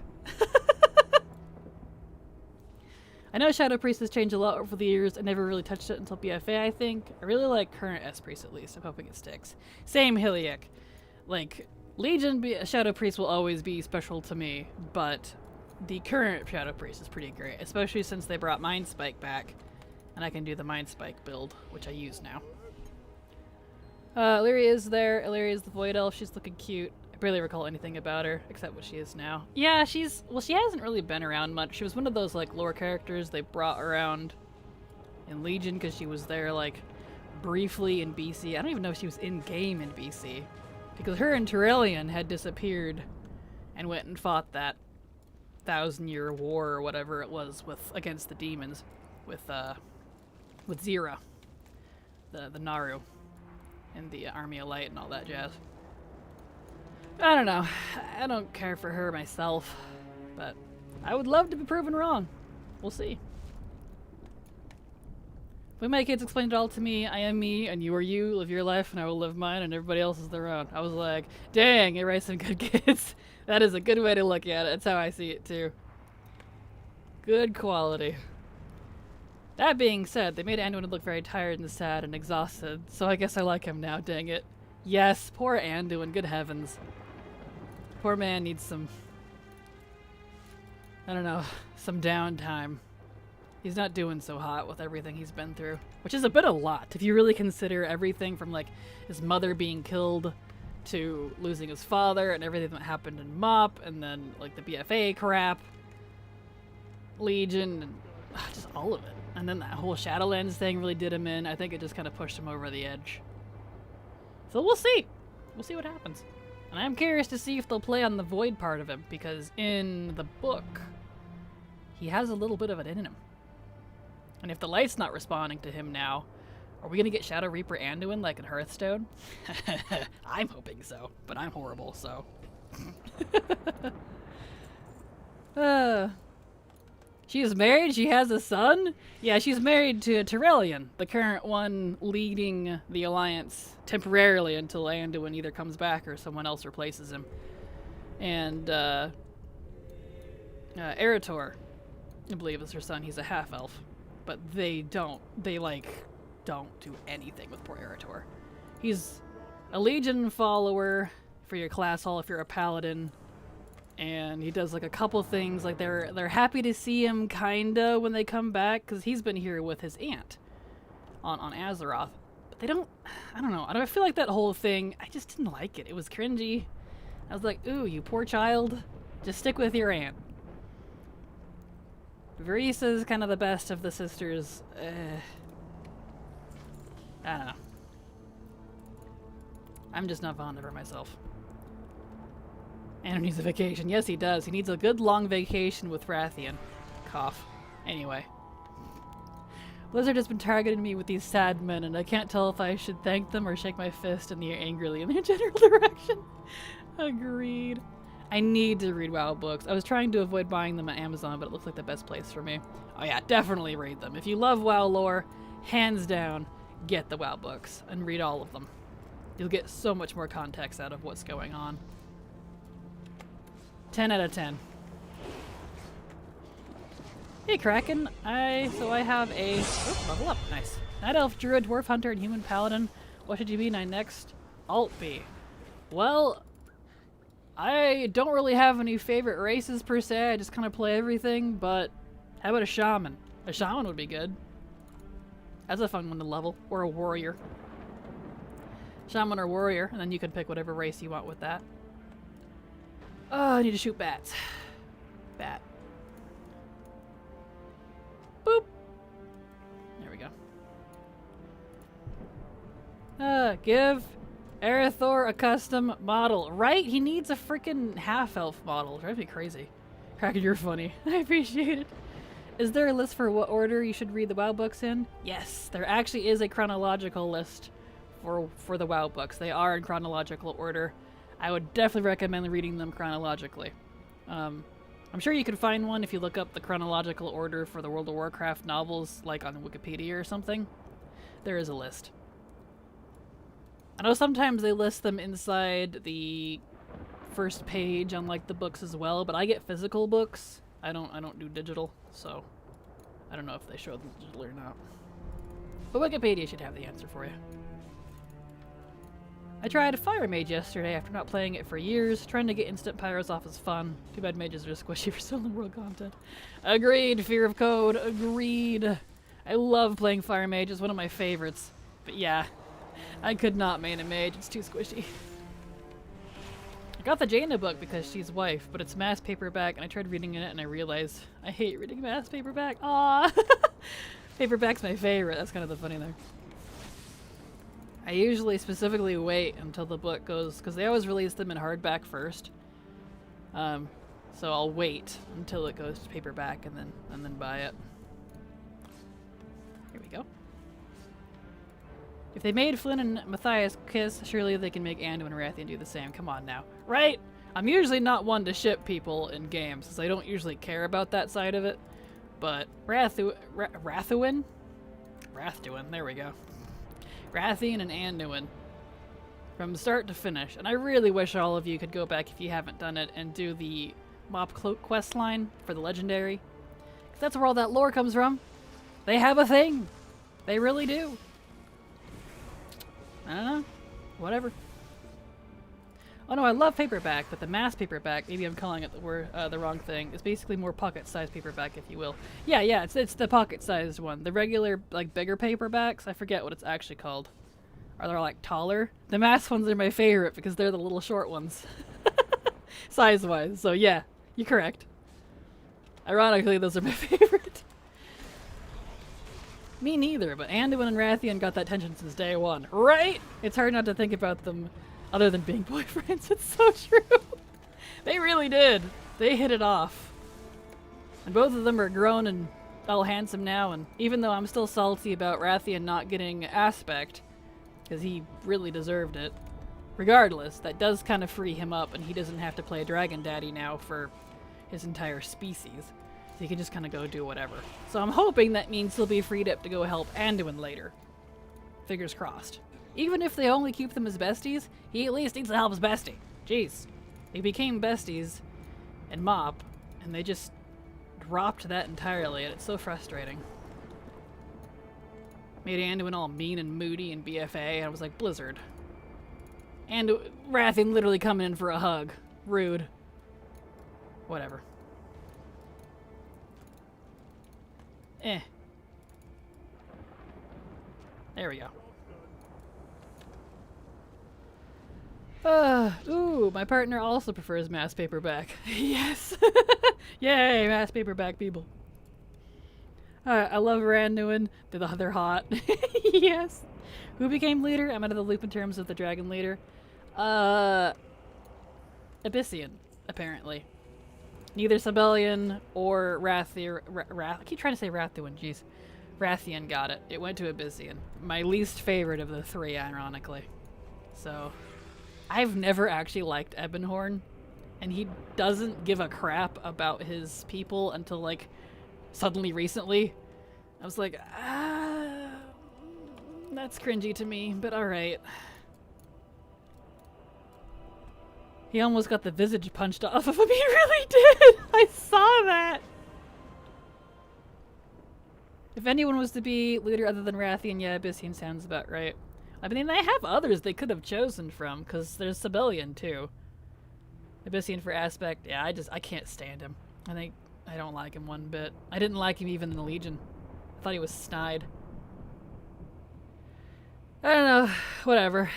I know Shadow Priest has changed a lot over the years. I never really touched it until BFA, I think. I really like current S-Priest, at least. I'm hoping it sticks. Same Hyliak. Like, Legion Shadow Priest will always be special to me, but the current Shadow Priest is pretty great, especially since they brought Mind Spike back, and I can do the Mind Spike build, which I use now. Illyria is there. Illyria is the Void Elf. She's looking cute. I barely recall anything about her, except what she is now. Yeah, she hasn't really been around much. She was one of those, like, lore characters they brought around in Legion, because she was there, like, briefly in BC. I don't even know if she was in-game in BC, because her and Turelion had disappeared and went and fought that 1,000-year war or whatever it was against the demons with Zira, the Naru, and the Army of Light and all that jazz. I don't know. I don't care for her myself, but I would love to be proven wrong. We'll see. When my kids explained it all to me, I am me, and you are you, live your life, and I will live mine, and everybody else is their own. I was like, dang, you raised some good kids. That is a good way to look at it. That's how I see it, too. Good quality. That being said, they made Anduin look very tired and sad and exhausted, so I guess I like him now, dang it. Yes, poor Anduin, good heavens. Poor man needs some I don't know, some downtime. He's not doing so hot with everything he's been through, which is a bit a lot if you really consider everything from like his mother being killed to losing his father and everything that happened in MOP and then like the BFA crap, Legion, and just all of it. And then that whole Shadowlands thing really did him in. I think it just kind of pushed him over the edge. So we'll see. We'll see what happens. And I'm curious to see if they'll play on the void part of him, because in the book, he has a little bit of it in him. And if the light's not responding to him now, are we going to get Shadow Reaper Anduin like in Hearthstone? I'm hoping so, but I'm horrible, so. She's married? She has a son? Yeah, she's married to Tyrellian, the current one leading the Alliance temporarily until Anduin either comes back or someone else replaces him. And, Eretor, I believe is her son. He's a half-elf. But they don't do anything with poor Eretor. He's a Legion follower for your class hall if you're a paladin. And he does like a couple things, like they're happy to see him kinda when they come back, because he's been here with his aunt on Azeroth. But they don't, I don't know, I feel like that whole thing, I just didn't like it. It was cringy. I was like, ooh, you poor child, just stick with your aunt. Verisa's kind of the best of the sisters. I don't know. I'm just not fond of her myself. And he needs a vacation. Yes, he does. He needs a good long vacation with Rathian. Cough. Anyway. Blizzard has been targeting me with these sad men, and I can't tell if I should thank them or shake my fist angrily in their general direction. Agreed. I need to read WoW books. I was trying to avoid buying them on Amazon, but it looks like the best place for me. Oh yeah, definitely read them. If you love WoW lore, hands down, get the WoW books and read all of them. You'll get so much more context out of what's going on. 10 out of 10. Hey Kraken, I have a level up, nice. Night Elf, Druid, Dwarf Hunter, and Human Paladin. What should you be next? Alt B. Well, I don't really have any favorite races per se, I just kind of play everything, but how about a Shaman? A Shaman would be good. That's a fun one to level. Or a Warrior. Shaman or Warrior, and then you can pick whatever race you want with that. Oh, I need to shoot bats. Bat. Boop. There we go. Give Eretor a custom model. Right? He needs a freaking half-elf model. Drives me crazy. Kraken, you're funny. I appreciate it. Is there a list for what order you should read the WoW books in? Yes, there actually is a chronological list for the WoW books. They are in chronological order. I would definitely recommend reading them chronologically. I'm sure you can find one if you look up the chronological order for the World of Warcraft novels, like on Wikipedia or something. There is a list. I know sometimes they list them inside the first page on like the books as well, but I get physical books. I don't do digital, so I don't know if they show them digital or not. But Wikipedia should have the answer for you. I tried Fire Mage yesterday after not playing it for years. Trying to get instant pyros off is fun. Too bad mages are squishy for stolen world content. Agreed, Fear of Code. Agreed. I love playing Fire Mage. It's one of my favorites. But yeah, I could not main a mage. It's too squishy. I got the Jaina book because she's wife, but it's mass paperback, and I tried reading it and I realized I hate reading mass paperback. Aww. Paperback's my favorite. That's kind of the funny thing. I usually specifically wait until the book goes, because they always release them in hardback first. So I'll wait until it goes to paperback and then buy it. Here we go. If they made Flynn and Matthias kiss, surely they can make Anduin and Rathian do the same. Come on now. Right? I'm usually not one to ship people in games, since I don't usually care about that side of it. But Rathuin? There we go. Rathian and Anduin. From start to finish. And I really wish all of you could go back if you haven't done it and do the Mop Cloak quest line for the Legendary. 'Cause that's where all that lore comes from. They have a thing. They really do. I don't know. Whatever. Oh no, I love paperback, but the mass paperback, maybe I'm calling it the wrong thing. It's basically more pocket-sized paperback, if you will. Yeah, it's the pocket-sized one. The regular, like, bigger paperbacks, I forget what it's actually called. Are they like taller? The mass ones are my favorite because they're the little short ones. Size-wise, so yeah, you're correct. Ironically, those are my favorite. Me neither, but Anduin and Rathian got that tension since day one, right? It's hard not to think about them other than being boyfriends. It's so true. They really did. They hit it off. And both of them are grown and all handsome now, and even though I'm still salty about Rathian not getting Aspect, because he really deserved it, regardless, that does kind of free him up, and he doesn't have to play Dragon Daddy now for his entire species. So he can just kind of go do whatever. So I'm hoping that means he'll be freed up to go help Anduin later. Fingers crossed. Even if they only keep them as besties, he at least needs to help his bestie. Jeez. They became besties in Mop, and they just dropped that entirely, and it's so frustrating. Made Anduin all mean and moody and BFA, and I was like, Blizzard. And Rathian literally coming in for a hug. Rude. Whatever. There we go. Ooh, my partner also prefers mass paperback. Yes! Yay, mass paperback people. I love Randuin. They're hot. Yes. Who became leader? I'm out of the loop in terms of the dragon leader. Abyssian, apparently. Neither Sibelian or I keep trying to say Rathuin, jeez. Rathian got it. It went to Abyssian. My least favorite of the three, ironically. So, I've never actually liked Ebonhorn, and he doesn't give a crap about his people until, like, suddenly recently. I was like, that's cringy to me, but alright. He almost got the visage punched off of him. He really did! I saw that! If anyone was to be leader other than Rathian, yeah, Abyssian sounds about right. I mean, they have others they could have chosen from, because there's Sibelian, too. Abyssian for Aspect, yeah, I can't stand him. I don't like him one bit. I didn't like him even in the Legion. I thought he was snide. I don't know, whatever.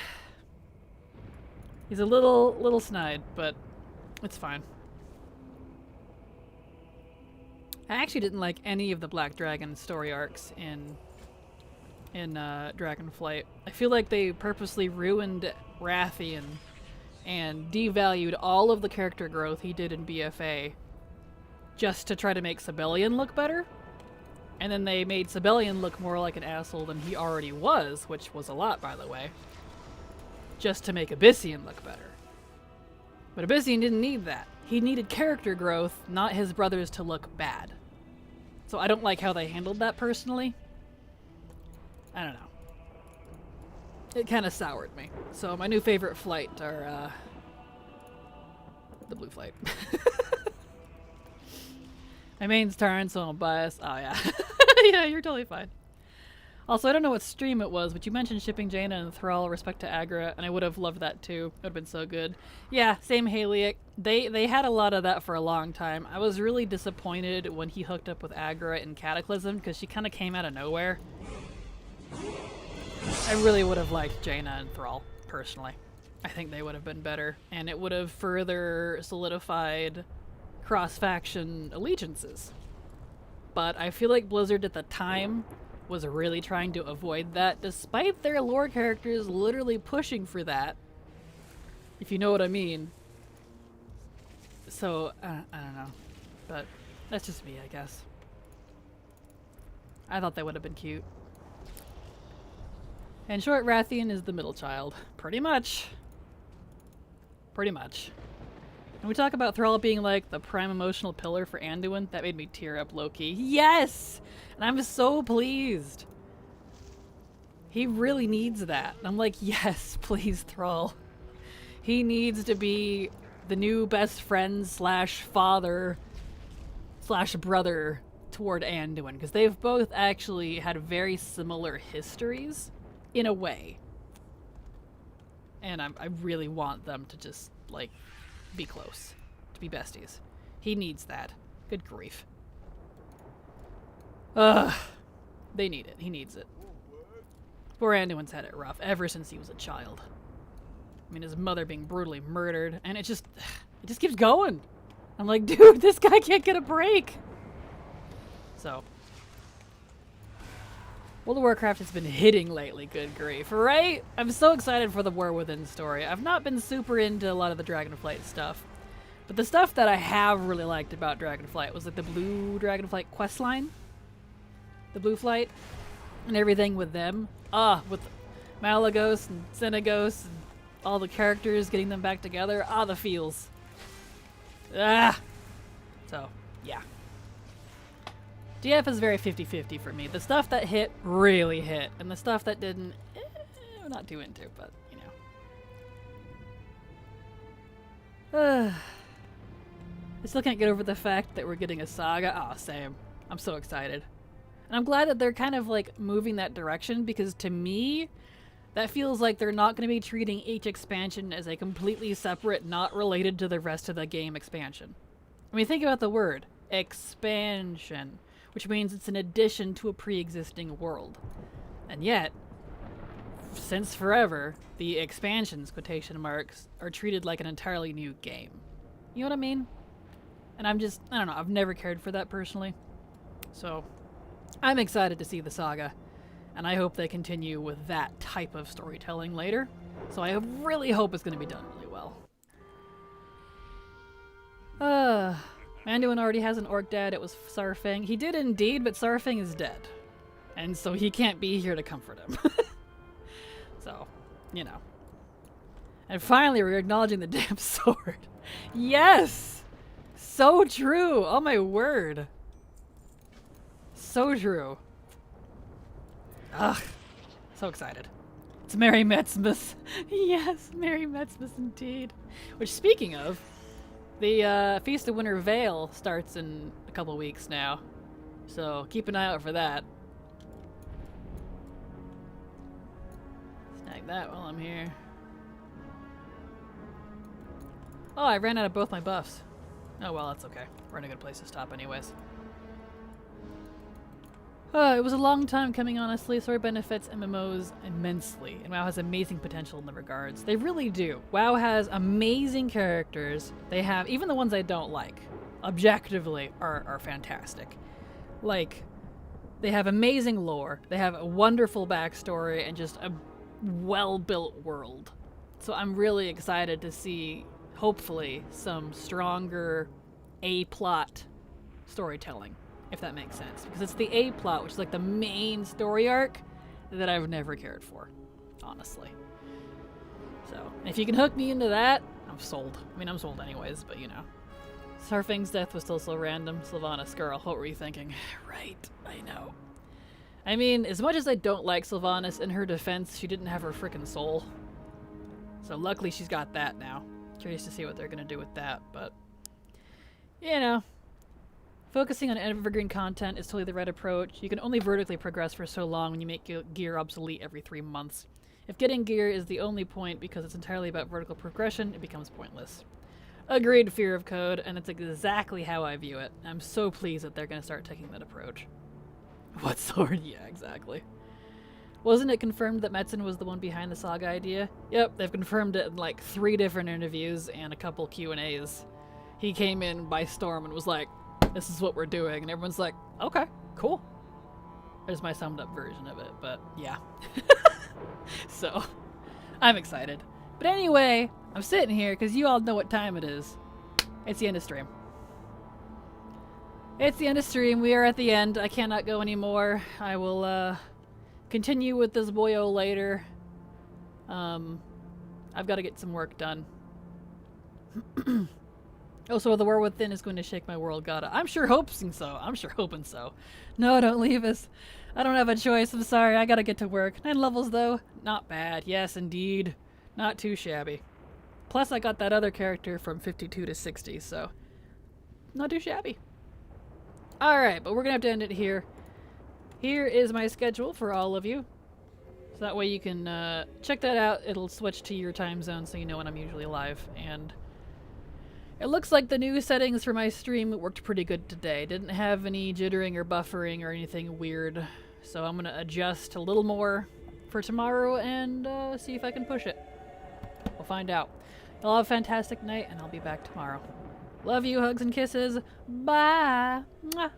He's a little snide, but it's fine. I actually didn't like any of the Black Dragon story arcs in Dragonflight. I feel like they purposely ruined Rathian and devalued all of the character growth he did in BFA just to try to make Sibelian look better. And then they made Sibelian look more like an asshole than he already was, which was a lot, by the way, just to make Abyssian look better. But Abyssian didn't need that. He needed character growth, not his brothers to look bad. So I don't like how they handled that personally. I don't know. It kind of soured me. So my new favorite flight are the blue flight. My main's Tarn, so I'm biased. Oh yeah. Yeah, you're totally fine. Also, I don't know what stream it was, but you mentioned shipping Jaina and Thrall respect to Agra, and I would have loved that too. It would have been so good. Yeah, same Haliak. They had a lot of that for a long time. I was really disappointed when he hooked up with Agra in Cataclysm, because she kind of came out of nowhere. I really would have liked Jaina and Thrall, personally. I think they would have been better, and it would have further solidified cross-faction allegiances. But I feel like Blizzard at the time was really trying to avoid that, despite their lore characters literally pushing for that, if you know what I mean. So, I don't know. But that's just me, I guess. I thought they would have been cute. In short, Rathian is the middle child. Pretty much. Pretty much. And we talk about Thrall being like the prime emotional pillar for Anduin. That made me tear up low-key. Yes! And I'm so pleased. He really needs that. And I'm like, yes, please, Thrall. He needs to be the new best friend slash father slash brother toward Anduin. Because they've both actually had very similar histories, in a way. And I really want them to just like, be close. To be besties. He needs that. Good grief. Ugh. They need it. He needs it. Poor Anduin's had it rough ever since he was a child. I mean, his mother being brutally murdered, and it just keeps going. I'm like, dude, this guy can't get a break. So, World of Warcraft has been hitting lately, good grief, right? I'm so excited for the War Within story. I've not been super into a lot of the Dragonflight stuff, but the stuff that I have really liked about Dragonflight was like the Blue Dragonflight questline, the Blue Flight, and everything with them. With Malagos and Xenagos and all the characters, getting them back together. The feels. So, yeah. DF is very 50-50 for me. The stuff that hit really hit, and the stuff that didn't, I'm not too into, but, you know. I still can't get over the fact that we're getting a saga. Same. I'm so excited. And I'm glad that they're kind of, like, moving that direction, because to me, that feels like they're not going to be treating each expansion as a completely separate, not related to the rest of the game expansion. I mean, think about the word. Expansion. Which means it's an addition to a pre-existing world. And yet, since forever, the expansions, quotation marks, are treated like an entirely new game. You know what I mean? And I don't know, I've never cared for that personally. So, I'm excited to see the saga. And I hope they continue with that type of storytelling later. So I really hope it's going to be done really well. Anduin already has an orc dad. It was Sarfang. He did indeed, but Sarfang is dead. And so he can't be here to comfort him. So, you know. And finally, we're acknowledging the damn sword. Yes! So true! Oh my word. So true. Ugh. So excited. It's Merry Metzmas. Yes, Merry Metzmas indeed. Which, speaking of, the Feast of Winter Veil starts in a couple weeks now. So keep an eye out for that. Snag that while I'm here. Oh, I ran out of both my buffs. Oh well, that's okay. We're in a good place to stop anyways. It was a long time coming, honestly. Story benefits MMOs immensely, and WoW has amazing potential in the regards. They really do. WoW has amazing characters. They have, even the ones I don't like, objectively, are fantastic. Like, they have amazing lore, they have a wonderful backstory, and just a well-built world. So I'm really excited to see, hopefully, some stronger A-plot storytelling. If that makes sense. Because it's the A-plot, which is like the main story arc, that I've never cared for. Honestly. So, if you can hook me into that, I'm sold. I mean, I'm sold anyways, but you know. Sarfang's death was still so random. Sylvanas, girl, what were you thinking? Right, I know. I mean, as much as I don't like Sylvanas, in her defense, she didn't have her frickin' soul. So luckily she's got that now. Curious to see what they're gonna do with that, but... You know. Focusing on evergreen content is totally the right approach. You can only vertically progress for so long when you make gear obsolete every 3 months. If getting gear is the only point because it's entirely about vertical progression, it becomes pointless. Agreed, Fear of Code, and it's exactly how I view it. I'm so pleased that they're going to start taking that approach. What sword? Yeah, exactly. Wasn't it confirmed that Metzen was the one behind the saga idea? Yep, they've confirmed it in like 3 different interviews and a couple Q&As. He came in by storm and was like, this is what we're doing, and everyone's like, okay, cool. There's my summed up version of it, but yeah. So, I'm excited. But anyway, I'm sitting here because you all know what time it is. It's the end of stream. It's the end of stream. We are at the end. I cannot go anymore. I will continue with this boyo later. I've got to get some work done. Oh, so the War Within is going to shake my world, gotta. I'm sure hoping so. I'm sure hoping so. No, don't leave us. I don't have a choice. I'm sorry. I gotta get to work. 9 levels, though. Not bad. Yes, indeed. Not too shabby. Plus, I got that other character from 52 to 60, so... Not too shabby. Alright, but we're gonna have to end it here. Here is my schedule for all of you. So that way you can check that out. It'll switch to your time zone so you know when I'm usually live. And it looks like the new settings for my stream worked pretty good today. Didn't have any jittering or buffering or anything weird. So I'm going to adjust a little more for tomorrow and see if I can push it. We'll find out. Y'all have a fantastic night, and I'll be back tomorrow. Love you, hugs and kisses. Bye. Mwah.